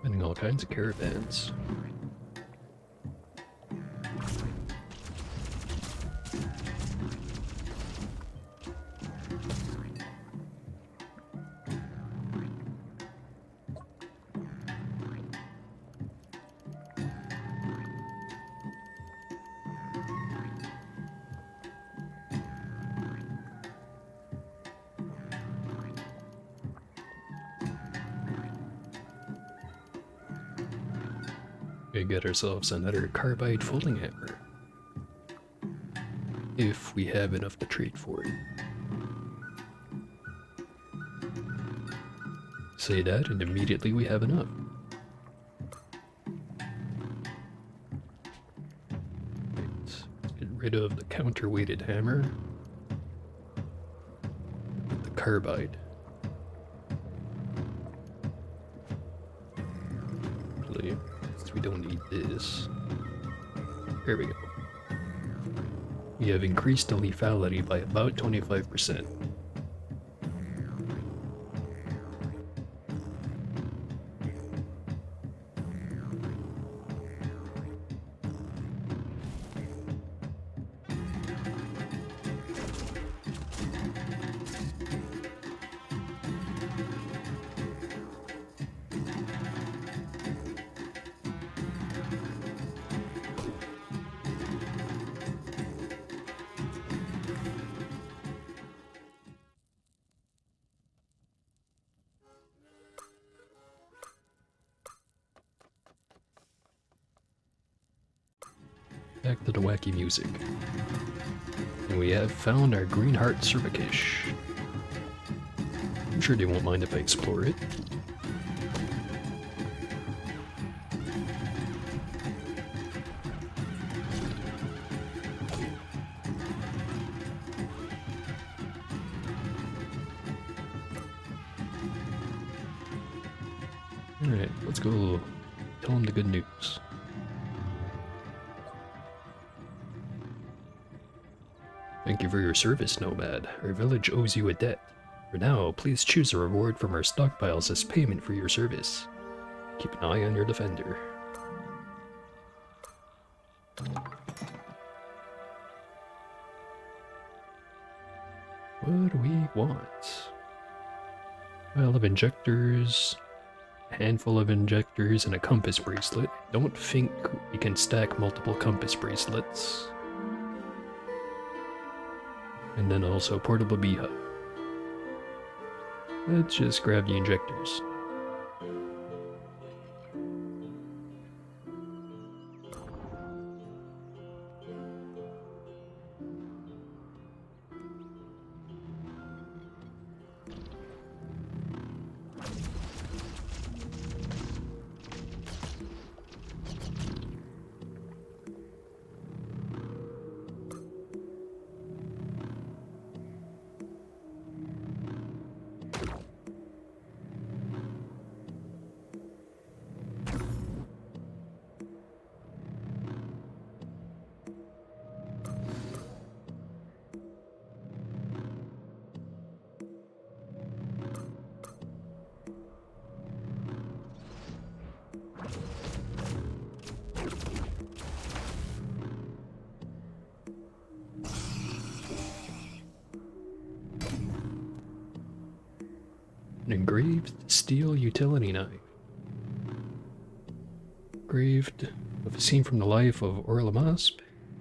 Finding all kinds of caravans. We get ourselves another carbide folding hammer. If we have enough to trade for it. Say that, and immediately we have enough. Right, let's get rid of the counterweighted hammer. With the carbide. Actually, we don't need this. There we go. We have increased the lethality by about 25%. Back to the wacky music. And we have found our green heart cervicash. I'm sure they won't mind if I explore it. Alright, let's go tell them the good news. Thank you for your service, Nomad. Our village owes you a debt. For now, please choose a reward from our stockpiles as payment for your service. Keep an eye on your defender. What do we want? Pile of injectors, a handful of injectors, and a compass bracelet. I don't think we can stack multiple compass bracelets. And then also portable beehive. Let's just grab the injectors. An engraved steel utility knife. Engraved of a scene from the life of Orlamasp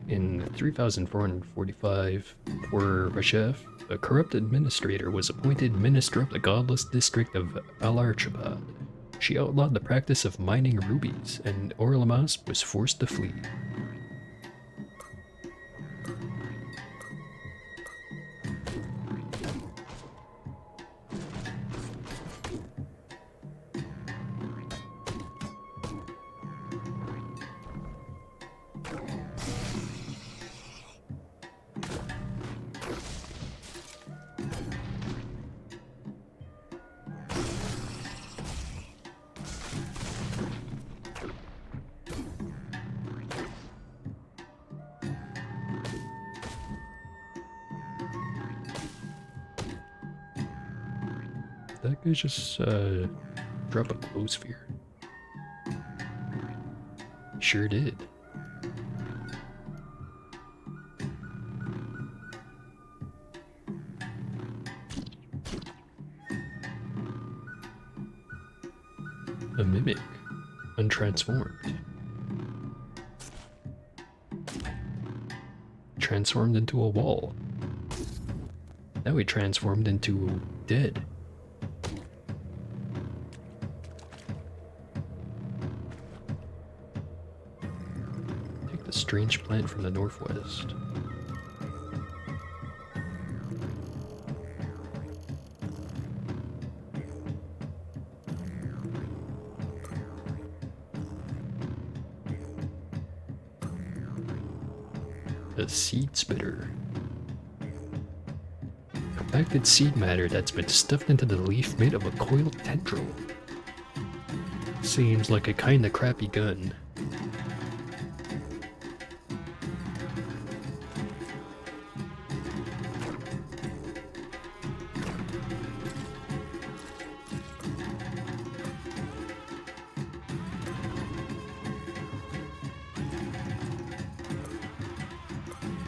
in 3445 for Rashev. A corrupt administrator was appointed minister of the godless district of Alarchabad. She outlawed the practice of mining rubies, and Orlamasp was forced to flee. That guy just drop a glow sphere. Sure did. A mimic, untransformed. Transformed into a wall. Now he transformed into dead. the strange plant from the northwest. A seed spitter. Compacted seed matter that's been stuffed into the leaf made of a coiled tendril. Seems like a kinda crappy gun.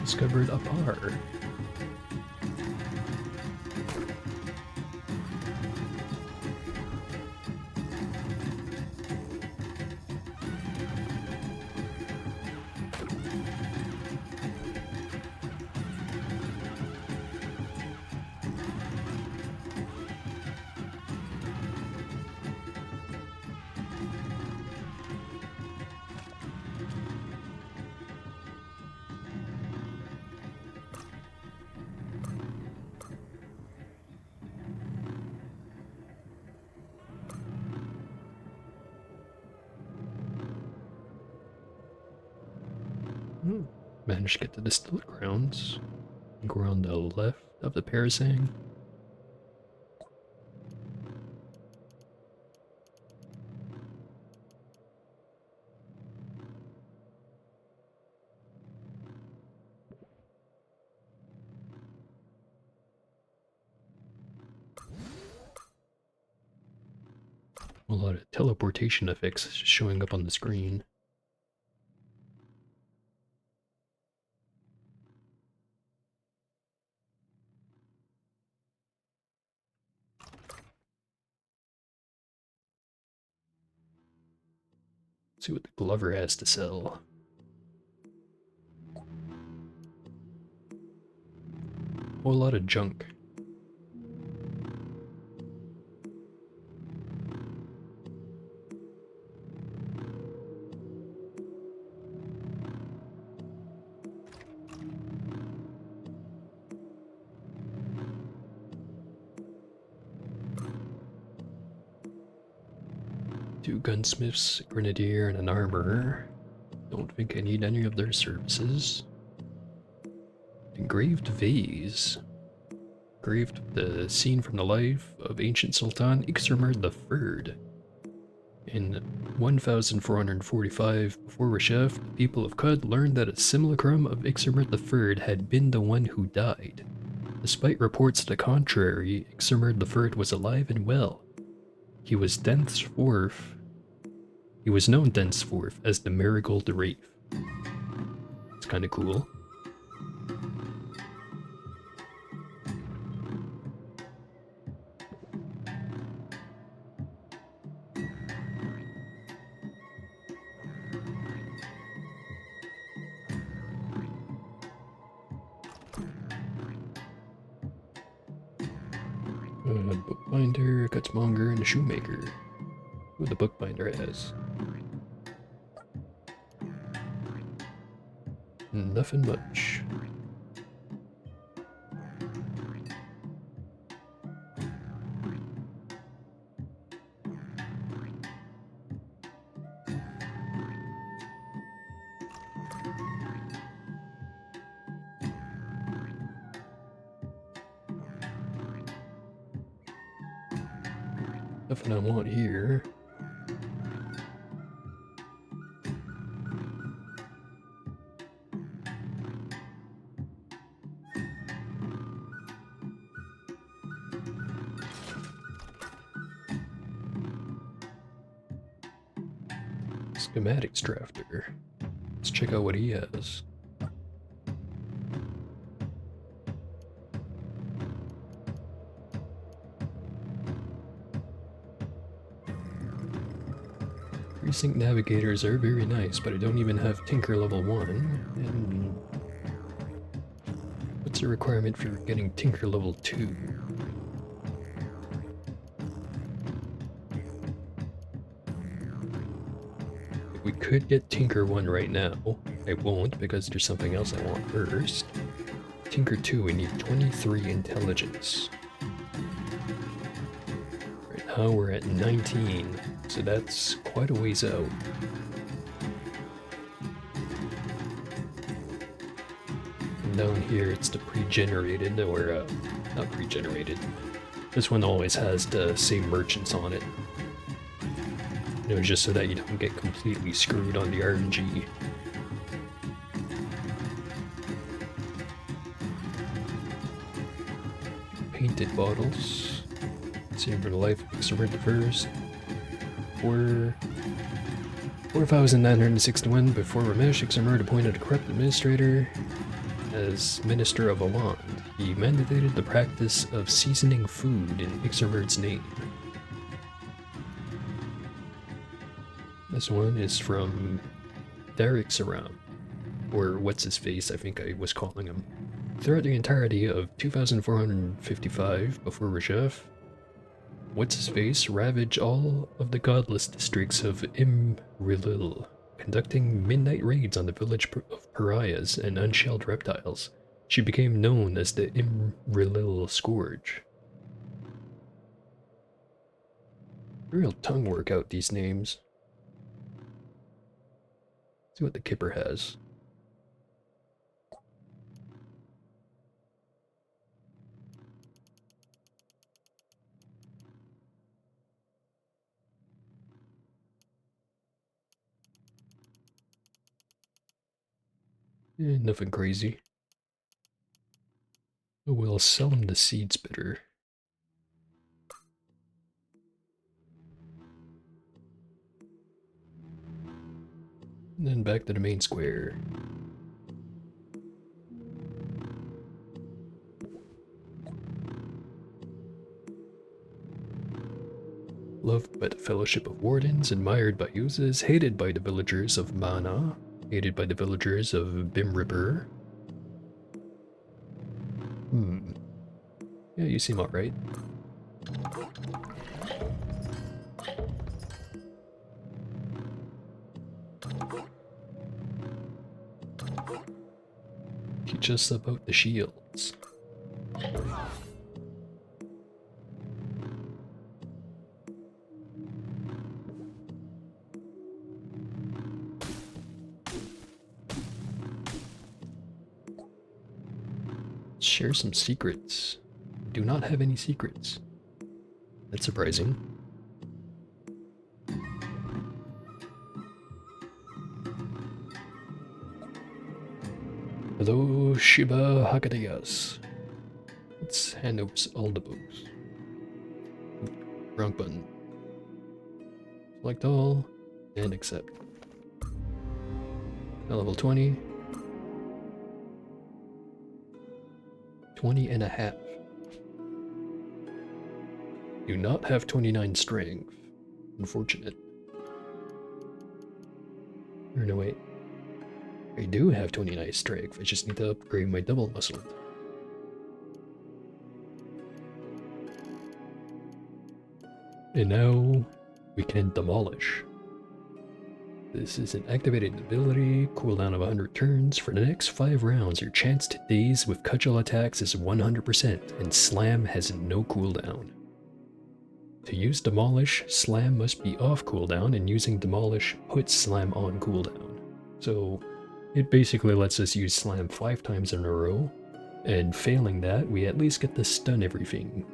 Discovered a par. Managed to get to the distilled grounds. I think we're on the left of the parasang. A lot of teleportation effects showing up on the screen. Let's see what the Glover has to sell. Whole lot of junk. Two gunsmiths, a grenadier, and an armorer. Don't think I need any of their services. Engraved vase. Engraved the scene from the life of ancient Sultan Ixermerd III. In 1445 before Reshef, the people of Qud learned that a simulacrum of Ixermerd III had been the one who died. Despite reports to the contrary, Ixermerd III was alive and well. He was known thenceforth as the Marigold Wraith. It's kind of cool. Bookbinder, gutsmonger, and a shoemaker. Who the bookbinder has. Nothing much. Nothing I want here. Schematics drafter. Let's check out what he has. Precinct navigators are very nice, but I don't even have Tinker level 1. And what's the requirement for getting Tinker level 2? We could get Tinker 1 right now. I won't because there's something else I want first. Tinker 2, we need 23 intelligence. Right now we're at 19, so that's quite a ways out. And down here it's the pre-generated, or not pre-generated. This one always has the same merchants on it. You know, just so that you don't get completely screwed on the RNG. Painted bottles. Save for the life of extrovert first. 4,961 before Ramesh Extrovert appointed a corrupt administrator as Minister of Aland. He mandated the practice of seasoning food in Extrovert's name. This one is from Derek Saram, or what's his face, I think I was calling him. Throughout the entirety of 2455 before Rajaf, what's his face ravaged all of the godless districts of Imrilil, conducting midnight raids on the village of pariahs and unshelled reptiles. She became known as the Imrilil Scourge. Real tongue work out these names. See what the Kipper has. Nothing crazy. We'll sell him the seed spitter. And then back to the main square. Loved by the Fellowship of Wardens, admired by Uzes, hated by the villagers of Mana, hated by the villagers of Bimripper. Yeah, you seem alright. Teach us about the shields. Share some secrets. Do not have any secrets. That's surprising. Hello, Shiba Hakatayas. Let's hand over all the books. Wrong button. Select all and accept. Now level 20. 20 and a half. Do not have 29 strength. Unfortunate. Or no, wait. I do have 29 strength. I just need to upgrade my double muscle. And now we can demolish. This is an activated ability, cooldown of 100 turns. For the next 5 rounds, your chance to daze with cudgel attacks is 100%, and slam has no cooldown. To use demolish, slam must be off cooldown, and using demolish puts slam on cooldown. So it basically lets us use slam 5 times in a row, and failing that, we at least get to stun everything.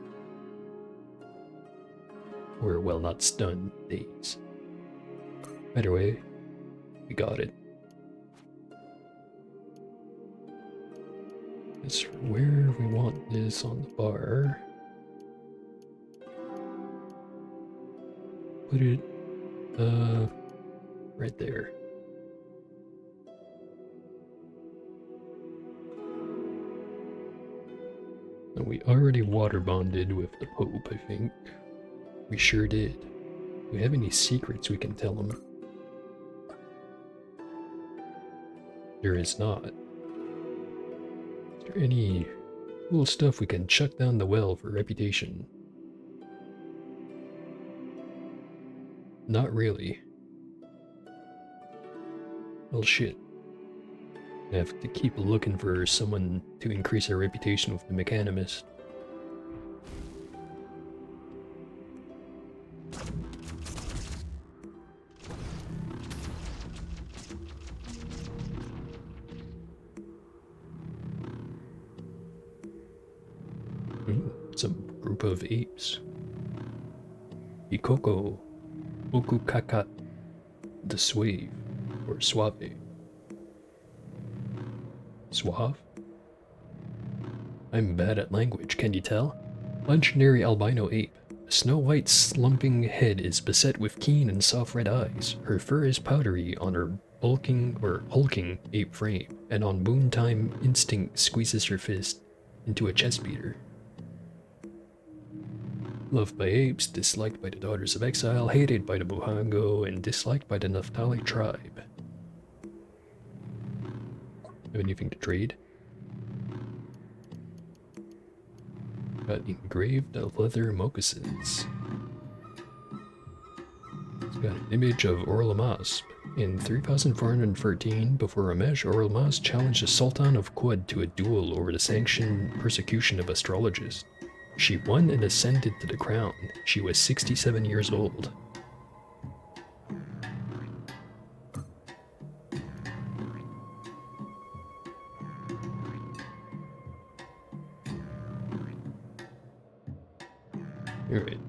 Or, well, not stun, daze. Either way, we got it. It's where we want this on the bar. Put it, right there. And we already water bonded with the Pope, I think. We sure did. Do we have any secrets we can tell him? There is not. Is there any cool stuff we can chuck down the well for reputation? Not really. Well, shit. I have to keep looking for someone to increase our reputation with the Mechanimist. It's a group of apes. Ikoko, Okukaka, the Suave, or Suave. Suave? I'm bad at language, can you tell? Legendary albino ape. A snow-white slumping head is beset with keen and soft red eyes. Her fur is powdery on her hulking ape frame, and on moontime instinct squeezes her fist into a chest beater. Loved by apes, disliked by the Daughters of Exile, hated by the Buhango, and disliked by the Naftali tribe. Have anything to trade? Got engraved leather moccasins. It's got an image of Orlamasp. In 3413, before Ramesh, Orlamasp challenged the Sultan of Quad to a duel over the sanctioned persecution of astrologists. She won and ascended to the crown. She was 67 years old. Alright.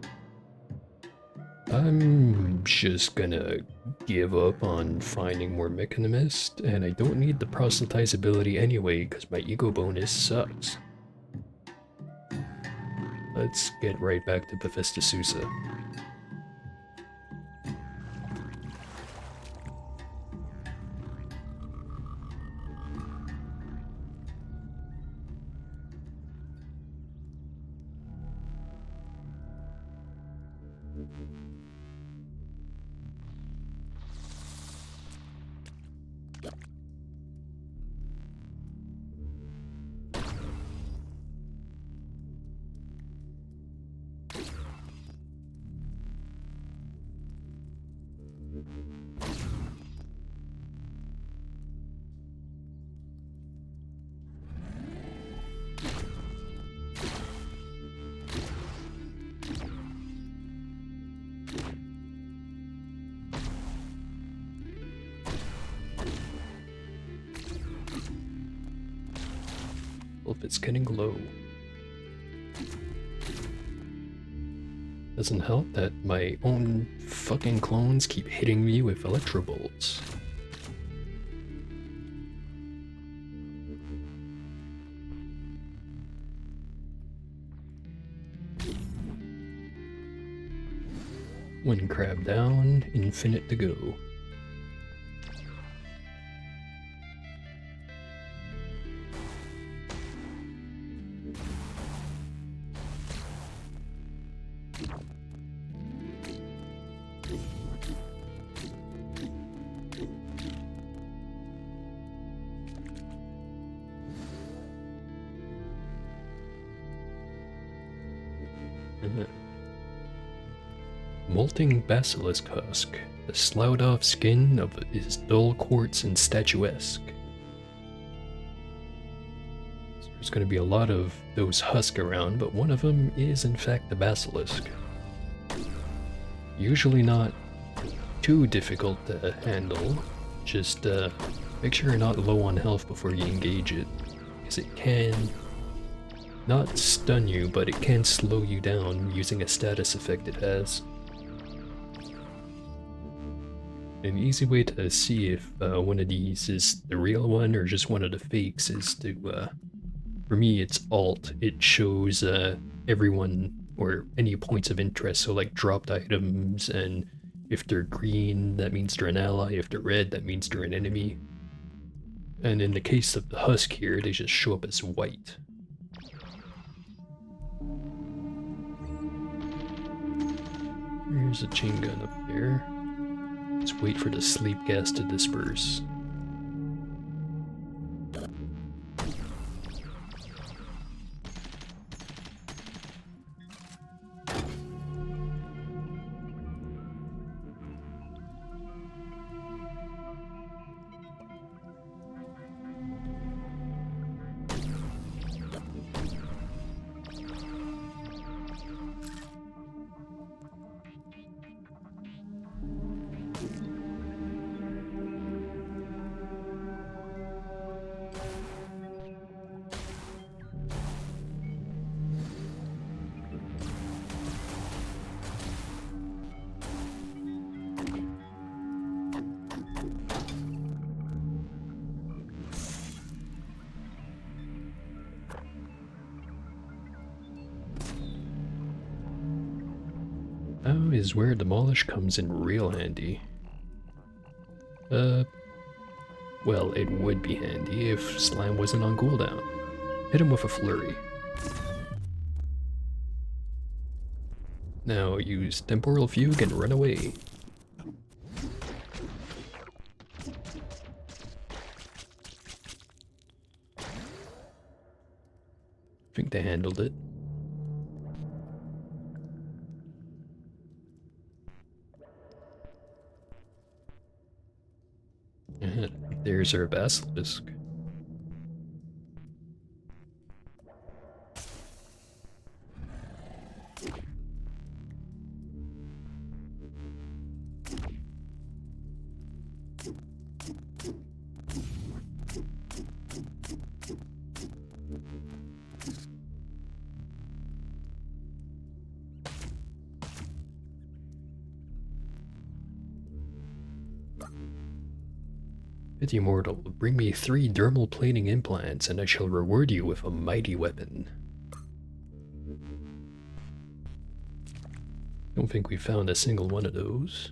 I'm just gonna give up on finding more Mechanimist, and I don't need the proselytizability anyway, because my ego bonus sucks. Let's get right back to Bethesda Sousa. Well, if it's getting low. Doesn't help that my own fucking clones keep hitting me with electro bolts. One crab down, infinite to go. Molting basilisk husk. The sloughed-off skin of it is dull quartz and statuesque. So there's going to be a lot of those husks around, but one of them is in fact the basilisk. Usually not too difficult to handle. Just make sure you're not low on health before you engage it, because it can not stun you, but it can slow you down using a status effect it has. An easy way to see if one of these is the real one or just one of the fakes is to, for me it's alt. It shows everyone or any points of interest, so like dropped items, and if they're green that means they're an ally, if they're red that means they're an enemy. And in the case of the husk here, they just show up as white. Here's a chain gun up there. Let's wait for the sleep gas to disperse. Now is where Demolish comes in real handy. Well, it would be handy if Slime wasn't on cooldown. Hit him with a flurry. Now use Temporal Fugue and run away. I think they handled it. There's our basilisk. Pity mortal, bring me 3 dermal plating implants, and I shall reward you with a mighty weapon. Don't think we found a single one of those,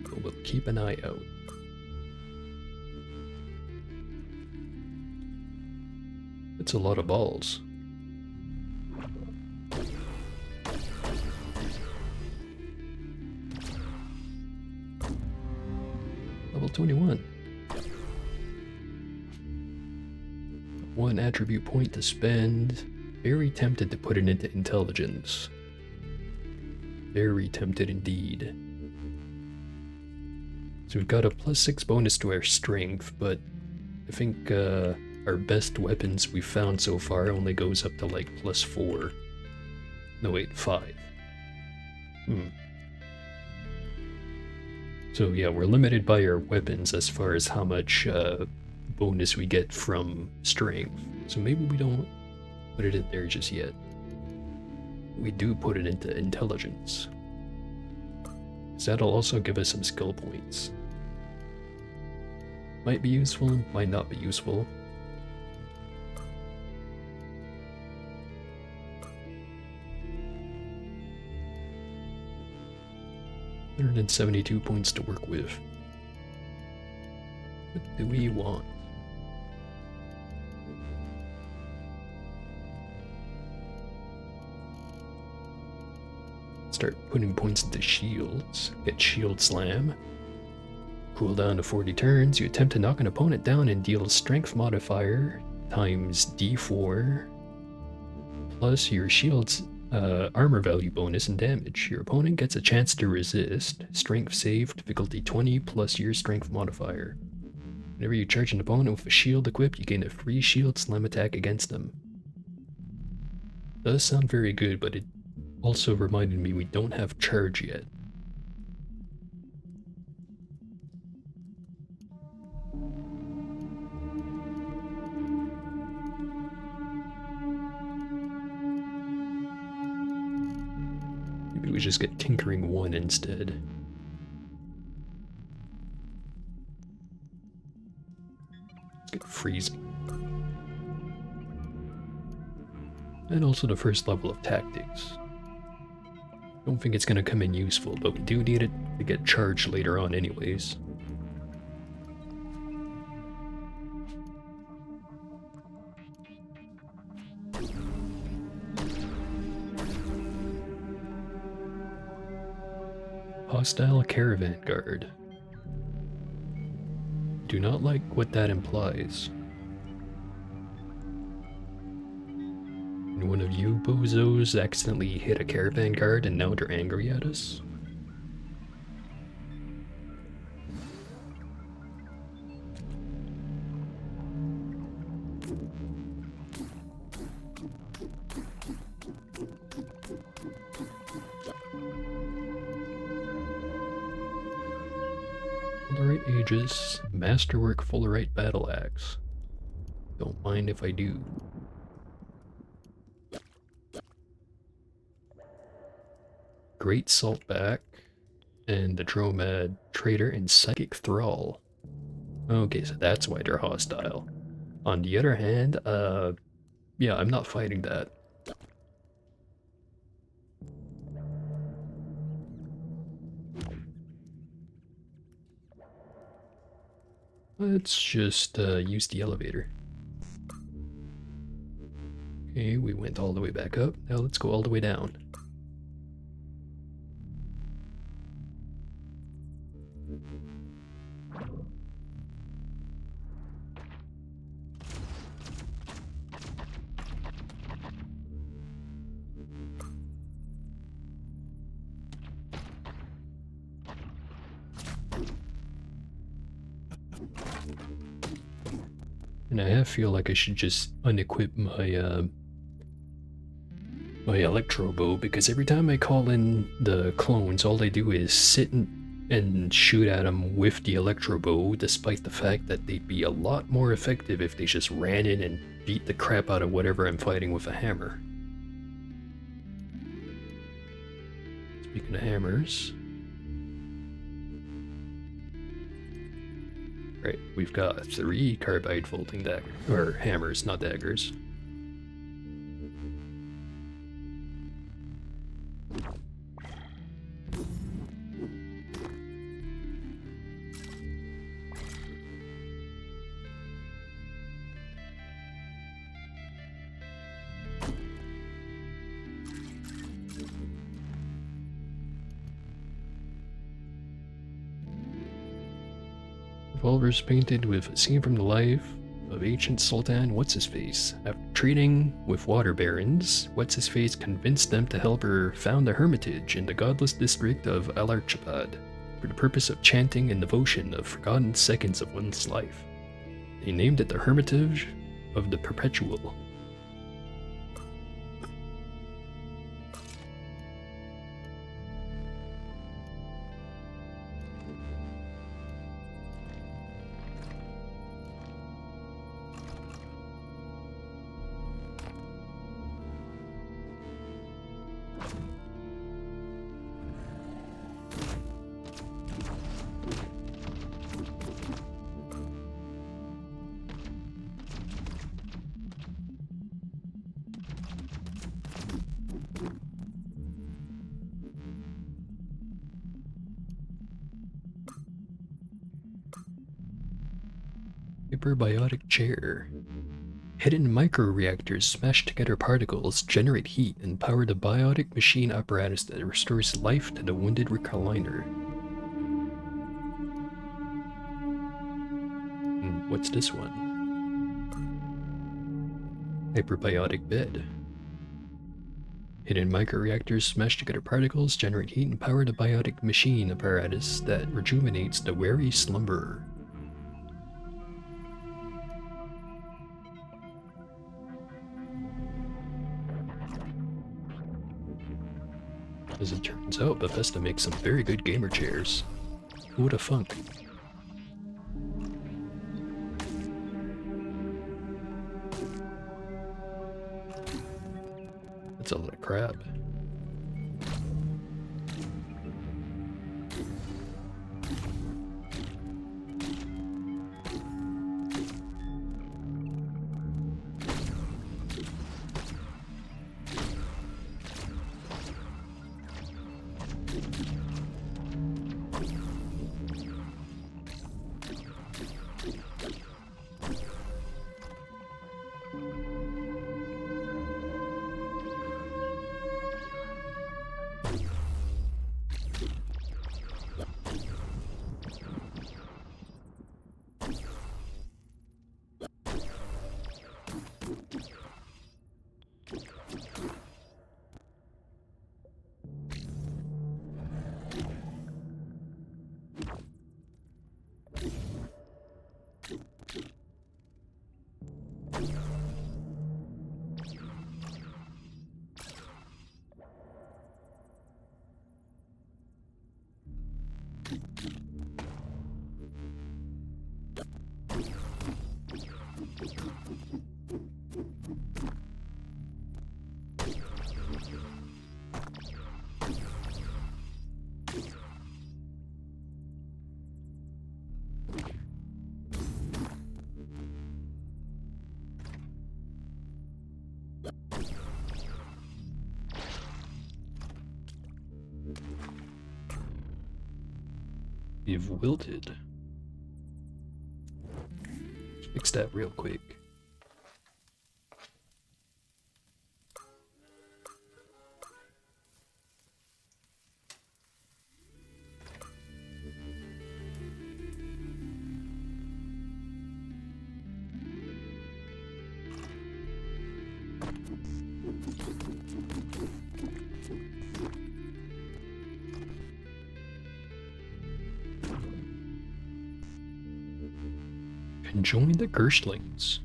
but we'll keep an eye out. It's a lot of balls. Level 21. 1 attribute point to spend. Very tempted to put it into intelligence. Very tempted indeed. So we've got a +6 bonus to our strength, but I think our best weapons we've found so far only goes up to like +4. No wait, 5. So yeah, we're limited by our weapons as far as how much bonus we get from strength. So maybe we don't put it in there just yet. We do put it into intelligence. So that'll also give us some skill points. Might be useful, might not be useful. $172 points to work with. What do we want? Start putting points into shields. Get shield slam. Cooldown to 40 turns. You attempt to knock an opponent down and deal strength modifier times d4 plus your shield's armor value bonus and damage. Your opponent gets a chance to resist. Strength save, difficulty 20 plus your strength modifier. Whenever you charge an opponent with a shield equipped, you gain a free shield slam attack against them. Does sound very good, but it also reminded me we don't have charge yet. Maybe we just get Tinkering 1 instead. Let's get Freezing. And also the first level of Tactics. Don't think it's gonna come in useful, but we do need it to get charged later on anyways. Hostile Caravan Guard. Do not like what that implies. One of you bozos accidentally hit a caravan guard and now they're angry at us? Fullerite Aegis, Masterwork Fullerite Battle Axe. Don't mind if I do. Great Saltback, and the Dromad Trader and Psychic Thrall. Okay, so that's why they're hostile. On the other hand, yeah, I'm not fighting that. Let's just use the elevator. Okay, we went all the way back up. Now let's go all the way down. And I feel like I should just unequip my my electro bow, because every time I call in the clones, all they do is sit and shoot at them with the electro bow, despite the fact that they'd be a lot more effective if they just ran in and beat the crap out of whatever I'm fighting with a hammer. Speaking of hammers, right, we've got 3 carbide folding daggers, or hammers, not daggers. Revolvers painted with a scene from the life of ancient Sultan What's-His-Face. After treating with water barons, What's-His-Face convinced them to help her found a hermitage in the godless district of Alarchapad for the purpose of chanting and devotion of forgotten seconds of one's life. They named it the Hermitage of the Perpetual. Hyperbiotic chair. Hidden microreactors smash together particles, generate heat, and power the biotic machine apparatus that restores life to the wounded recliner. What's this one? Hyperbiotic bed. Hidden microreactors smash together particles, generate heat, and power the biotic machine apparatus that rejuvenates the weary slumberer. As it turns out, Bethesda makes some very good gamer chairs. Who would have thunk? That's a lot of crap. You've wilted. Fix that real quick. And join the Gerstlings.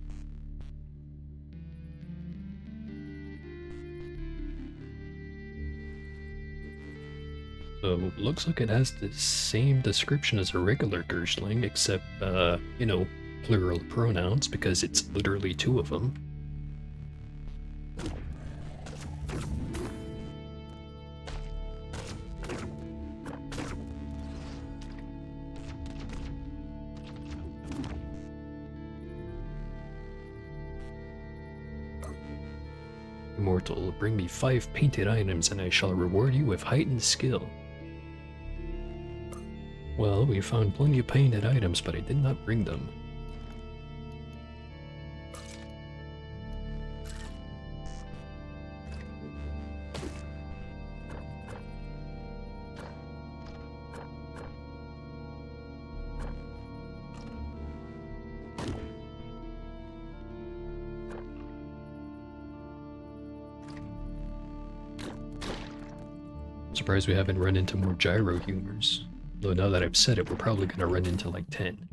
So, looks like it has the same description as a regular Gerstling, except, you know, plural pronouns, because it's literally two of them. Immortal, bring me 5 painted items and I shall reward you with heightened skill. Well, we found plenty of painted items, but I did not bring them. Surprised we haven't run into more gyro humors. Though now that I've said it, we're probably gonna run into like 10.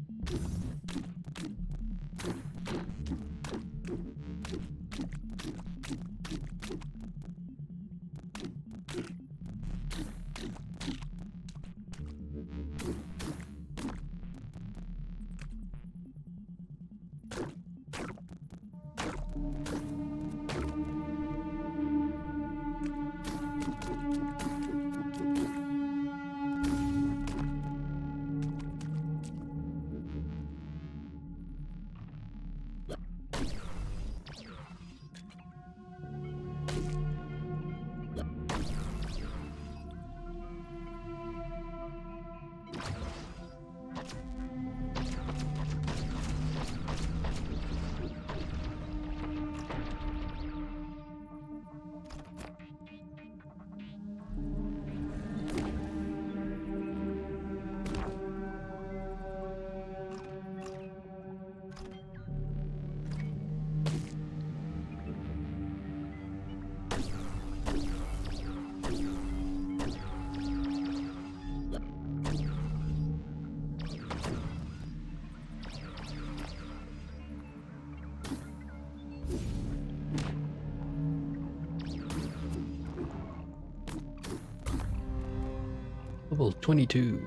Level 22.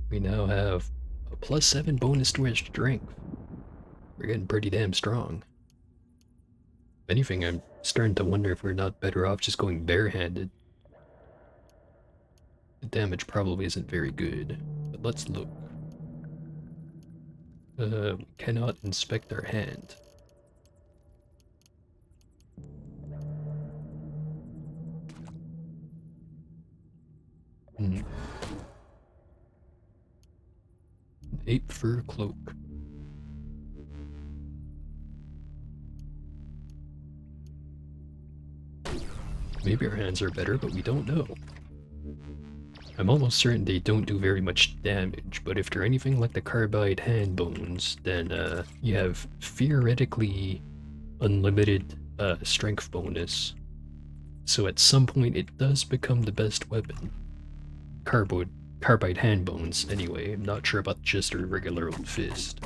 We now have a +7 bonus to our strength. We're getting pretty damn strong. If anything, I'm starting to wonder if we're not better off just going barehanded. The damage probably isn't very good, but let's look. We cannot inspect our hand. Hmm. Ape fur cloak. Maybe our hands are better, but we don't know. I'm almost certain they don't do very much damage, but if they're anything like the carbide hand bones, then you have theoretically unlimited strength bonus. So at some point it does become the best weapon. Carbide hand bones, anyway. I'm not sure about just a regular old fist.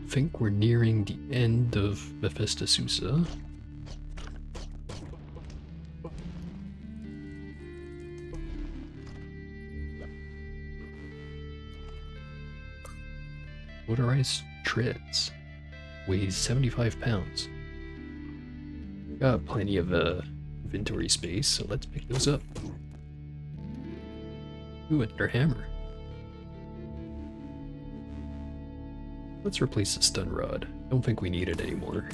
I think we're nearing the end of Mephistosusa. Motorized treads. Weighs 75 pounds. Got plenty of inventory space, so let's pick those up. Ooh, another hammer. Let's replace the stun rod. Don't think we need it anymore.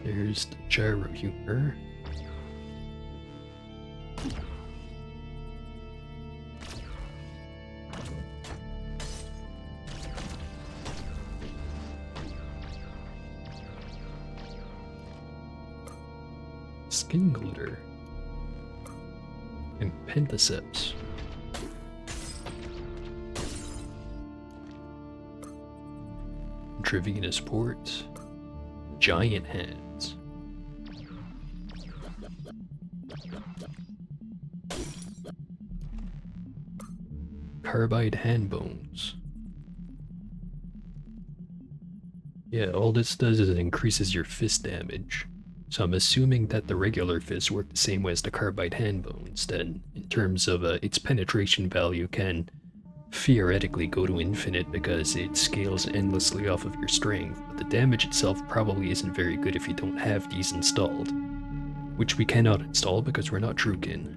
There's the gyro humor. Skin glitter. And pentaceps. Intravenous ports. Giant hands. Carbide hand bones. Yeah, all this does is it increases your fist damage. So I'm assuming that the regular fists work the same way as the carbide hand bones, then in terms of its penetration value can theoretically go to infinite because it scales endlessly off of your strength, but the damage itself probably isn't very good if you don't have these installed. Which we cannot install because we're not Trukin.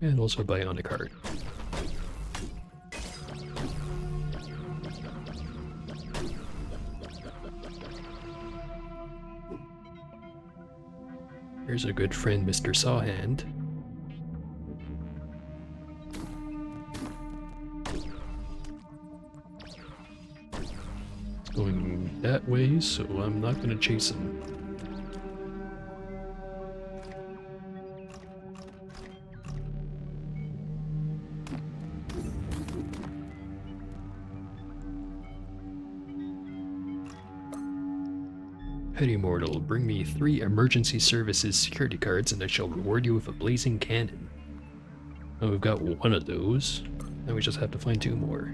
And also bionic heart. Here's a good friend, Mr. Sawhand. It's going that way, so I'm not going to chase him. Petty mortal, bring me 3 emergency services security cards and I shall reward you with a blazing cannon. Oh, we've got one of those. Now we just have to find 2 more.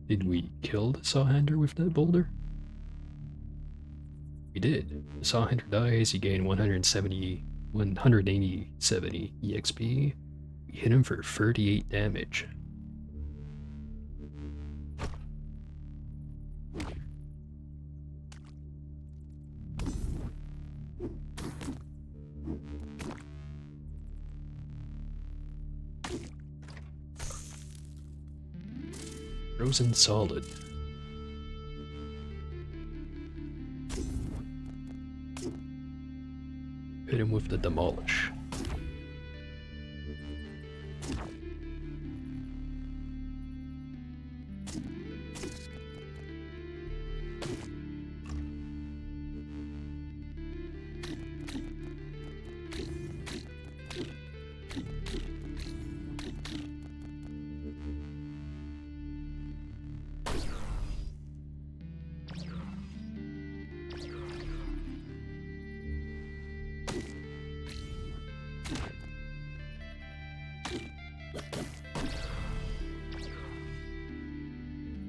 Did we kill the Sawhander with that boulder? We did. The Sawhander dies, you gain 180 EXP. We hit him for 38 damage. Frozen solid. Hit him with the demolish.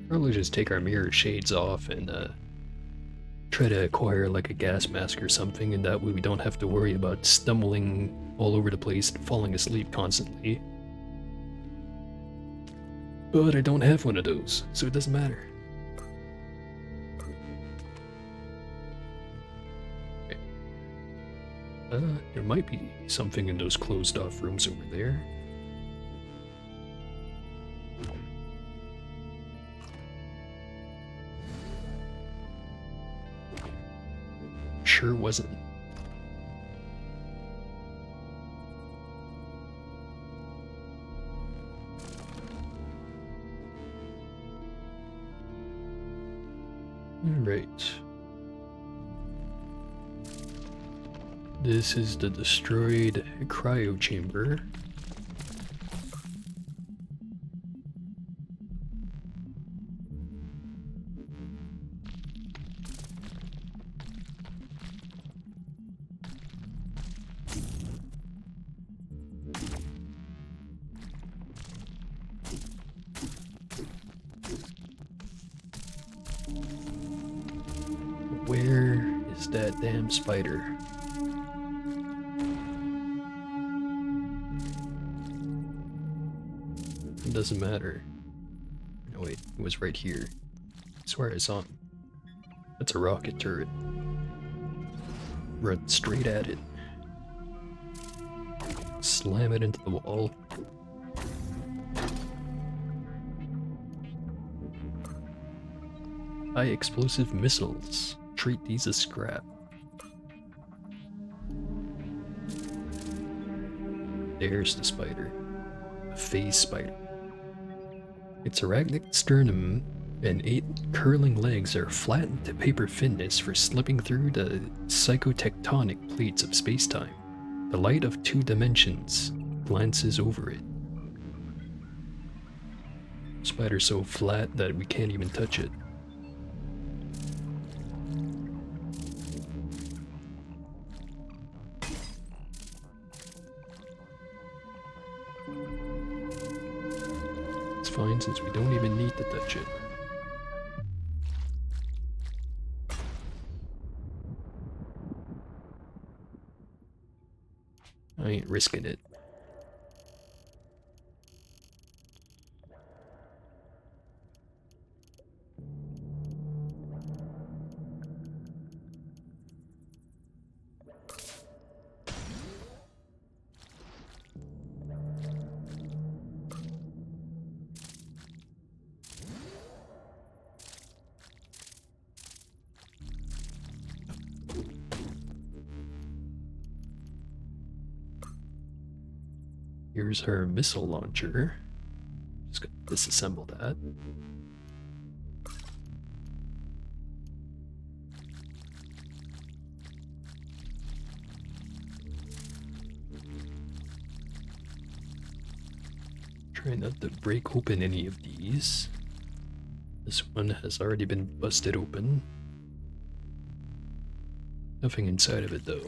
Probably just take our mirror shades off and try to acquire like a gas mask or something, and that way we don't have to worry about stumbling all over the place and falling asleep constantly. But I don't have one of those, so it doesn't matter. Okay. There might be something in those closed off rooms over there. sure wasn't. Alright. This is the destroyed cryo chamber. Where is that damn spider? It doesn't matter. No wait, it was right here. I swear I saw him. That's a rocket turret. Run straight at it. Slam it into the wall. High explosive missiles. Treat these as scrap. There's the spider. A phase spider. Its arachnic sternum and 8 curling legs are flattened to paper thinness for slipping through the psychotectonic plates of spacetime. The light of 2 dimensions glances over it. Spider's so flat that we can't even touch it. It's fine since we don't even need to touch it. I ain't risking it. Here's her missile launcher. Just gonna disassemble that. Try not to break open any of these. This one has already been busted open. Nothing inside of it though.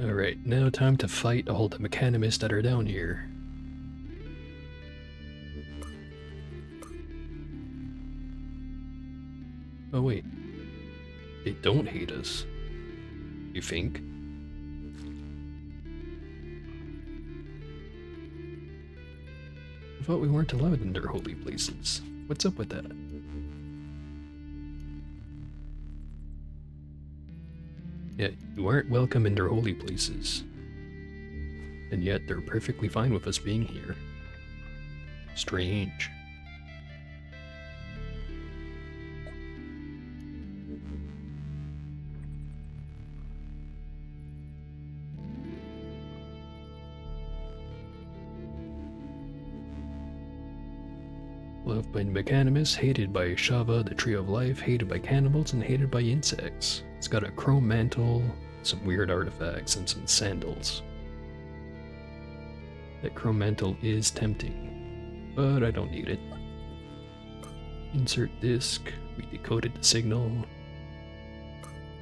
Alright, now time to fight all the mechanimists that are down here. Oh wait, they don't hate us, you think? I thought we weren't allowed in their holy places. What's up with that? Yeah, you aren't welcome in their holy places. And yet they're perfectly fine with us being here. Strange. Loved by the mechanimists, hated by Shava, the Tree of Life, hated by cannibals, and hated by insects. It's got a chrome mantle, some weird artifacts, and some sandals. That chrome mantle is tempting, but I don't need it. Insert disc, we decoded the signal.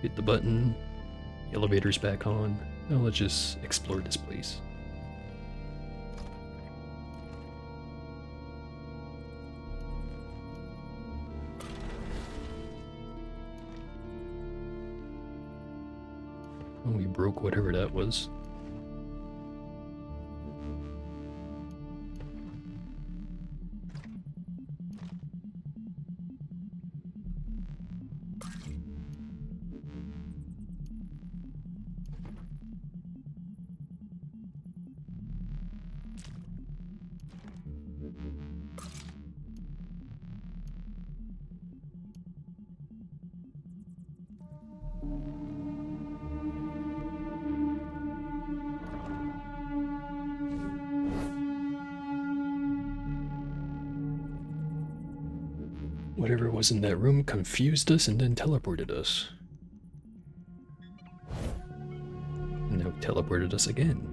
Hit the button, the elevator's back on. Now let's just explore this place. We broke whatever that was. Whatever was in that room confused us and then teleported us. And now teleported us again.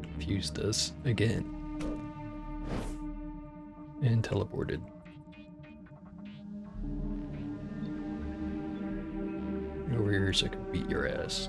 Confused us again. And teleported. Over here so I can beat your ass.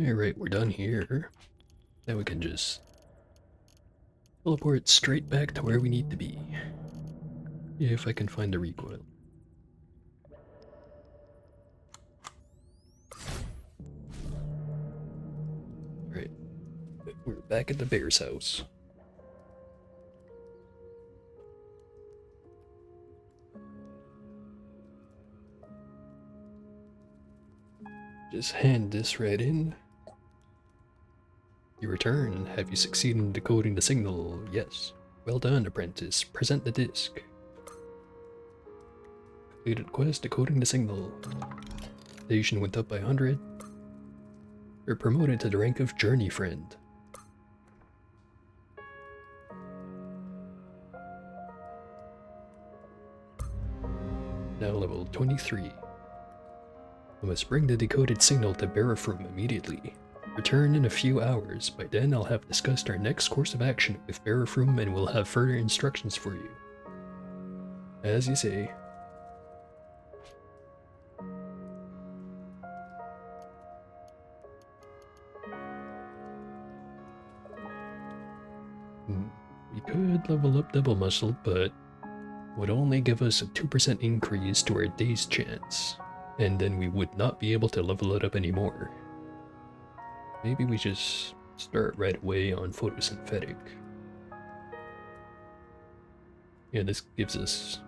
Alright, we're done here. Now we can just teleport straight back to where we need to be. If I can find the recoil. Right. We're back at the bear's house. Just hand this right in. You return. Have you succeeded in decoding the signal? Yes. Well done, apprentice. Present the disc. Completed quest decoding the signal. Station went up by 100. You're promoted to the rank of journey friend. Now level 23. I must bring the decoded signal to Barafrum immediately. Return in a few hours. By then I'll have discussed our next course of action with Barafrum and will have further instructions for you. As you say. We could level up Double Muscle, but would only give us a 2% increase to our day's chance, and then we would not be able to level it up anymore. Maybe we just start right away on Photosynthetic. Yeah, this gives us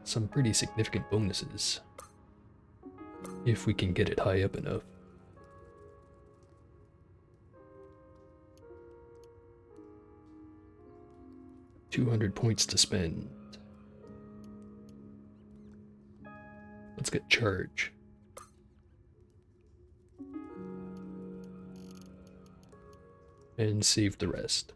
some pretty significant bonuses, if we can get it high up enough. $200 points to spend. Let's get charge. And save the rest.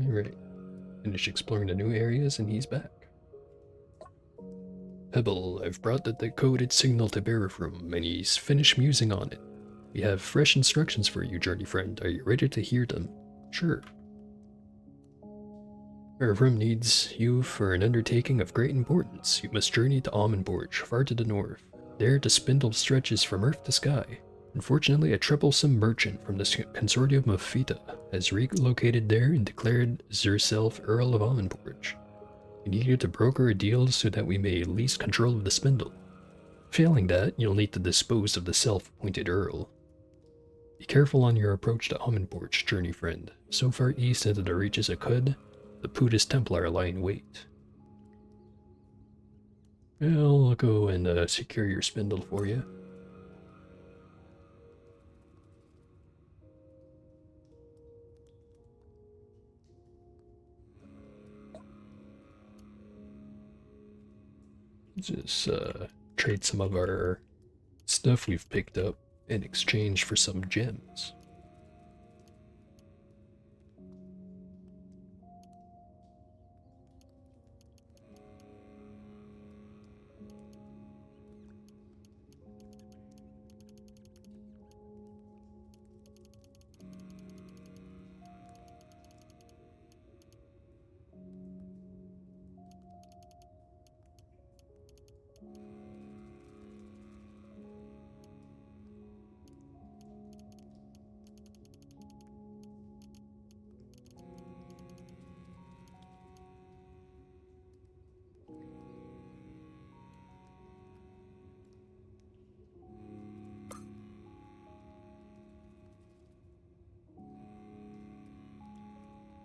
Alright. Finish exploring the new areas and he's back. Pebble, I've brought the decoded signal to Barafrum and he's finished musing on it. We have fresh instructions for you, journey friend. Are you ready to hear them? Sure. Barafrum needs you for an undertaking of great importance. You must journey to Almondborch, far to the north. There the spindle stretches from earth to sky. Unfortunately, a troublesome merchant from the consortium of Fita has relocated there and declared herself Earl of Almondborch. We need you to broker a deal so that we may lease control of the spindle. Failing that, you'll need to dispose of the self-appointed Earl. Be careful on your approach to Almondborch, journey friend. So far east into the reaches of Cud, the Pudis Templar lie in wait. Well, I'll go and secure your spindle for you. Just trade some of our stuff we've picked up in exchange for some gems.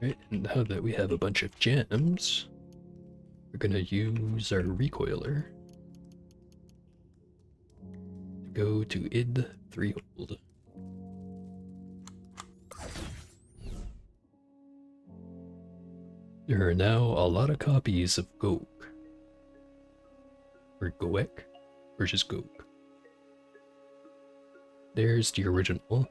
Right, and now that we have a bunch of gems, we're gonna use our recoiler to go to id 3 hold. There are now a lot of copies of Goek, or Goek, or just Goek. There's the original.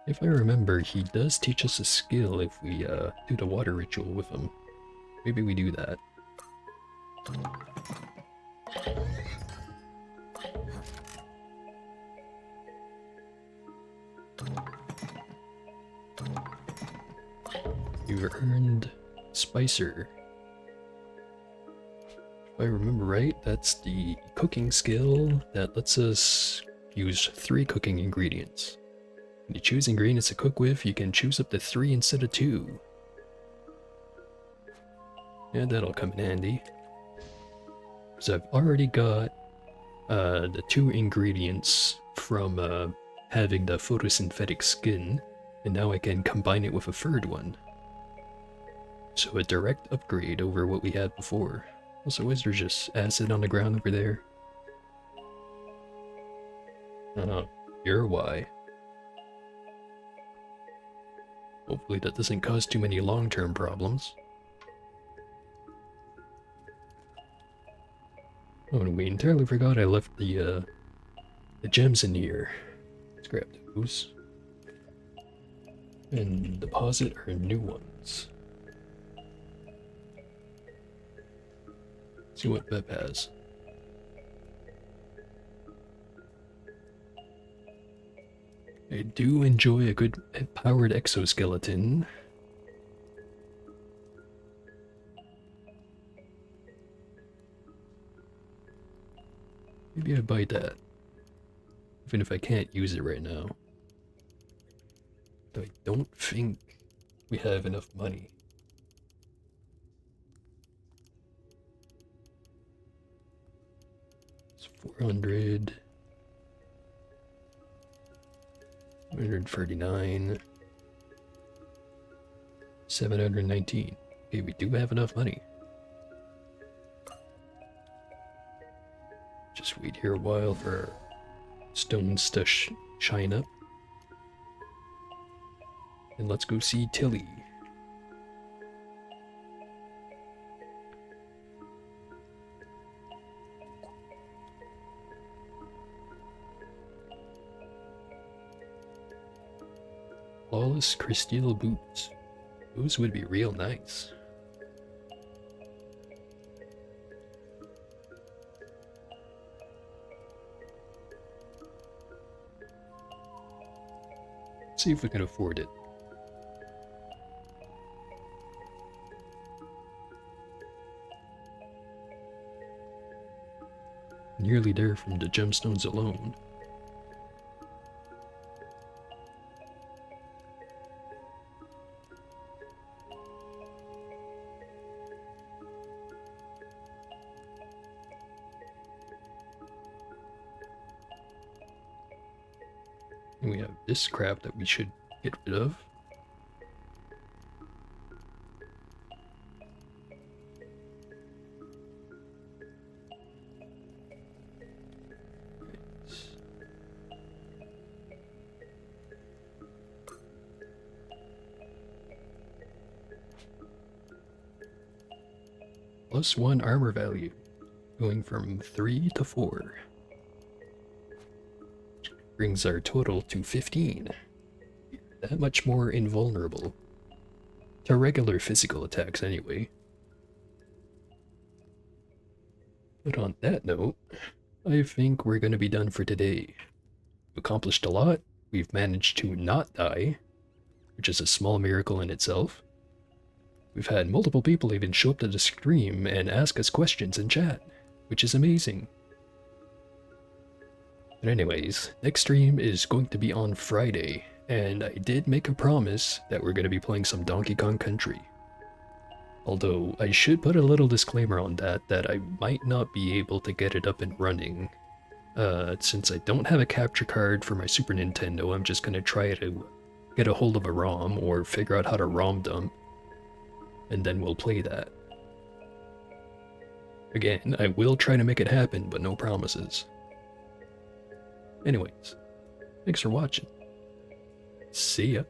If I remember, he does teach us a skill if we do the water ritual with him. Maybe we do that. You earned Spicer. If I remember right, that's the cooking skill that lets us use 3 cooking ingredients. When you choose ingredients to cook with, you can choose up to 3 instead of 2. Yeah, that'll come in handy. So I've already got the 2 ingredients from having the photosynthetic skin, and now I can combine it with a 3rd one. So a direct upgrade over what we had before. Also, is there just acid on the ground over there? You're why. Hopefully that doesn't cause too many long-term problems. Oh, and we entirely forgot I left the gems in here. Let's grab those. And deposit our new ones. See what Beb has. I do enjoy a good powered exoskeleton. Maybe I buy that. Even if I can't use it right now. I don't think we have enough money. It's 400. 139. 719. Okay, we do have enough money. Just wait here a while for our stones to shine up. And let's go see Tilly. Flawless crystal boots. Those would be real nice. Let's see if we can afford it. Nearly there from the gemstones alone. And we have this crap that we should get rid of. +1 armor value, going from 3 to 4. Brings our total to 15. That much more invulnerable. To regular physical attacks anyway. But on that note, I think we're gonna be done for today. We've accomplished a lot. We've managed to not die, which is a small miracle in itself. We've had multiple people even show up to the stream and ask us questions in chat, which is amazing. But anyways, next stream is going to be on Friday, and I did make a promise that we're going to be playing some Donkey Kong Country. Although, I should put a little disclaimer on that I might not be able to get it up and running Since I don't have a capture card for my Super Nintendo, I'm just gonna try to get a hold of a ROM or figure out how to ROM dump, and then we'll play that. Again, I will try to make it happen, but no promises. Anyways, thanks for watching. See ya.